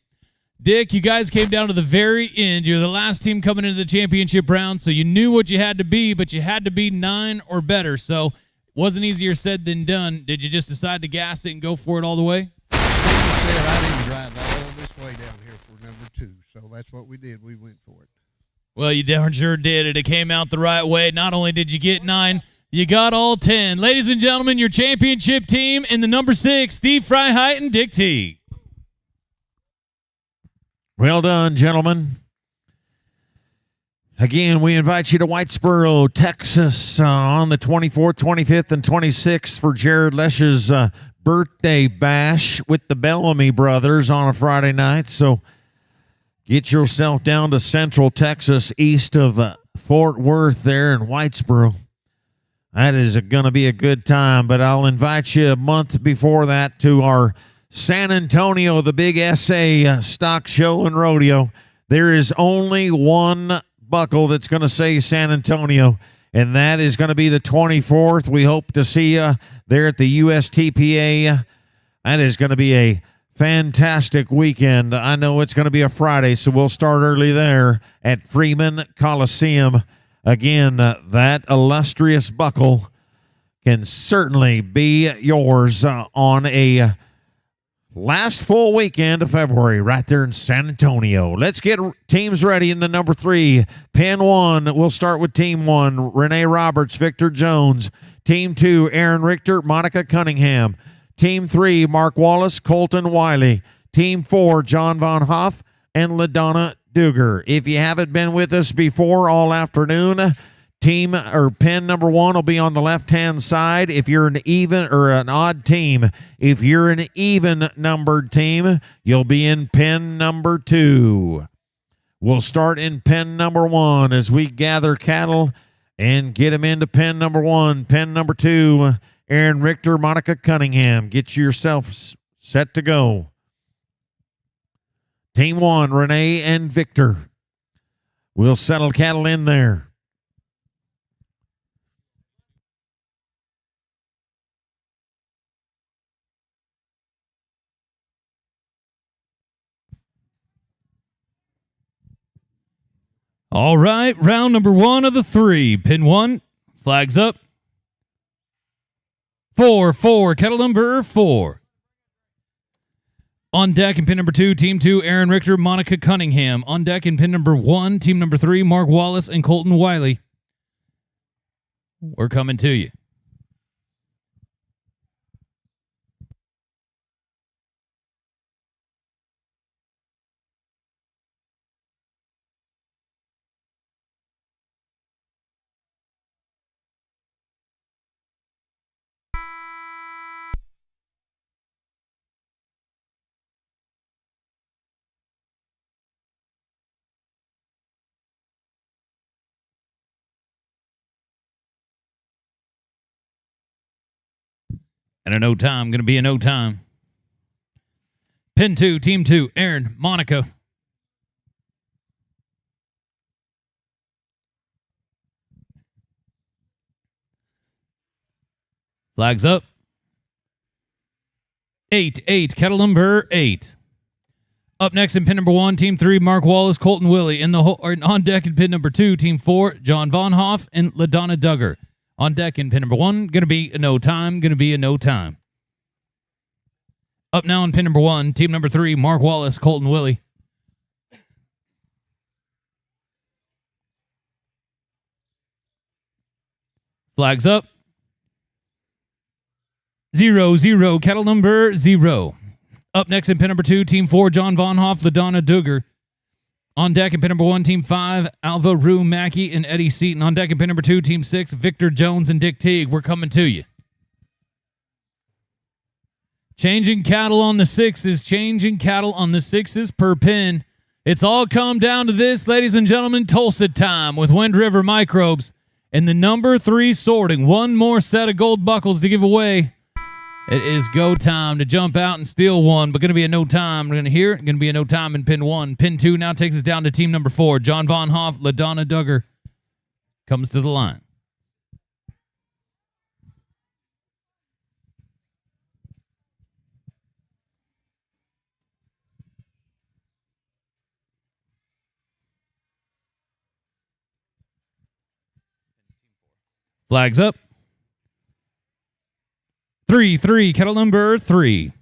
Dick, you guys came down to the very end. You're the last team coming into the championship round, so you knew what you had to be, but you had to be 9 or better. So it wasn't easier said than done. Did you just decide to gas it and go for it all the way? Like I said, I didn't drive all this way down here for number 2, so that's what we did. We went for it. Well, you darn sure did it. It came out the right way. Not only did you get 9, you got all 10. Ladies and gentlemen, your championship team in the number 6, Steve Freiheit and Dick Teague. Well done, gentlemen. Again, we invite you to Whitesboro, Texas on the 24th, 25th, and 26th for Jared Lesch's birthday bash with the Bellamy brothers on a Friday night. So get yourself down to Central Texas, east of Fort Worth there in Whitesboro. That is going to be a good time, but I'll invite you a month before that to our San Antonio, the Big SA Stock Show and Rodeo. There is only one buckle that's going to say San Antonio, and that is going to be the 24th. We hope to see you there at the USTPA. That is going to be a fantastic weekend. I know it's going to be a Friday, so we'll start early there at Freeman Coliseum. Again, that illustrious buckle can certainly be yours on a last full weekend of February right there in San Antonio. Let's get teams ready in the number 3. Pin 1, we'll start with Team 1, Renee Roberts, Victor Jones. Team 2, Aaron Richter, Monica Cunningham. Team 3, Mark Wallace, Colton Wiley. Team 4, John Von Hoff and LaDonna Duger. If you haven't been with us before all afternoon, team or pin number 1 will be on the left-hand side. If you're an even or an odd team, if you're an even numbered team, you'll be in pin number 2. We'll start in pin number 1 as we gather cattle and get them into pin number 1. Pin number 2, Aaron Richter, Monica Cunningham. Get yourself set to go. Team 1, Renee and Victor. We'll settle cattle in there. All right, round number 1 of the 3. Pin 1, flags up. 4, kettle number 4. On deck in pin number 2, Team 2, Aaron Richter, Monica Cunningham. On deck in pin number 1, Team number 3, Mark Wallace and Colton Wiley. We're coming to you. And a no time, going to be a no time. Pin 2, Team 2, Aaron, Monica. Flags up. 8, kettle number 8. Up next in pin number 1, Team 3, Mark Wallace, Colton Willie. On deck in pin number 2, Team 4, John Von Hoff and LaDonna Duggar. On deck in pin number 1, going to be a no time, Up now in pin number 1, team number 3, Mark Wallace, Colton Willie. Flags up. 0, cattle number 0. Up next in pin number 2, Team 4, John Von Hoff, LaDonna Duggar. On deck in pin number 1, Team 5, Alva Rue Mackey and Eddie Seaton. On deck in pin number 2, Team 6, Victor Jones and Dick Teague. We're coming to you. Changing cattle on the 6s per pin. It's all come down to this, ladies and gentlemen. Tulsa time with Wind River Microbes and the number 3 sorting. One more set of gold buckles to give away. It is go time to jump out and steal one, but going to be a no time. We're going to hear it. Going to be a no time in pin 1. Pin 2 now takes us down to team number 4. John Von Hoff, LaDonna Duggar comes to the line. Flags up. 3-3, kettle number 3.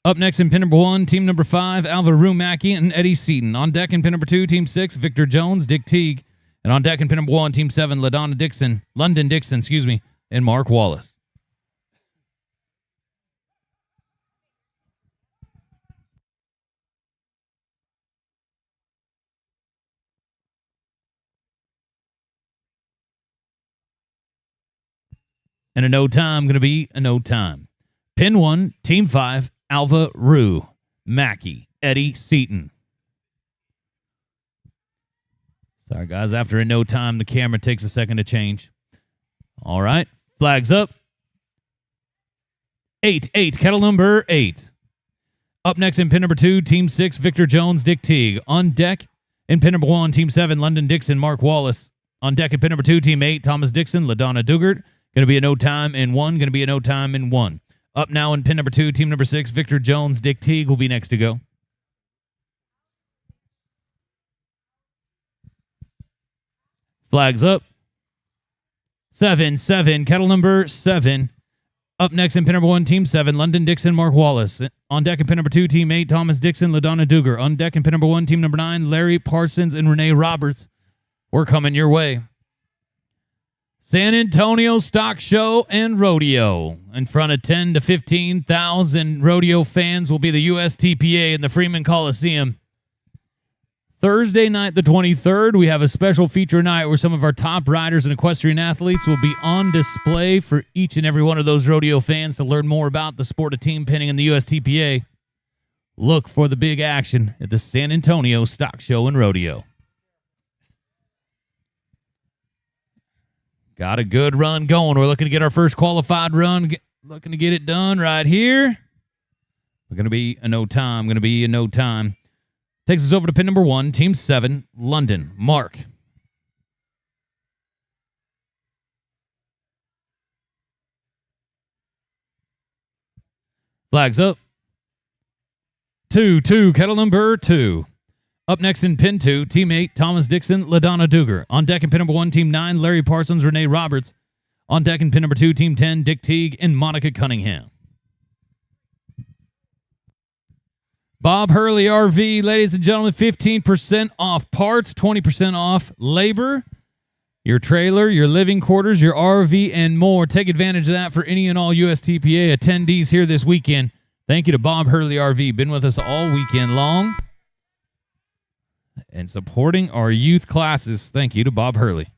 Up next in pin number 1, team number 5, Alva Rumacki and Eddie Seaton. On deck in pin number 2, team 6, Victor Jones, Dick Teague. And on deck in pin number 1, team 7, London Dixon, and Mark Wallace. And a no time going to be a no time. Pin 1, team 5, Alva Rue, Mackey, Eddie Seaton. Sorry, guys. After a no time, the camera takes a second to change. All right. Flags up. 8-8, kettle number 8. Up next in pin number 2, team 6, Victor Jones, Dick Teague. On deck in pin number 1, team 7, London Dixon, Mark Wallace. On deck in pin number 2, team 8, Thomas Dixon, LaDonna Dugart. Going to be a no time in 1. Going to be a no time in 1. Up now in pin number 2, team number 6, Victor Jones, Dick Teague will be next to go. Flags up. 7-7, kettle number 7. Up next in pin number 1, team 7, London Dixon, Mark Wallace. On deck in pin number 2, team 8, Thomas Dixon, LaDonna Duggar. On deck in pin number 1, team number 9, Larry Parsons and Renee Roberts. We're coming your way. San Antonio Stock Show and Rodeo. In front of 10 to 15,000 rodeo fans will be the USTPA in the Freeman Coliseum. Thursday night, the 23rd, we have a special feature night where some of our top riders and equestrian athletes will be on display for each and every one of those rodeo fans to learn more about the sport of team pinning and the USTPA. Look for the big action at the San Antonio Stock Show and Rodeo. Got a good run going. We're looking to get our first qualified run, looking to get it done right here. We're going to be a no time. Takes us over to pin number 1, team 7, London, Mark. Flags up. 2-2, kettle number 2. Up next in pin 2, team 8, Thomas Dixon, LaDonna Duggar. On deck in pin number 1, team 9, Larry Parsons, Renee Roberts. On deck in pin number 2, team 10, Dick Teague and Monica Cunningham. Bob Hurley RV, ladies and gentlemen, 15% off parts, 20% off labor, your trailer, your living quarters, your RV, and more. Take advantage of that for any and all USTPA attendees here this weekend. Thank you to Bob Hurley RV. Been with us all weekend long and supporting our youth classes. Thank you to Bob Hurley.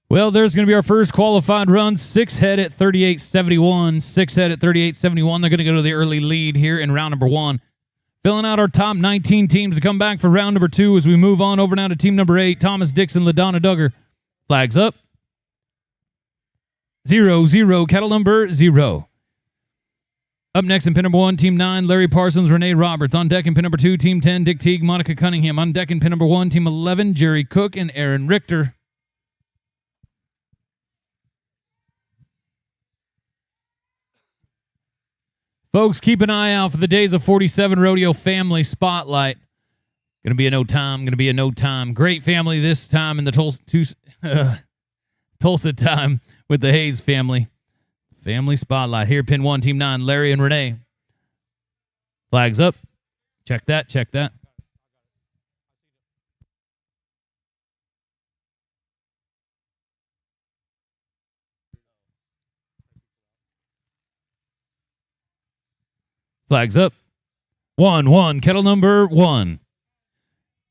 Well, there's going to be our first qualified run. 6 head at 38.71. 6 head at 38.71. They're going to go to the early lead here in round number 1. Filling out our top 19 teams to come back for round number 2 as we move on over now to team number 8, Thomas Dixon, LaDonna Duggar. Flags up. 0-0, kettle number 0. Up next in pin number 1, team 9, Larry Parsons, Renee Roberts. On deck in pin number 2, team 10, Dick Teague, Monica Cunningham. On deck in pin number 1, team 11, Jerry Cook and Aaron Richter. Folks, keep an eye out for the Days of 47 Rodeo Family Spotlight. Going to be a no time. Great family this time in the Tulsa time with the Hayes family. Family Spotlight. Here, pin 1, team 9, Larry and Renee. Flags up. Check that. Flags up. 1-1, kettle number 1.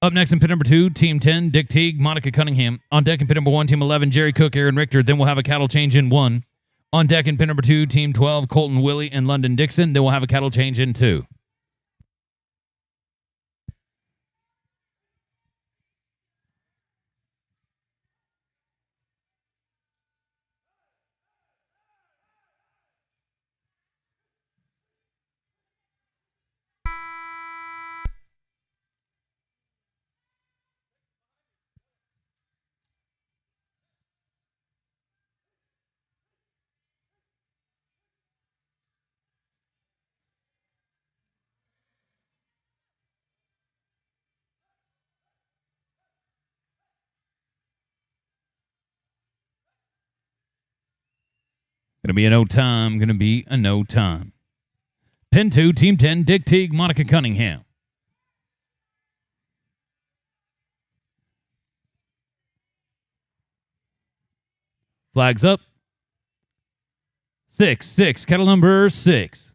Up next in pin number 2, team 10, Dick Teague, Monica Cunningham. On deck in pin number 1, team 11, Jerry Cook, Aaron Richter. Then we'll have a cattle change in 1. On deck in pin number 2, team 12, Colton Willie and London Dixon. Then we'll have a cattle change in 2. to be a no time. Going to be a no time. Pin 2, Team 10, Dick Teague, Monica Cunningham. Flags up. 6, kettle number 6.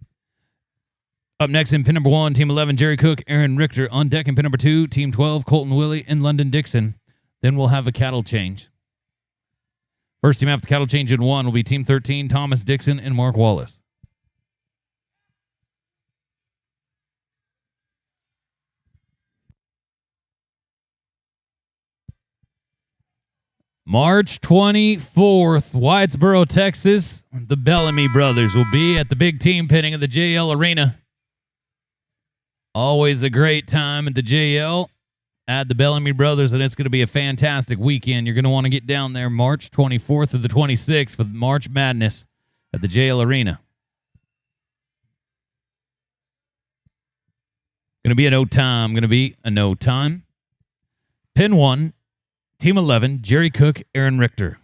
Up next in pin number 1, Team 11, Jerry Cook, Aaron Richter. On deck in pin number 2, Team 12, Colton Willie and London Dixon. Then we'll have a cattle change. First team after cattle change in 1 will be Team 13, Thomas Dixon and Mark Wallace. March 24th, Whitesboro, Texas. The Bellamy brothers will be at the big team pinning at the JL Arena. Always a great time at the JL. Add the Bellamy brothers, and it's going to be a fantastic weekend. You're going to want to get down there March 24th through the 26th for March Madness at the JL Arena. Going to be a no time. Going to be a no time. Pin 1, Team 11, Jerry Cook, Aaron Richter.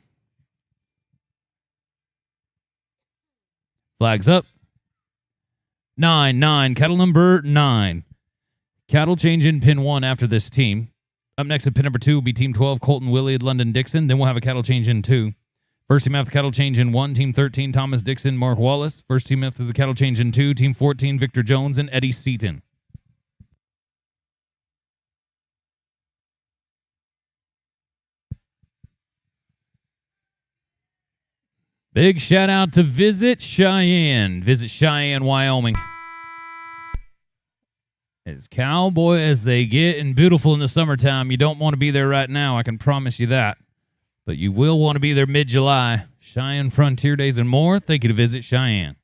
Flags up. 9, cattle number 9. Cattle change in pin 1 after this team. Up next at pin number 2 will be Team 12, Colton Willie and London Dixon. Then we'll have a cattle change in 2. First team after cattle change in 1, Team 13, Thomas Dixon, Mark Wallace. First team after the cattle change in 2, Team 14, Victor Jones and Eddie Seaton. Big shout out to Visit Cheyenne. Visit Cheyenne, Wyoming. As cowboy as they get and beautiful in the summertime. You don't want to be there right now, I can promise you that. But you will want to be there mid-July. Cheyenne Frontier Days and more. Thank you to Visit Cheyenne.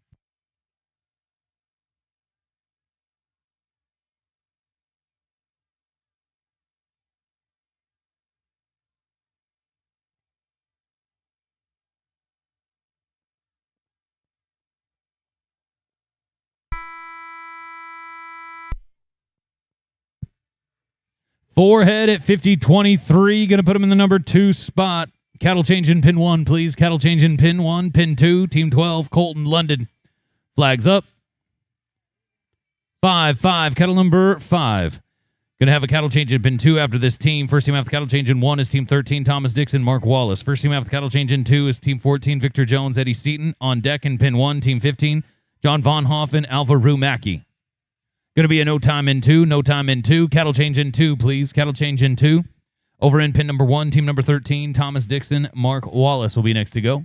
Forehead at 50-23. Going to put him in the number 2 spot. Cattle change in pin 1, please. Cattle change in pin 1. Pin 2, Team 12, Colton London. Flags up. 5, cattle number 5. Going to have a cattle change in pin 2 after this team. First team after cattle change in 1 is Team 13, Thomas Dixon, Mark Wallace. First team after cattle change in 2 is Team 14, Victor Jones, Eddie Seaton. On deck in pin 1, Team 15, John Von Hoffen, Alva Rumacki. Going to be a no time in 2, no time in 2. Cattle change in 2, please. Cattle change in 2. Over in pin number 1, team number 13, Thomas Dixon, Mark Wallace will be next to go. So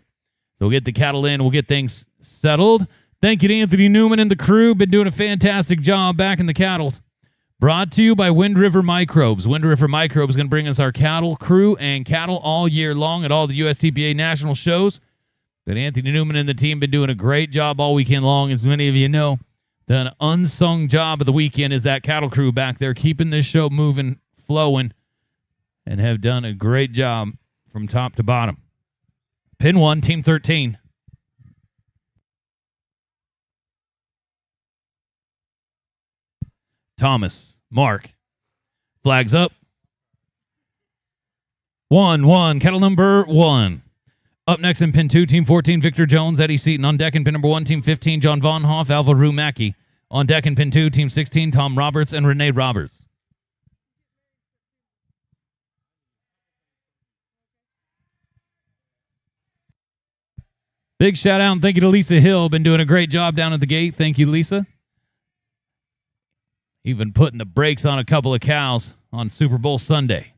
we'll get the cattle in. We'll get things settled. Thank you to Anthony Newman and the crew. Been doing a fantastic job back in the cattle. Brought to you by Wind River Microbes. Wind River Microbes is going to bring us our cattle crew and cattle all year long at all the USTPA national shows. But Anthony Newman and the team been doing a great job all weekend long. As many of you know, the unsung job of the weekend is that cattle crew back there keeping this show moving, flowing, and have done a great job from top to bottom. Pin 1, Team 13. Thomas, Mark. Flags up. 1, cattle number 1. Up next in pin 2, Team 14, Victor Jones, Eddie Seaton. On deck in pin number 1, Team 15, John Von Hoff, Alva Rumacki. On deck in pin 2, Team 16, Tom Roberts and Renee Roberts. Big shout out and thank you to Lisa Hill. Been doing a great job down at the gate. Thank you, Lisa. Even putting the brakes on a couple of cows on Super Bowl Sunday.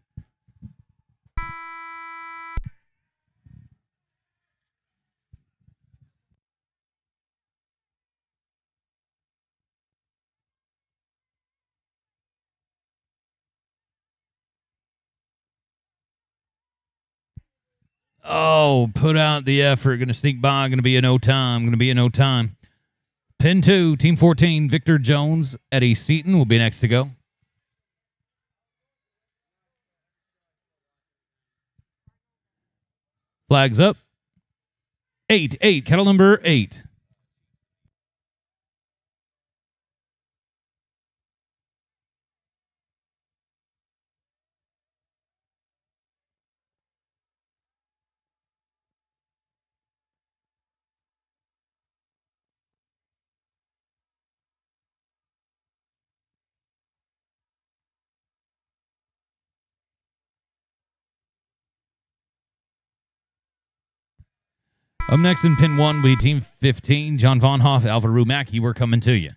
Oh, put out the effort. Going to sneak by. Going to be a no time. Going to be a no time. Pin 2, Team 14, Victor Jones, Eddie Seaton will be next to go. Flags up. 8, cattle number 8. Up next in pin 1 will be Team 15, John Von Hoff, Alpha Rumaki. We're coming to you.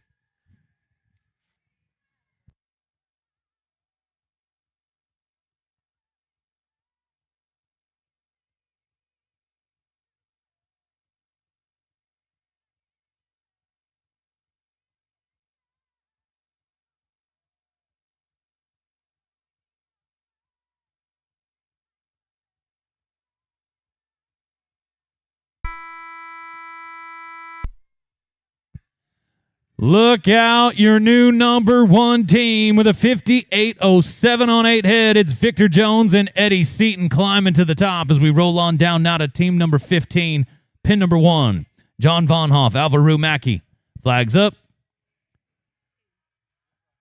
Look out, your new number 1 team with a 58.07 on 8 head. It's Victor Jones and Eddie Seaton climbing to the top as we roll on down now to team number 15, pin number 1, John Von Hoff, Alpha Rumaki. Flags up.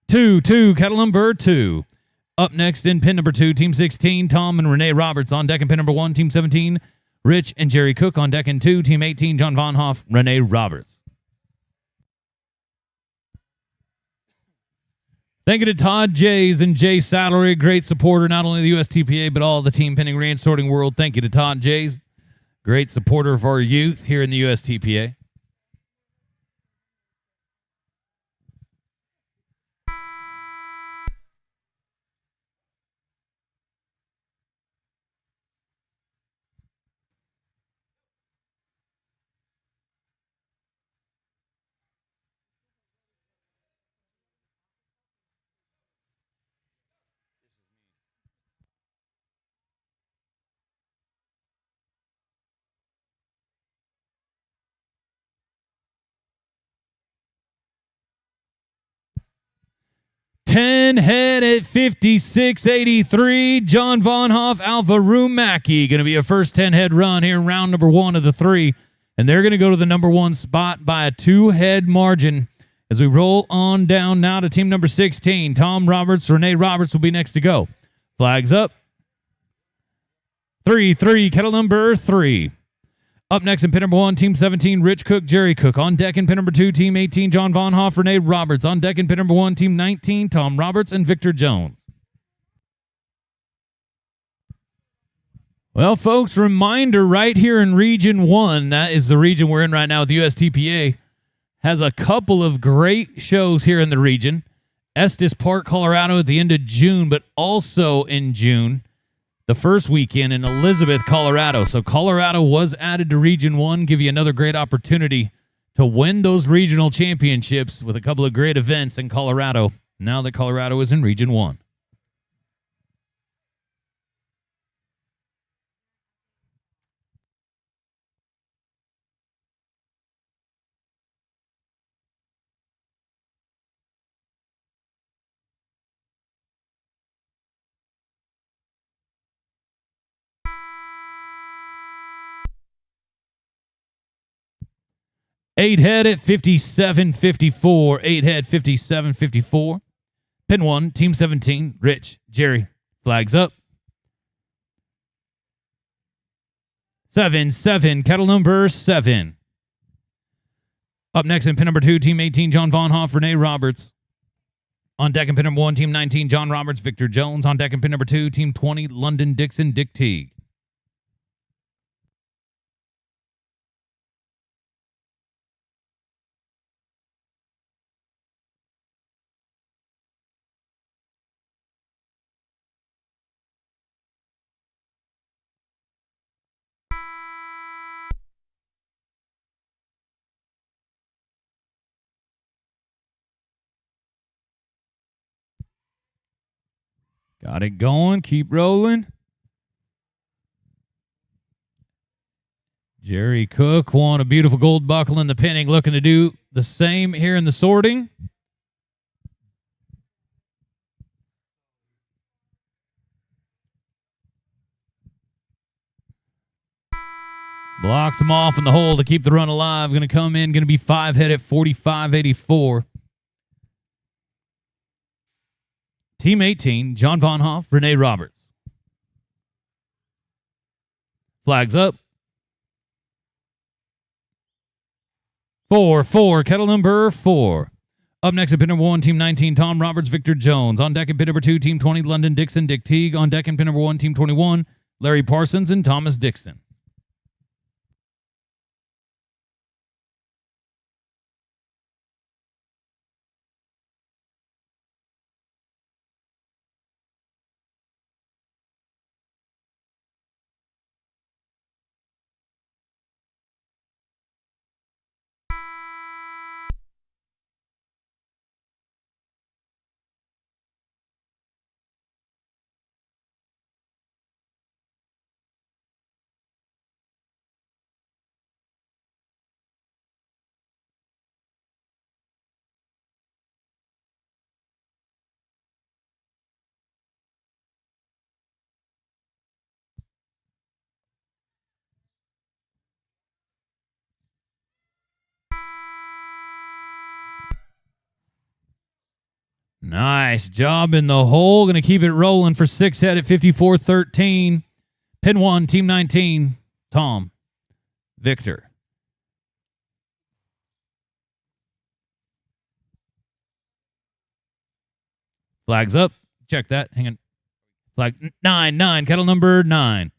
2, kettle number 2. Up next in pin number 2, team 16, Tom and Renee Roberts on deck in pin number 1, team 17, Rich and Jerry Cook on deck in 2, team 18, John Von Hoff, Renee Roberts. Thank you to Todd Jays and Jay Saddlery, great supporter, not only of the USTPA, but all of the team pinning ranch sorting world. Thank you to Todd Jays, great supporter of our youth here in the USTPA. Ten head at 56.83. John Von Hoff, Alpha Rumaki. Going to be a first 10 head run here in round number 1 of the 3. And they're going to go to the number 1 spot by a 2-head margin. As we roll on down now to team number 16. Tom Roberts, Renee Roberts will be next to go. Flags up. 3, kettle number 3. Up next in pin number 1, team 17, Rich Cook, Jerry Cook. On deck in pin number 2, team 18, John Von Hoff, Renee Roberts. On deck in pin number 1, team 19, Tom Roberts and Victor Jones. Well, folks, reminder right here in Region 1, that is the region we're in right now with the USTPA, has a couple of great shows here in the region. Estes Park, Colorado at the end of June, but also in June, the first weekend in Elizabeth, Colorado. So Colorado was added to Region 1, give you another great opportunity to win those regional championships with a couple of great events in Colorado, now that Colorado is in Region 1. Eight head at 57.54. 8 head 57.54. Pin 1, team 17, Rich, Jerry. Flags up. 7, kettle number 7. Up next in pin number 2, team 18, John Von Hoff, Renee Roberts. On deck in pin number 1, team 19, John Roberts, Victor Jones. On deck in pin number 2, team 20, London Dixon, Dick Teague. Got it going. Keep rolling. Jerry Cook won a beautiful gold buckle in the pinning. Looking to do the same here in the sorting. Blocks him off in the hole to keep the run alive. Going to come in. Going to be 5 head at 45.84. Team 18, John Von Hoff, Renee Roberts. Flags up. 4, kettle number 4. Up next at pin number 1, team 19, Tom Roberts, Victor Jones. On deck in pin number 2, team 20, London Dixon, Dick Teague. On deck in pin number 1, team 21, Larry Parsons and Thomas Dixon. Nice job in the hole. Going to keep it rolling for 6 head at 54-13. Pin 1, Team 19. Tom, Victor. Flags up. Check that. Hang on. Flag 9, kettle number 9.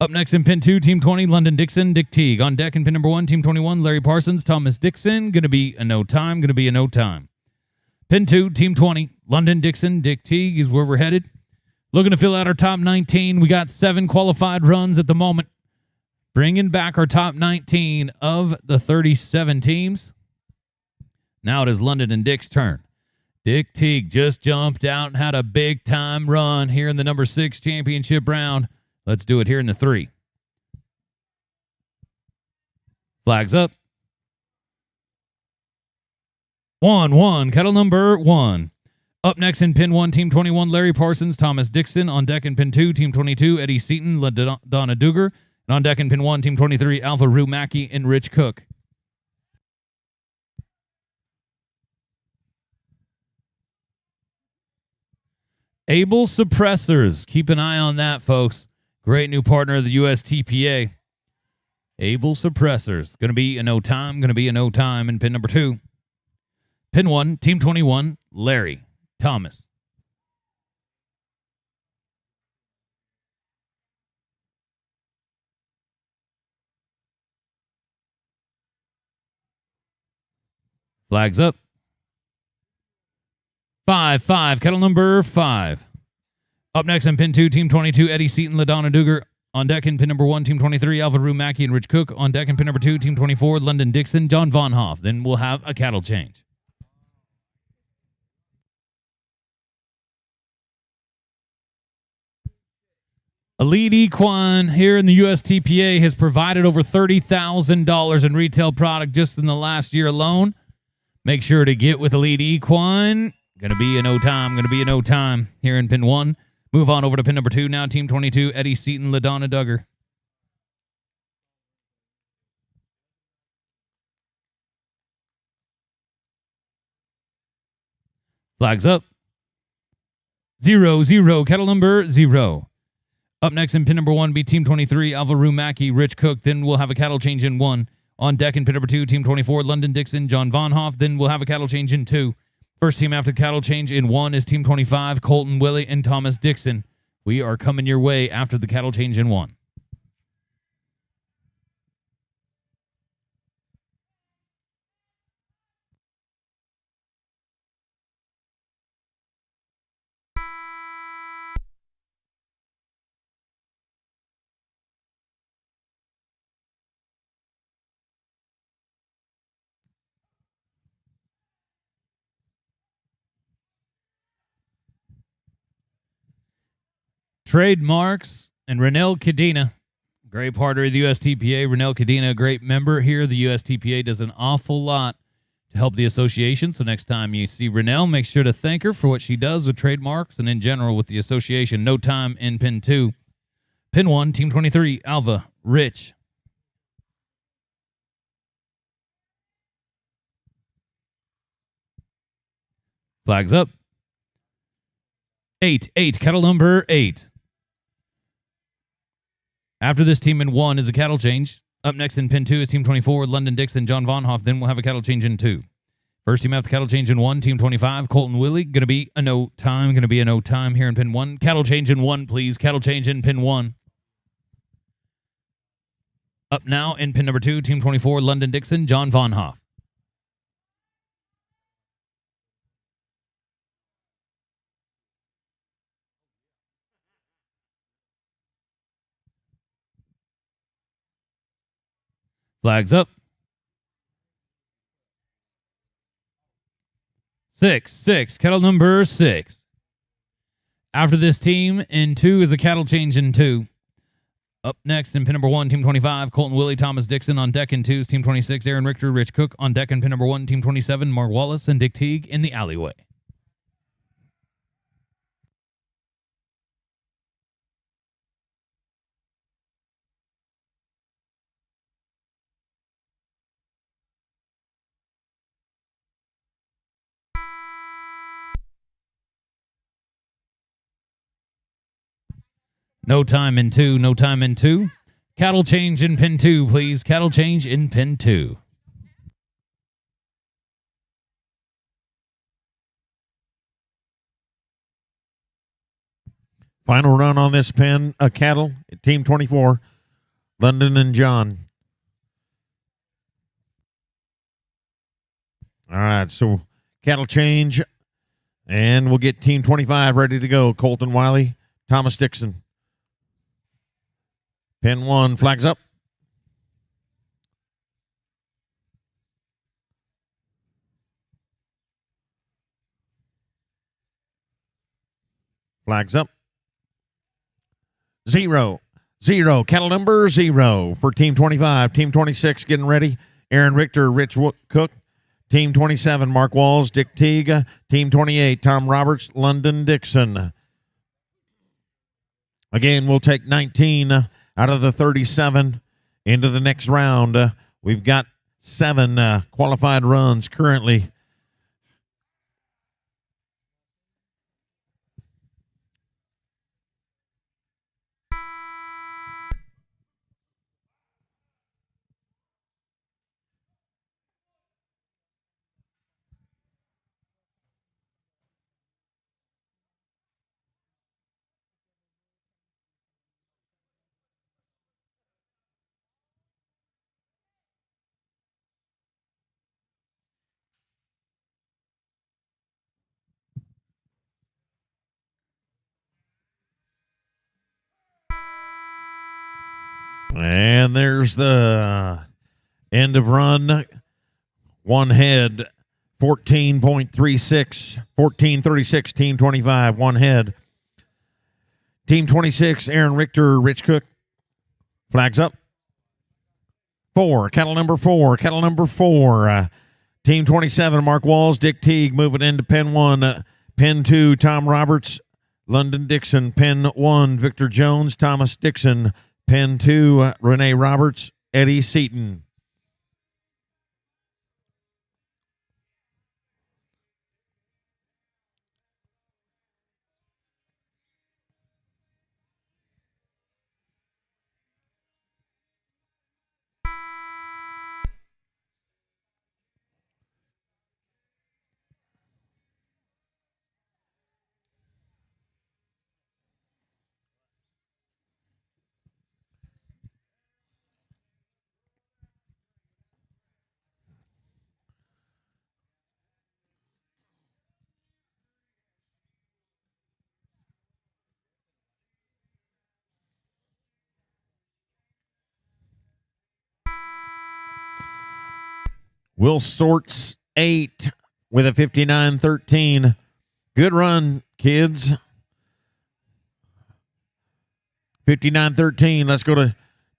Up next in pin 2, Team 20, London Dixon, Dick Teague. On deck in pin number 1, Team 21, Larry Parsons, Thomas Dixon. Going to be a no time. Going to be a no time. Pin 2, Team 20, London Dixon, Dick Teague is where we're headed. Looking to fill out our top 19. We got 7 qualified runs at the moment. Bringing back our top 19 of the 37 teams. Now it is London and Dick's turn. Dick Teague just jumped out and had a big time run here in the number 6 championship round. Let's do it here in the 3. Flags up. 1, kettle number 1. Up next in pin 1, Team 21, Larry Parsons, Thomas Dixon. On deck in pin 2, Team 22, Eddie Seaton, Donna Duger. And on deck in pin 1, Team 23, Alpha Rue Mackey and Rich Cook. Able Suppressors. Keep an eye on that, folks. Great new partner of the USTPA. Able Suppressors. Going to be a no time. Going to be a no time in pin number 2. Pin 1, Team 21, Larry Thomas. Flags up. 5, kettle number 5. Up next in pin 2, Team 22, Eddie Seaton, LaDonna Duger. On deck in pin number 1, Team 23, Alva Rue Mackey and Rich Cook. On deck in pin number 2, Team 24, London Dixon, John Von Hoff. Then we'll have a cattle change. Elite Equine here in the USTPA has provided over $30,000 in retail product just in the last year alone. Make sure to get with Elite Equine. Going to be a no time. Going to be a no time here in pin 1. Move on over to pin number 2 now. Team 22, Eddie Seaton, LaDonna Duggar. Flags up. 0, kettle number 0. Up next in pin number 1 be Team 23, Alva Rue Mackey, Rich Cook. Then we'll have a cattle change in 1. On deck in pin number 2, Team 24, London Dixon, John Von Hoff. Then we'll have a cattle change in 2. First team after cattle change in 1 is Team 25, Colton Willie and Thomas Dixon. We are coming your way after the cattle change in 1. Trademarks and Renell Cadena, great partner of the USTPA. Renell Cadena, a great member here. The USTPA does an awful lot to help the association. So next time you see Renell, make sure to thank her for what she does with trademarks and in general with the association. No time in pin 2. Pin 1, Team 23, Alva, Rich. Flags up. 8, cattle number 8. After this team in 1 is a cattle change. Up next in pin 2 is Team 24, London Dixon, John Von Hoff. Then we'll have a cattle change in 2. First team after cattle change in 1, Team 25, Colton Willie. Going to be a no time. Going to be a no time here in pin 1. Cattle change in 1, please. Cattle change in pin 1. Up now in pin number 2, Team 24, London Dixon, John Von Hoff. Flags up. 6, cattle number 6. After this team in 2 is a cattle change in 2. Up next in pin number 1, Team 25, Colton Willie, Thomas Dixon. On deck in 2 is Team 26, Aaron Richter, Rich Cook. On deck in pin number 1, Team 27, Mark Wallace and Dick Teague in the alleyway. No time in two. No time in two. Cattle change in pin 2, please. Cattle change in pin 2. Final run on this pen, cattle, team 24, London and John. All right, so cattle change, and we'll get team 25 ready to go. Colton Wiley, Thomas Dixon. Pen 1, flags up. Flags up. 0. Cattle number 0 for team 25. Team 26 getting ready. Aaron Richter, Rich Cook. Team 27, Mark Walls, Dick Teague. Team 28, Tom Roberts, London Dixon. Again, we'll take 19 out of the 37 into the next round. We've got 7 qualified runs currently. And there's the end of run. One head, 14.36, 14:36, team 25, one head. Team 26, Aaron Richter, Rich Cook. Flags up. 4, cattle number 4, team 27, Mark Walls, Dick Teague, moving into pen 1. Pen 2, Tom Roberts, London Dixon. Pen 1, Victor Jones, Thomas Dixon. Pen 2, Renee Roberts, Eddie Seaton. Will Sorts 8 with a 59-13. Good run, kids. 59-13. Let's go to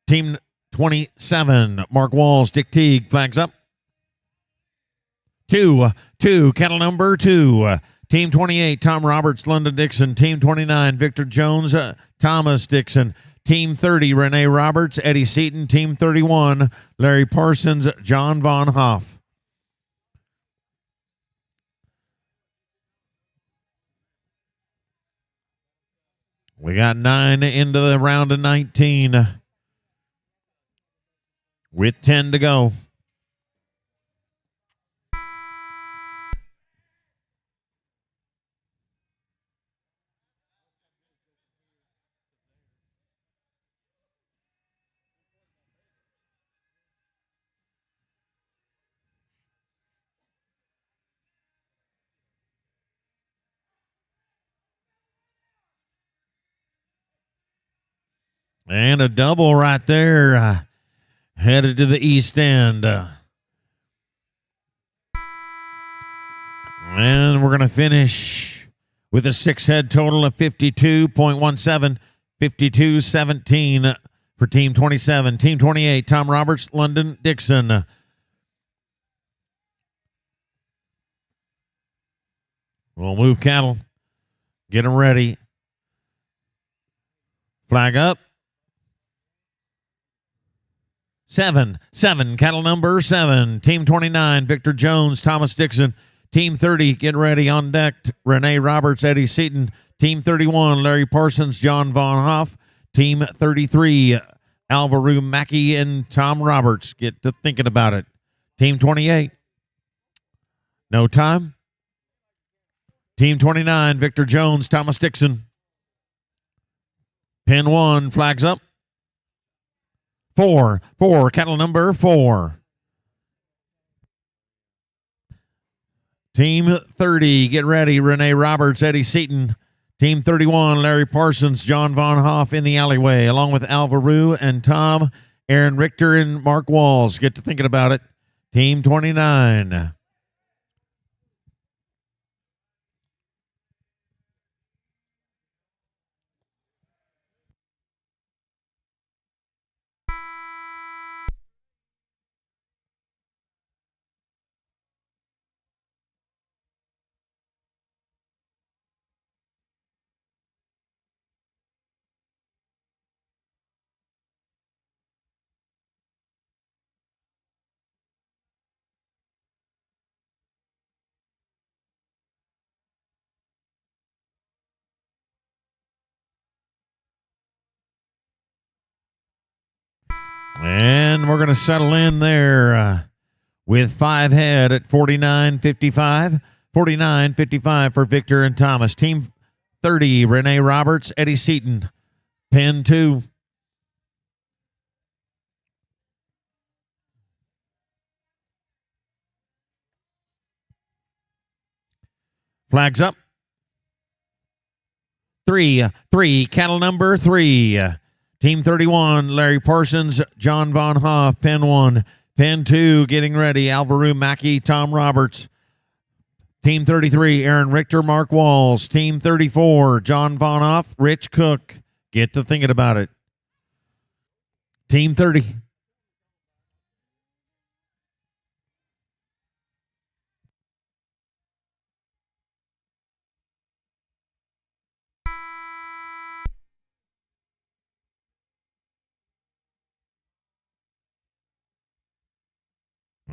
team 27. Mark Walls, Dick Teague. Flags up. 2, cattle number 2. Team 28, Tom Roberts, London Dixon. Team 29, Victor Jones, Thomas Dixon. Team 30, Renee Roberts, Eddie Seaton. Team 31, Larry Parsons, John Von Hoff. We got 9 into the round of 19 with 10 to go. And a double right there, headed to the east end. And we're going to finish with a 6-head total of 52.17, 52-17 for Team 27. Team 28, Tom Roberts, London Dixon. We'll move cattle. Get them ready. Flag up. 7, cattle number 7. Team 29, Victor Jones, Thomas Dixon. Team 30, get ready on deck. Renee Roberts, Eddie Seaton. Team 31, Larry Parsons, John Von Hoff. Team 33, Alvaro Mackey and Tom Roberts. Get to thinking about it. Team 28, no time. Team 29, Victor Jones, Thomas Dixon. Pin 1, flags up. 4, cattle number 4. Team 30, get ready. Renee Roberts, Eddie Seaton. Team 31, Larry Parsons, John Von Hoff in the alleyway, along with Alvaro and Tom, Aaron Richter, and Mark Walls. Get to thinking about it. Team 29. And we're going to settle in there with 5 head at 49.55. 49.55 for Victor and Thomas. Team 30, Renee Roberts, Eddie Seaton. Pin 2. Flags up. 3, cattle number 3. Team 31, Larry Parsons, John Von Hoff, pin 1. Pin 2, getting ready, Alvaro Mackey, Tom Roberts. Team 33, Aaron Richter, Mark Walls. Team 34, John Von Hoff, Rich Cook. Get to thinking about it. Team 30.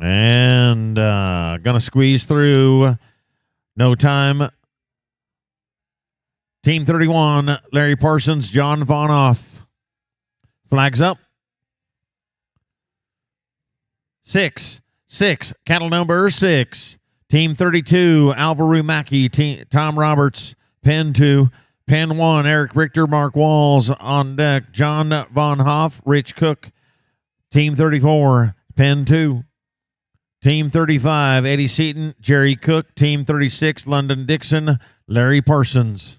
And gonna squeeze through. No time. Team 31, Larry Parsons, John Von Hoff. Flags up. 6, cattle number 6. Team 32, Alvaro Mackey, Tom Roberts, pin 2. Pin 1, Eric Richter, Mark Walls on deck. John Von Hoff, Rich Cook. Team 34, pin 2. Team 35, Eddie Seaton, Jerry Cook. Team 36, London Dixon, Larry Parsons.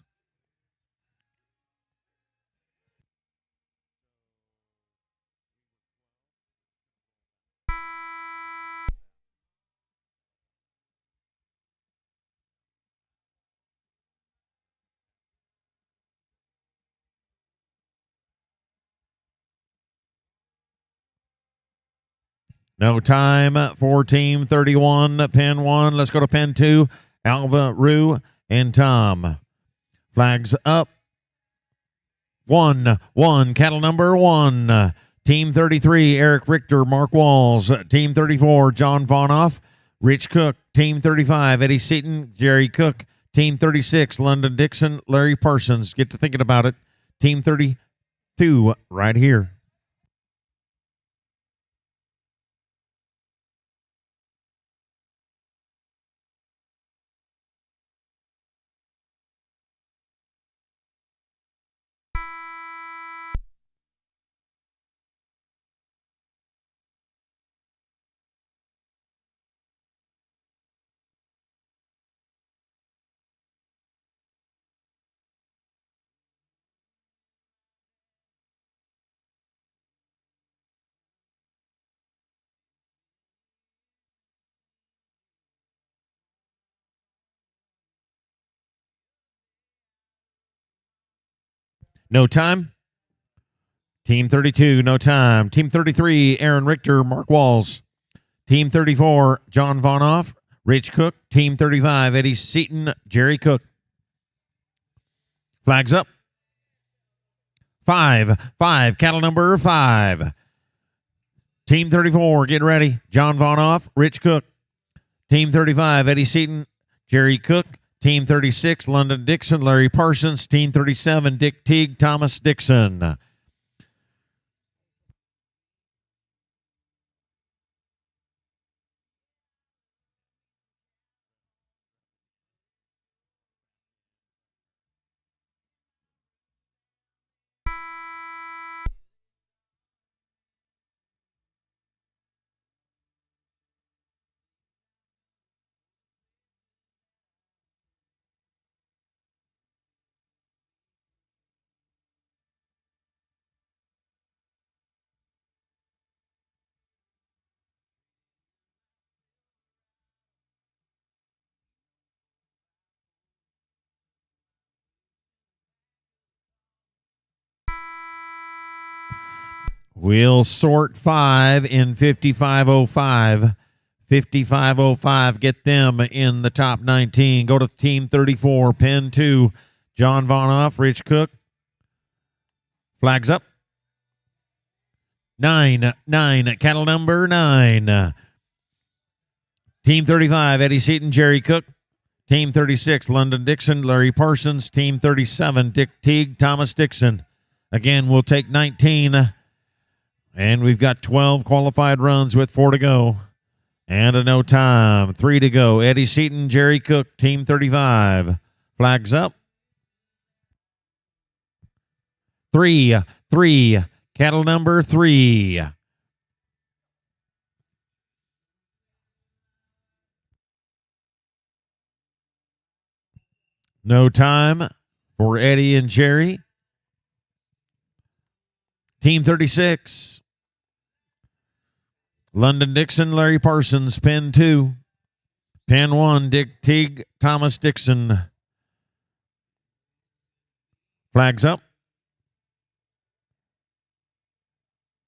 No time for Team 31, pin 1. Let's go to pin 2, Alva, Rue, and Tom. Flags up. 1, cattle number 1. Team 33, Eric Richter, Mark Walls. Team 34, John Von Hoff, Rich Cook. Team 35, Eddie Seaton, Jerry Cook. Team 36, London Dixon, Larry Parsons. Get to thinking about it. Team 32, right here. No time. Team 32, no time. Team 33, Aaron Richter, Mark Walls. Team 34, John Von Hoff, Rich Cook. Team 35, Eddie Seaton, Jerry Cook. Flags up. 5, cattle number 5. Team 34, get ready. John Von Hoff, Rich Cook. Team 35, Eddie Seaton, Jerry Cook. Team 36, London Dixon, Larry Parsons. Team 37, Dick Teague, Thomas Dixon. We'll sort 5 in 5505. 5505, get them in the top 19. Go to team 34, pen 2, John Vonoff, Rich Cook. Flags up. 9, cattle number 9. Team 35, Eddie Seaton, Jerry Cook. Team 36, London Dixon, Larry Parsons. Team 37, Dick Teague, Thomas Dixon. Again, we'll take 19. And we've got 12 qualified runs with 4 to go. And a no time. 3 to go. Eddie Seaton, Jerry Cook, Team 35. Flags up. 3, cattle number 3. No time for Eddie and Jerry. Team 36. London Dixon, Larry Parsons, pen 2. Pen 1, Dick Teague, Thomas Dixon. Flags up.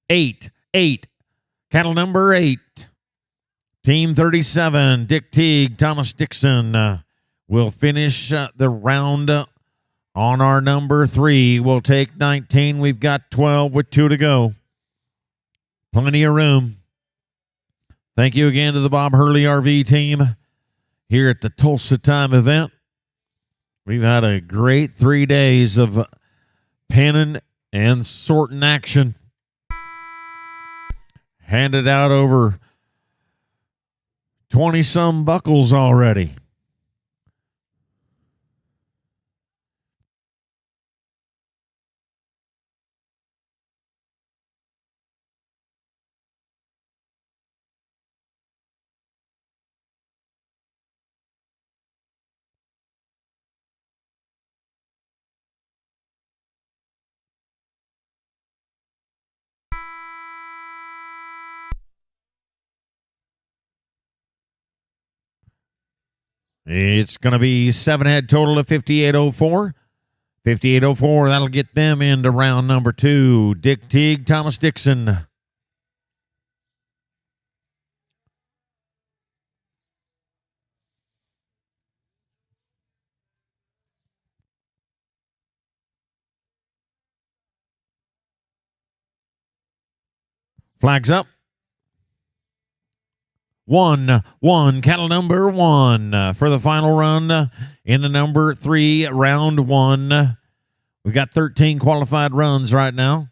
8, cattle number 8. Team 37, Dick Teague, Thomas Dixon. We'll finish the round on our number 3. We'll take 19. We've got 12 with 2 to go. Plenty of room. Thank you again to the Bob Hurley RV team here at the Tulsa Time event. We've had a great 3 days of penning and sorting action. Handed out over 20-some buckles already. It's going to be 7 head total of 5804. 5804, that'll get them into round number 2. Dick Teague, Thomas Dixon. Flags up. 1, cattle number 1 for the final run in the number 3, round 1. We've got 13 qualified runs right now.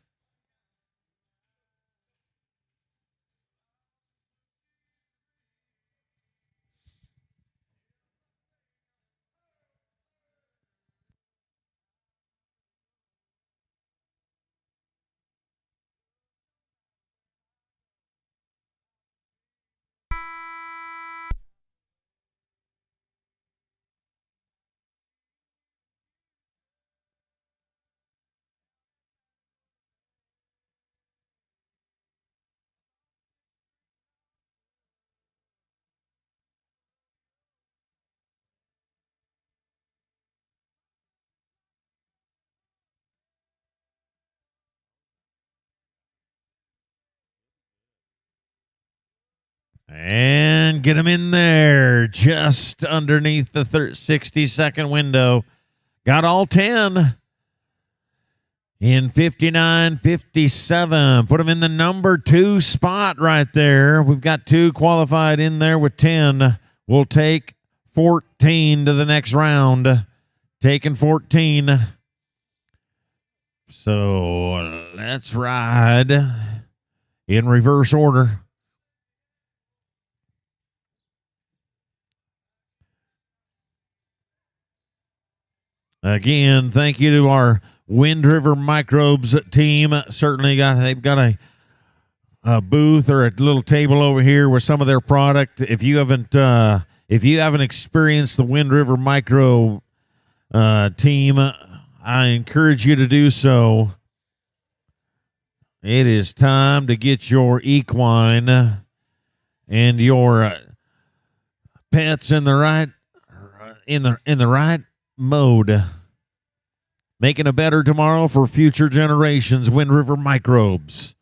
And get them in there just underneath the 60-second window. Got all 10 in 59-57. Put them in the number 2 spot right there. We've got 2 qualified in there with 10. We'll take 14 to the next round. Taking 14. So let's ride in reverse order. Again, thank you to our Wind River Microbes team. They've got a booth or a little table over here with some of their product. If you haven't experienced the Wind River Micro team, I encourage you to do so. It is time to get your equine and your pets in the right mode. Making a better tomorrow for future generations. Wind River Microbes.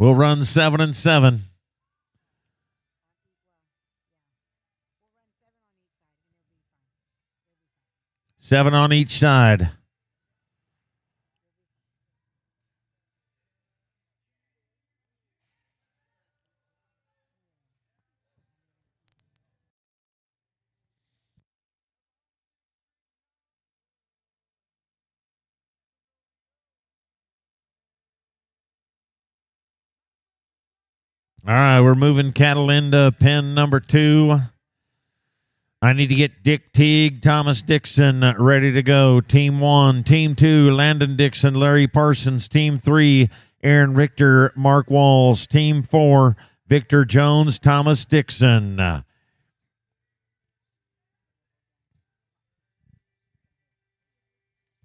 We'll run 7 and 7. Seven on each side. All right, we're moving cattle into pen number 2. I need to get Dick Teague, Thomas Dixon ready to go. Team 1, Team 2, Landon Dixon, Larry Parsons. Team 3, Aaron Richter, Mark Walls. Team 4, Victor Jones, Thomas Dixon.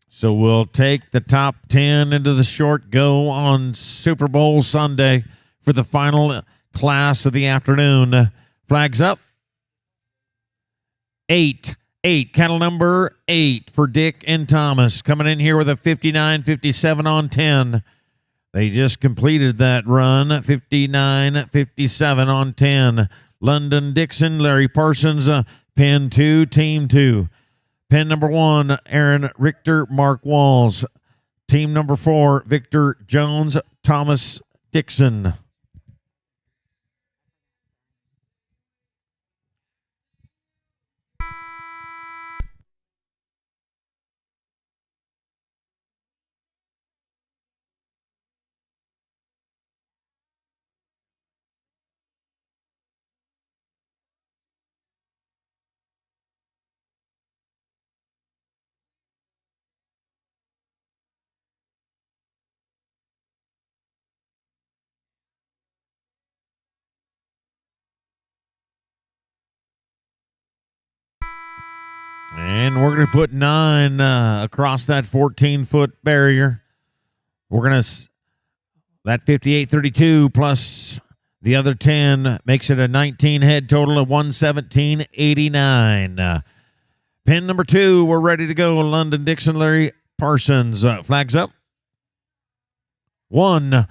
So we'll take the top 10 into the short go on Super Bowl Sunday for the final class of the afternoon. Flags up. 8. Cattle number 8 for Dick and Thomas. Coming in here with a 59-57 on 10. They just completed that run. 59-57 on 10. London Dixon, Larry Parsons, pen 2, team 2. Pen number 1, Aaron Richter, Mark Walls. Team number 4, Victor Jones, Thomas Dixon. And we're going to put 9 across that 14-foot barrier. We're going to, that 58.32 plus the other 10 makes it a 19 head total of 117.89. Pin number 2, we're ready to go. London Dixon, Larry Parsons. Flags up. 1,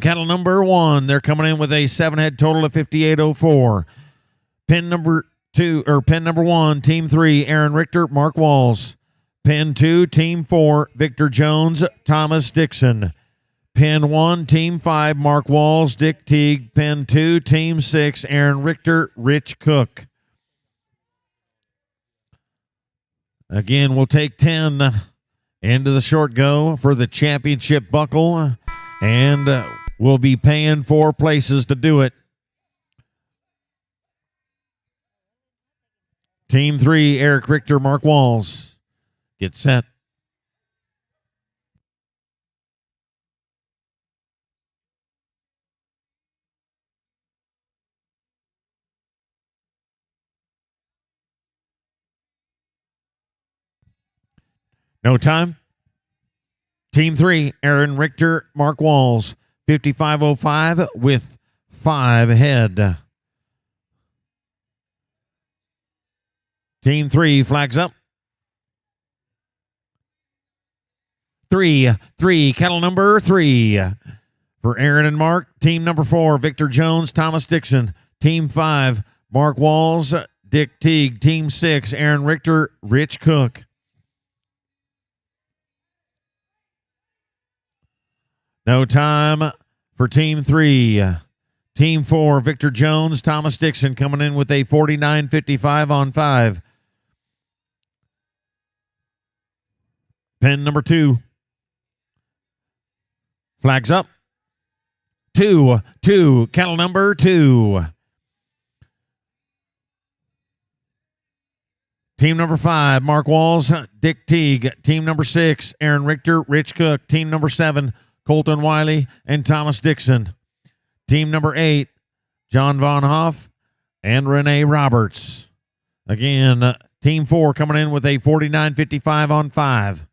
cattle number 1. They're coming in with a 7 head total of 58.04. Pin number 1, Team 3, Aaron Richter, Mark Walls. Pin 2, Team 4, Victor Jones, Thomas Dixon. Pin 1, Team 5, Mark Walls, Dick Teague. Pin 2, Team 6, Aaron Richter, Rich Cook. Again, we'll take 10 into the short go for the championship buckle, and we'll be paying 4 places to do it. Team 3, Eric Richter, Mark Walls. Get set. No time. Team 3, Aaron Richter, Mark Walls. 55.05 with 5 ahead. Team 3, flags up. 3, cattle number 3. For Aaron and Mark, team number 4, Victor Jones, Thomas Dixon. Team 5, Mark Walls, Dick Teague. Team 6, Aaron Richter, Rich Cook. No time for Team 3. Team 4, Victor Jones, Thomas Dixon coming in with a 49.55 on 5. Pen number 2. Flags up. 2, cattle number 2. Team number 5, Mark Walls, Dick Teague. Team number 6, Aaron Richter, Rich Cook. Team number 7, Colton Wiley and Thomas Dixon. Team number 8, John Von Hoff and Renee Roberts. Again, Team 4 coming in with a 49.55 on 5.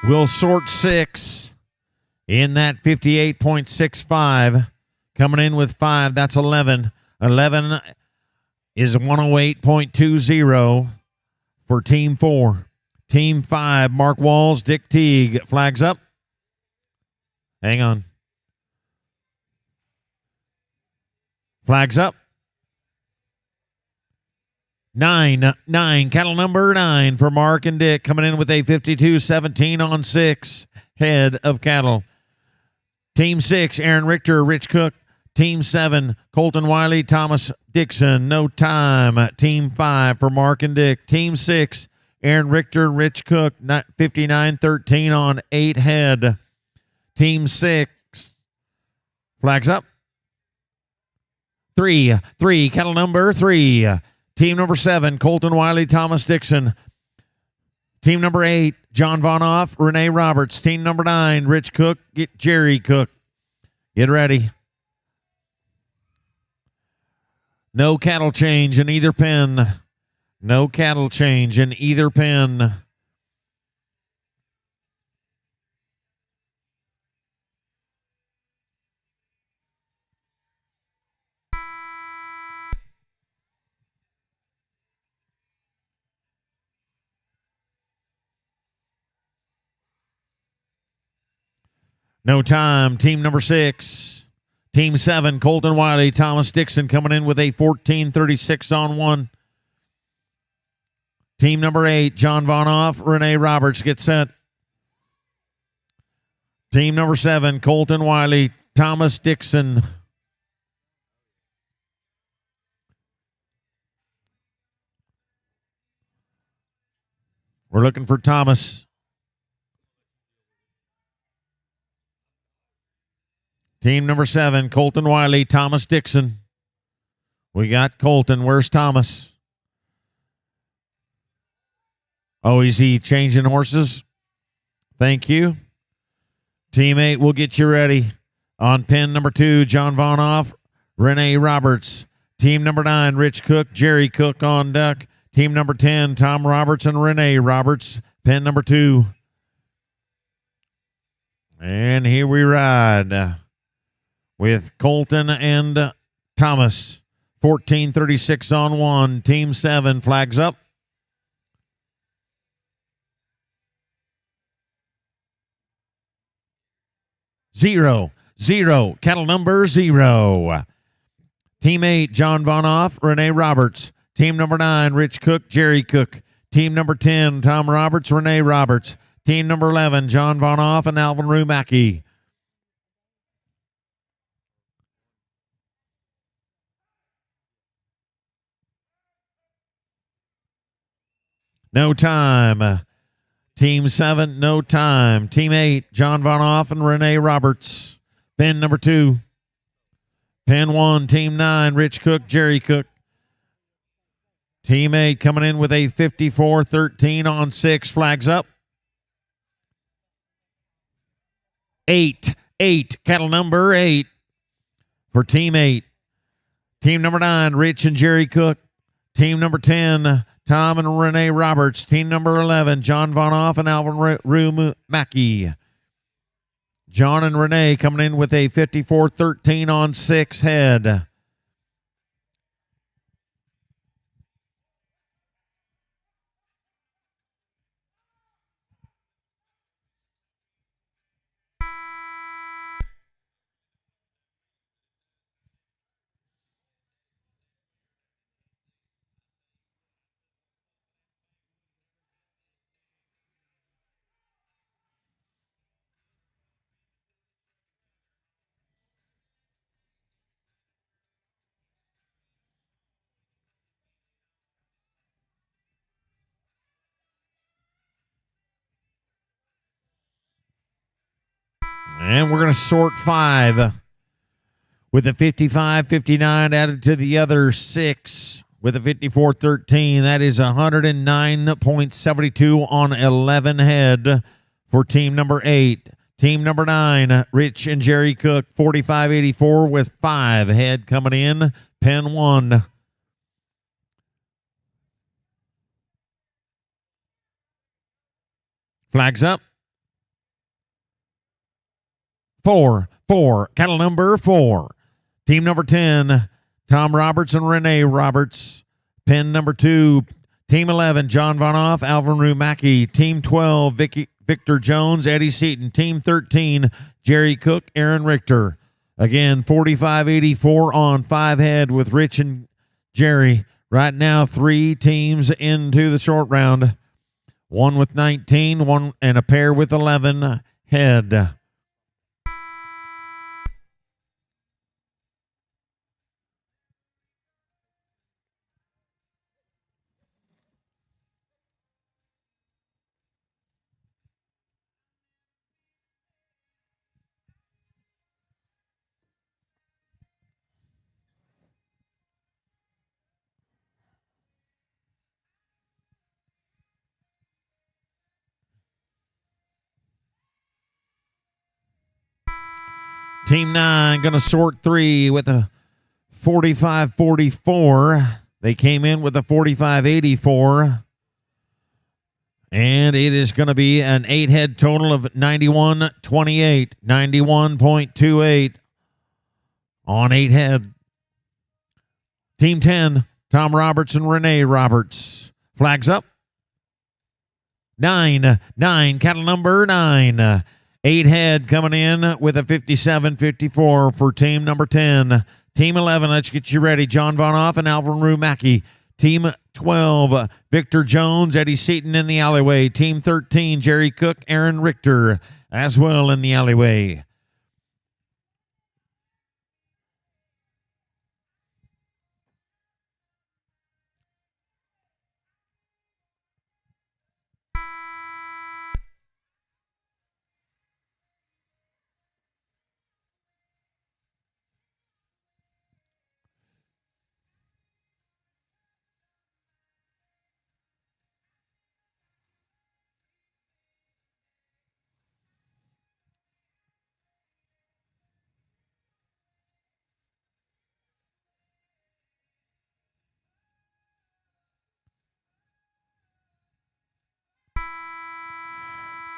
We'll sort 6 in that 58.65. Coming in with 5, that's 11. 11 is 108.20 for Team 4. Team 5, Mark Walls, Dick Teague. Flags up. Hang on. Flags up. 9, cattle number 9 for Mark and Dick, coming in with a 52-17 on 6 head of cattle. Team 6, Aaron Richter, Rich Cook. Team 7, Colton Wiley, Thomas Dixon. No time. Team 5 for Mark and Dick. Team 6, Aaron Richter, Rich Cook, 59-13 on 8 head. Team 6, flags up. 3, cattle number 3. Team number 7, Colton Wiley, Thomas Dixon. Team number 8, John Vonoff, Renee Roberts. Team number 9, Rich Cook, Jerry Cook. Get ready. No cattle change in either pen. No cattle change in either pen. No time. Team number 6. Team 7, Colton Wiley, Thomas Dixon coming in with a 14-36 on 1. Team number 8, John Vonoff, Renee Roberts, get set. Team number 7, Colton Wiley, Thomas Dixon. We're looking for Thomas. Team number 7, Colton Wiley, Thomas Dixon. We got Colton. Where's Thomas? Oh, is he changing horses? Thank you. Team 8 will get you ready. On pin number 2, John Vonoff, Renee Roberts. Team number 9, Rich Cook, Jerry Cook on deck. Team number 10, Tom Roberts and Renee Roberts. Pin number 2. And here we ride with Colton and Thomas. 14-36 on 1. Team 7, flags up. Zero. Cattle number 0. Team 8, John Vonoff, Renee Roberts. Team number 9, Rich Cook, Jerry Cook. Team number 10, Tom Roberts, Renee Roberts. Team number 11, John Vonoff and Alvin Rumacki. No time. Team 7, no time. Team 8, John Vonoff and Renee Roberts. Pin number 2. Pin 1, Team 9, Rich Cook, Jerry Cook. Team 8 coming in with a 54-13 on 6. Flags up. 8. Cattle number 8 for Team 8. Team number 9, Rich and Jerry Cook. Team number 10, Tom and Renee Roberts. Team number 11, John Vonoff and Alvin Rumacki. John and Renee coming in with a 54-13 on 6 head. And we're going to sort 5 with a 55-59 added to the other 6 with a 54-13. That is 109.72 on 11 head for team number 8. Team number 9, Rich and Jerry Cook, 45.84 with 5 head coming in. Pen 1. Flags up. 4. Cattle number 4. Team number 10, Tom Roberts and Renee Roberts. Pen number 2, Team 11, John Vonoff, Alvin Rumacki. Team 12, Victor Jones, Eddie Seaton. Team 13, Jerry Cook, Aaron Richter. Again, 45-84 on 5 head with Rich and Jerry. Right now, 3 teams into the short round. One with 19, one and a pair with 11 head. Team 9 going to sort 3 with a 45-44. They came in with a 45-84. And it is going to be an 8-head total of 91.28. 91.28 on 8 head. Team 10, Tom Roberts and Renee Roberts. Flags up. 9. Cattle number 9. 8 head coming in with a 57-54 for team number 10. Team 11, let's get you ready. John Vonoff and Alvin Rumacki. Team 12, Victor Jones, Eddie Seaton in the alleyway. Team 13, Jerry Cook, Aaron Richter as well in the alleyway.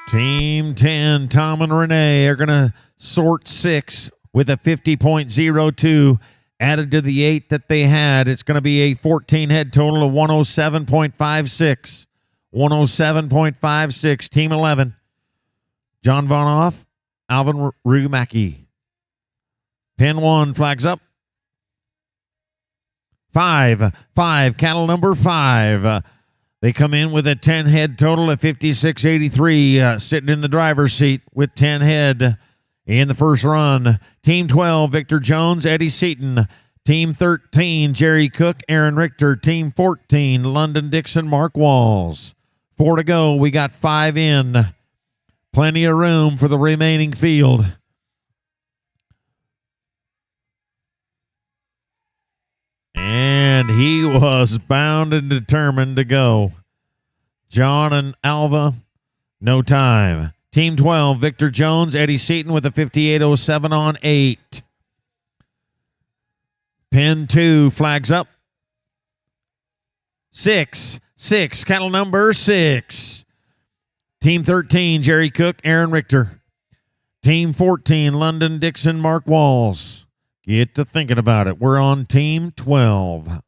Team 10, Tom and Renee, are going to sort 6 with a 50.02 added to the 8 that they had. It's going to be a 14-head total of 107.56. 107.56. Team 11, John Vonoff, Alvin Rumacki. Pin 1, flags up. 5. Cattle number 5. They come in with a 10-head total of 56.83, sitting in the driver's seat with 10 head in the first run. Team 12, Victor Jones, Eddie Seaton. Team 13, Jerry Cook, Aaron Richter. Team 14, London Dixon, Mark Walls. 4 to go. We got 5 in. Plenty of room for the remaining field. And he was bound and determined to go. John and Alva, no time. Team 12, Victor Jones, Eddie Seaton with a 58.07 on 8. Pin 2, flags up. 6. Cattle number 6. Team 13, Jerry Cook, Aaron Richter. Team 14, London Dixon, Mark Walls. Get to thinking about it. We're on Team 12.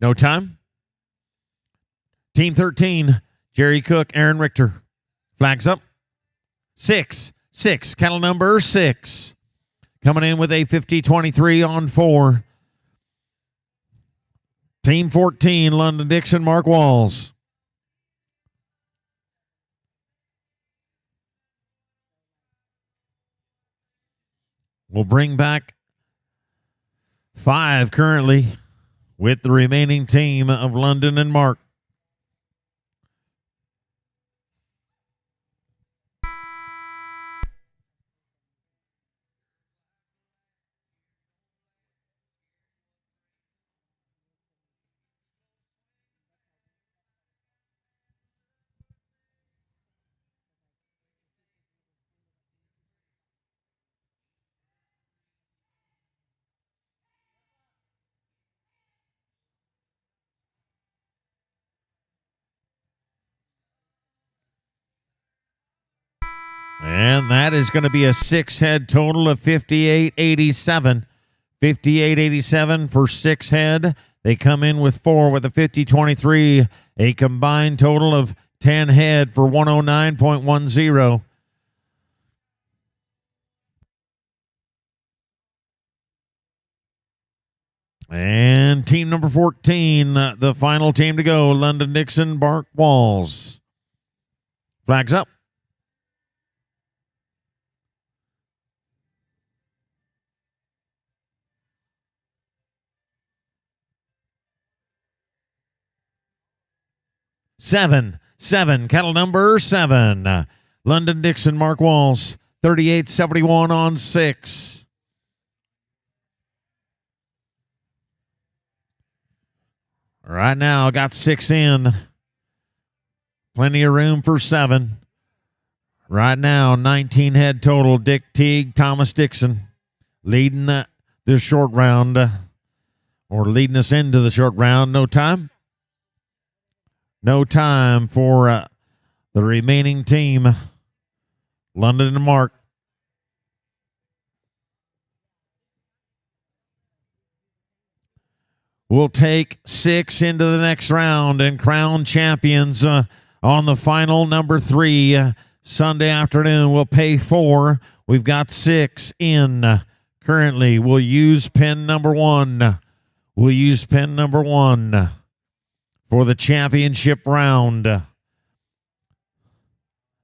No time. Team 13, Jerry Cook, Aaron Richter. Flags up. 6. Cattle number 6. Coming in with a 50.23 on 4. Team 14, London Dixon, Mark Walls. We'll bring back 5 currently with the remaining team of London and Mark. And that is going to be a 6-head total of 58.87. 58.87 for 6 head. They come in with 4 with a 50.23. A combined total of 10 head for 109.10. And team number 14, the final team to go, London Dixon Bark Walls. Flags up. Seven, cattle number 7. London Dixon Mark Walls, 38.71 on 6. Right now, got 6 in. Plenty of room for 7. Right now, 19 head total. Dick Teague, Thomas Dixon leading the short round, or leading us into the short round. No time for the remaining team, London and Mark. We'll take 6 into the next round and crown champions on the final number 3 Sunday afternoon. We'll pay 4. We've got 6 in currently. We'll use pen number 1. We'll use pen number 1 for the championship round.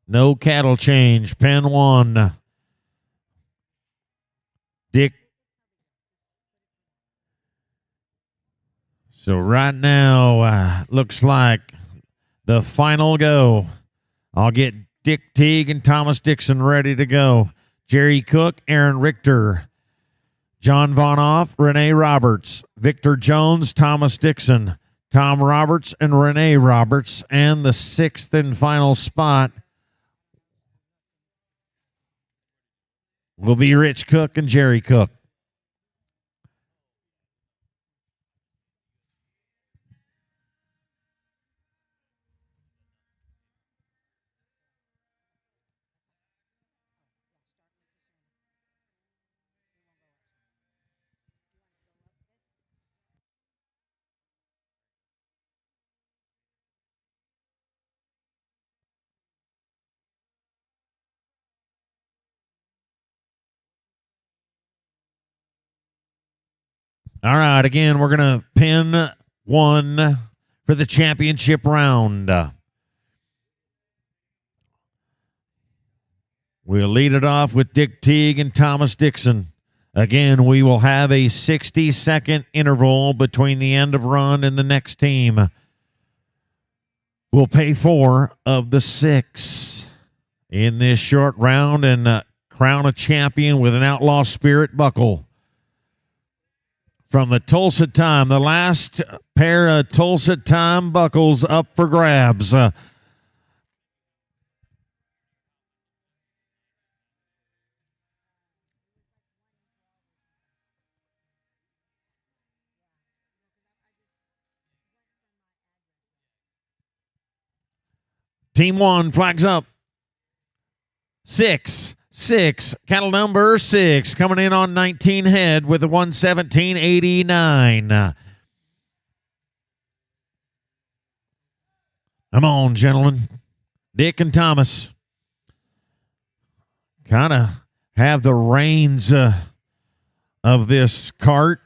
No cattle change. Pen 1. Dick. So right now, looks like the final go. I'll get Dick Teague and Thomas Dixon ready to go. Jerry Cook, Aaron Richter, John Vonoff, Renee Roberts, Victor Jones, Thomas Dixon, Tom Roberts, and Renee Roberts. And the 6th and final spot will be Rich Cook and Jerry Cook. All right, again, we're going to pin 1 for the championship round. We'll lead it off with Dick Teague and Thomas Dixon. Again, we will have a 60-second interval between the end of run and the next team. We'll pay 4 of the 6 in this short round and crown a champion with an Outlaw Spirit buckle. From the Tulsa Time, the last pair of Tulsa Time buckles up for grabs. Team 1, flags up. 6, cattle number 6, coming in on 19 head with a 117.89. Come on, gentlemen. Dick and Thomas kind of have the reins of this cart.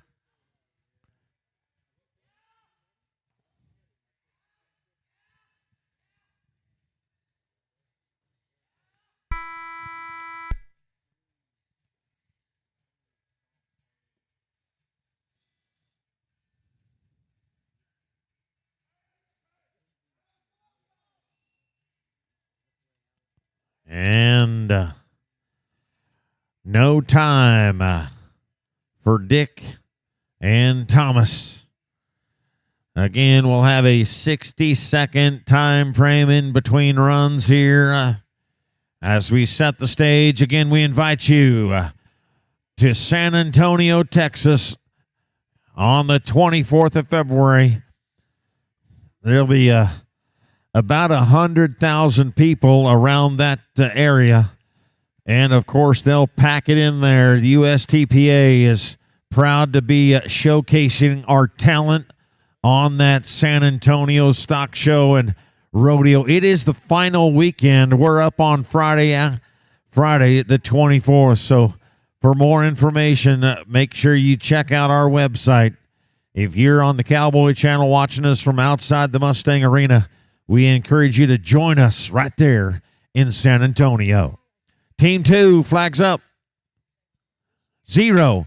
And no time for Dick and Thomas. Again, we'll have a 60-second time frame in between runs here. As we set the stage, again, we invite you to San Antonio, Texas on the 24th of February. There'll be about 100,000 people around that area And, of course, they'll pack it in there. The USTPA is proud to be showcasing our talent on that San Antonio Stock Show and Rodeo. It is the final weekend. We're up on Friday the 24th. So for more information, make sure you check out our website. If you're on the Cowboy Channel watching us from outside the Mustang Arena, we encourage you to join us right there in San Antonio. Team 2, flags up. 0,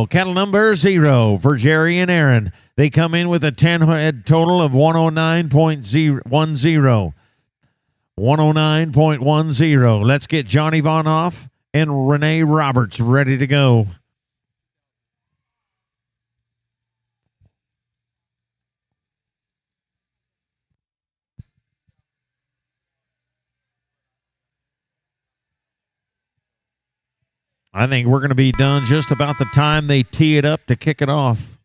cattle number 0 for Jerry and Aaron. They come in with a 10-head total of 109.10. 109.10. Let's get Johnny Von Hoff and Renee Roberts ready to go. I think we're going to be done just about the time they tee it up to kick it off.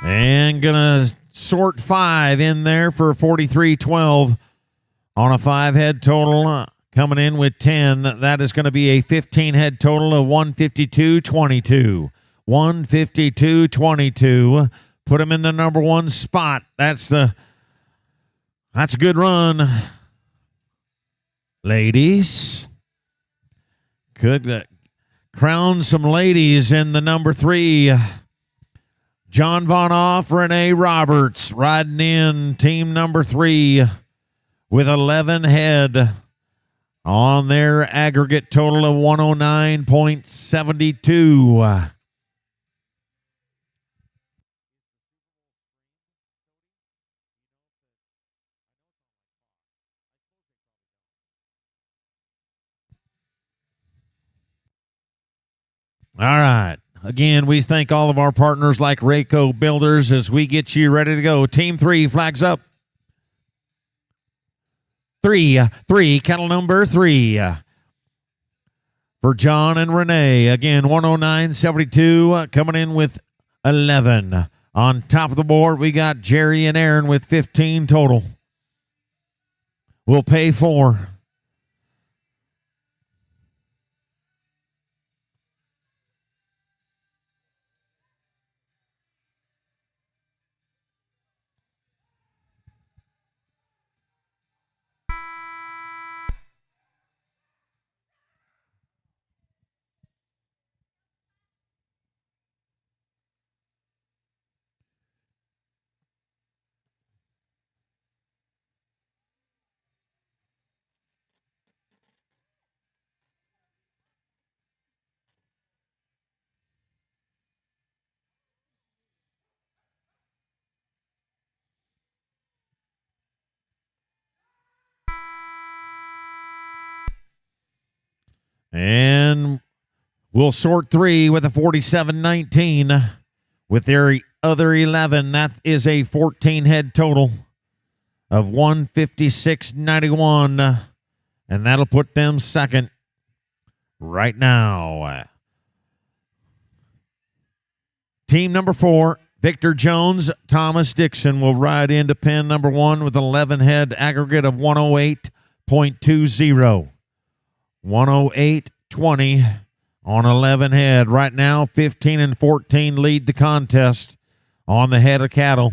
And gonna sort 5 in there for 43.12 on a 5-head total. Coming in with 10. That is going to be a 15-head total of 152.22. 152.22. Put him in the number 1 spot. That's a good run, ladies. Could crown some ladies in the number 3. John Von Hoff, Renee Roberts riding in team number 3 with 11 head on their aggregate total of 109.72. All right. Again, we thank all of our partners like Rayco Builders as we get you ready to go. Team 3, flags up. 3, cattle number 3. For John and Renee. Again, 109.72, coming in with 11. On top of the board, we got Jerry and Aaron with 15 total. We'll pay 4. And we'll sort 3 with a 47.19. With their other 11, that is a 14-head total of 156.91. And that'll put them second right now. Team number 4, Victor Jones, Thomas Dixon will ride into pen number 1 with an 11-head aggregate of 108.20. 108.20 on 11 head. Right now, 15 and 14 lead the contest on the head of cattle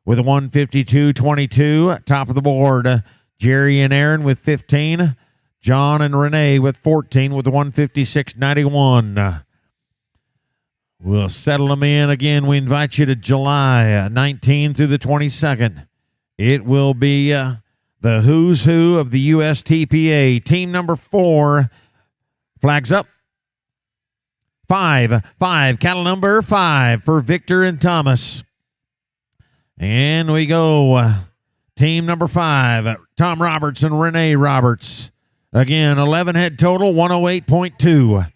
with a 152.22. Top of the board, Jerry and Aaron with 15. John and Renee with 14 with a 156.91. We'll settle them in again. We invite you to July 19 through the 22nd. It will be the who's who of the USTPA. Team number 4, flags up. 5, cattle number 5 for Victor and Thomas. And we go. Team number 5, Tom Roberts and Renee Roberts. Again, 11 head total, 108.2.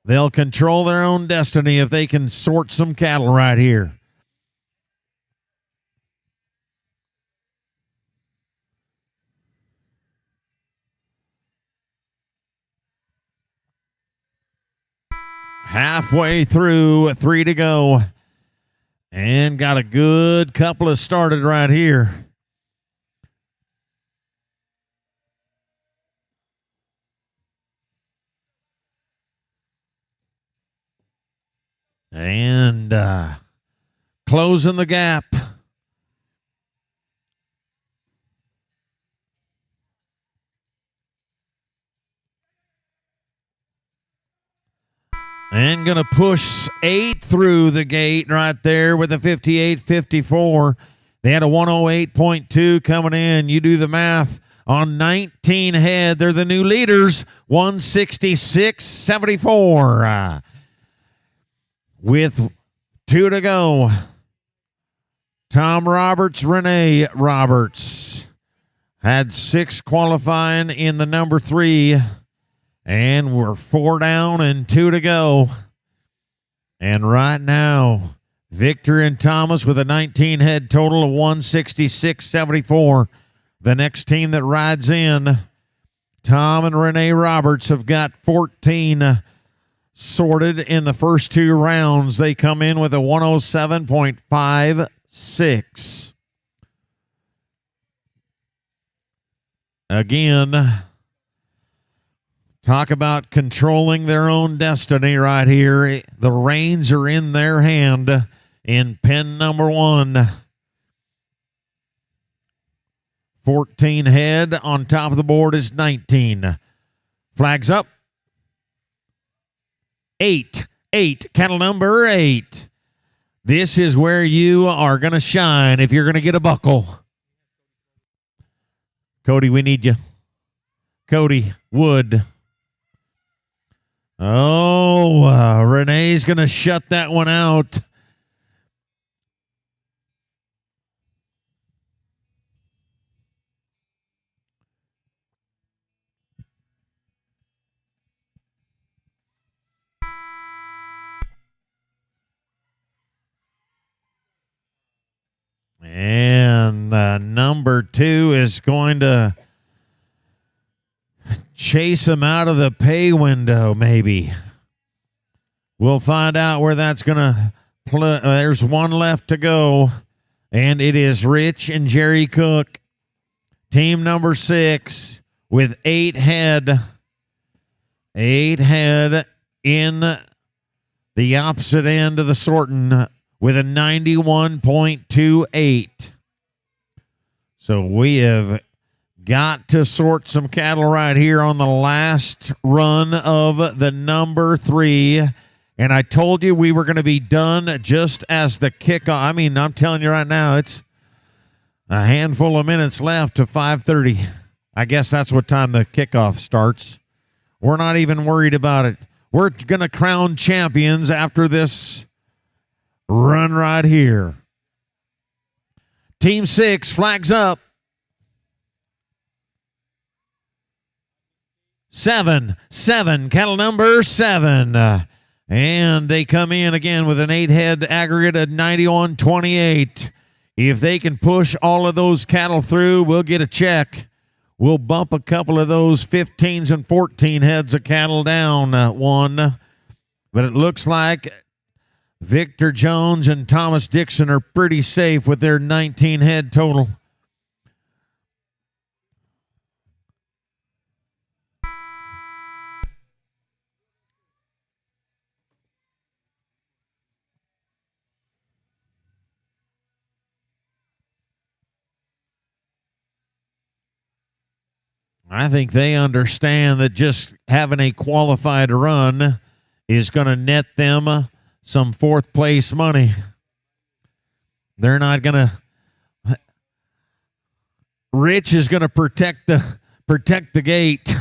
They'll control their own destiny if they can sort some cattle right here. Halfway through, 3 to go. And got a good couple of started right here. And closing the gap. And going to push 8 through the gate right there with a 58.54. They had a 108.2 coming in. You do the math on 19 head. They're the new leaders, 166.74. With 2 to go. Tom Roberts, Renee Roberts had 6 qualifying in the number 3. And we're 4 down and 2 to go. And right now, Victor and Thomas with a 19 head total of 166.74. The next team that rides in, Tom and Renee Roberts, have got 14 sorted in the first 2 rounds. They come in with a 107.56. Again, talk about controlling their own destiny right here. The reins are in their hand in pen number 1. 14 head. On top of the board is 19. Flags up. 8. Cattle number 8. This is where you are going to shine if you're going to get a buckle. Cody, we need you. Cody Wood. Oh, Renee's going to shut that one out. And number 2 is going to chase him out of the pay window, maybe. We'll find out where that's going to play. There's 1 left to go, and it is Rich and Jerry Cook. Team number 6 with 8 head. 8 head in the opposite end of the sorting with a 91.28. So we have got to sort some cattle right here on the last run of the number 3. And I told you we were going to be done just as the kickoff. I mean, I'm telling you right now, it's a handful of minutes left to 5:30. I guess that's what time the kickoff starts. We're not even worried about it. We're going to crown champions after this run right here. Team 6 flags up. 7, cattle number 7. And they come in again with an 8 head aggregate of 91.28. If they can push all of those cattle through, we'll get a check. We'll bump a couple of those 15s and 14 heads of cattle down 1. But it looks like Victor Jones and Thomas Dixon are pretty safe with their 19 head total. I think they understand that just having a qualified run is going to net them some 4th place money. They're not going to. Rich is going to protect the gate,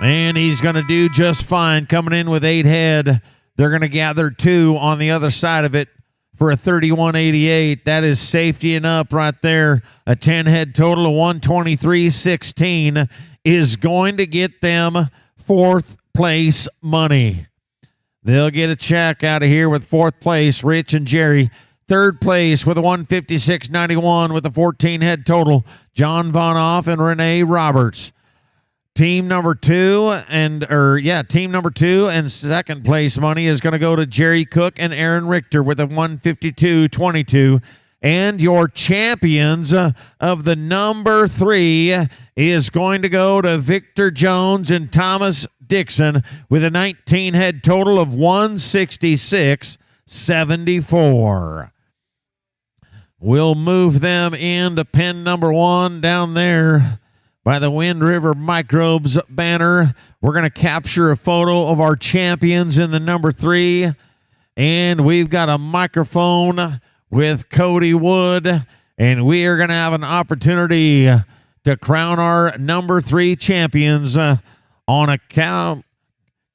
and he's going to do just fine. Coming in with 8 head, they're going to gather 2 on the other side of it for a 31.88. That is safety and up right there. A 10 head total of 123.16 is going to get them 4th place money. They'll get a check out of here with fourth place, Rich and Jerry. Third place with a 156.91 with a 14 head total, John Vonoff and Renee Roberts. Team number two and second place money is going to go to Jerry Cook and Aaron Richter with a 152.22. And your champions of the number 3 is going to go to Victor Jones and Thomas Dixon with a 19 head total of 166.74. We'll move them into pen number 1 down there by the Wind River Microbes banner. We're going to capture a photo of our champions in the number 3. And we've got a microphone with Cody Wood. And we are going to have an opportunity to crown our number 3 champions on a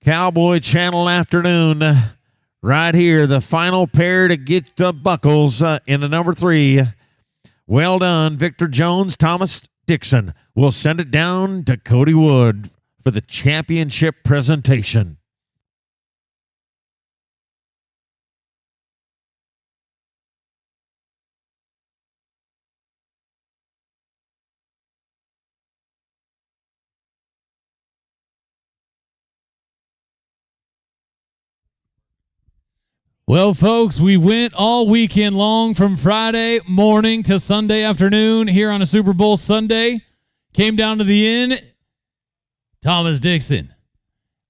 Cowboy Channel afternoon. Right here, the final pair to get the buckles in the number 3. Well done, Victor Jones, Thomas Dixon. We'll send it down to Cody Wood for the championship presentation. Well, folks, we went all weekend long from Friday morning to Sunday afternoon here on a Super Bowl Sunday. Came down to the end. Thomas Dixon.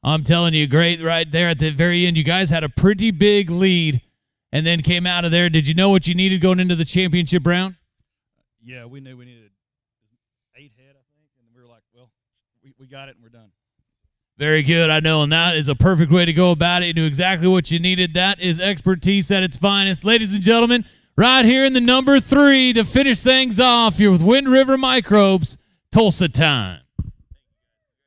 I'm telling you, great right there at the very end. You guys had a pretty big lead and then came out of there. Did you know what you needed going into the championship round? Yeah, we knew we needed 8 head, I think, and we were like, well, we got it and we're done. Very good, I know, and that is a perfect way to go about it. You knew exactly what you needed. That is expertise at its finest. Ladies and gentlemen, right here in the number 3 to finish things off, you're with Wind River Microbes, Tulsa time.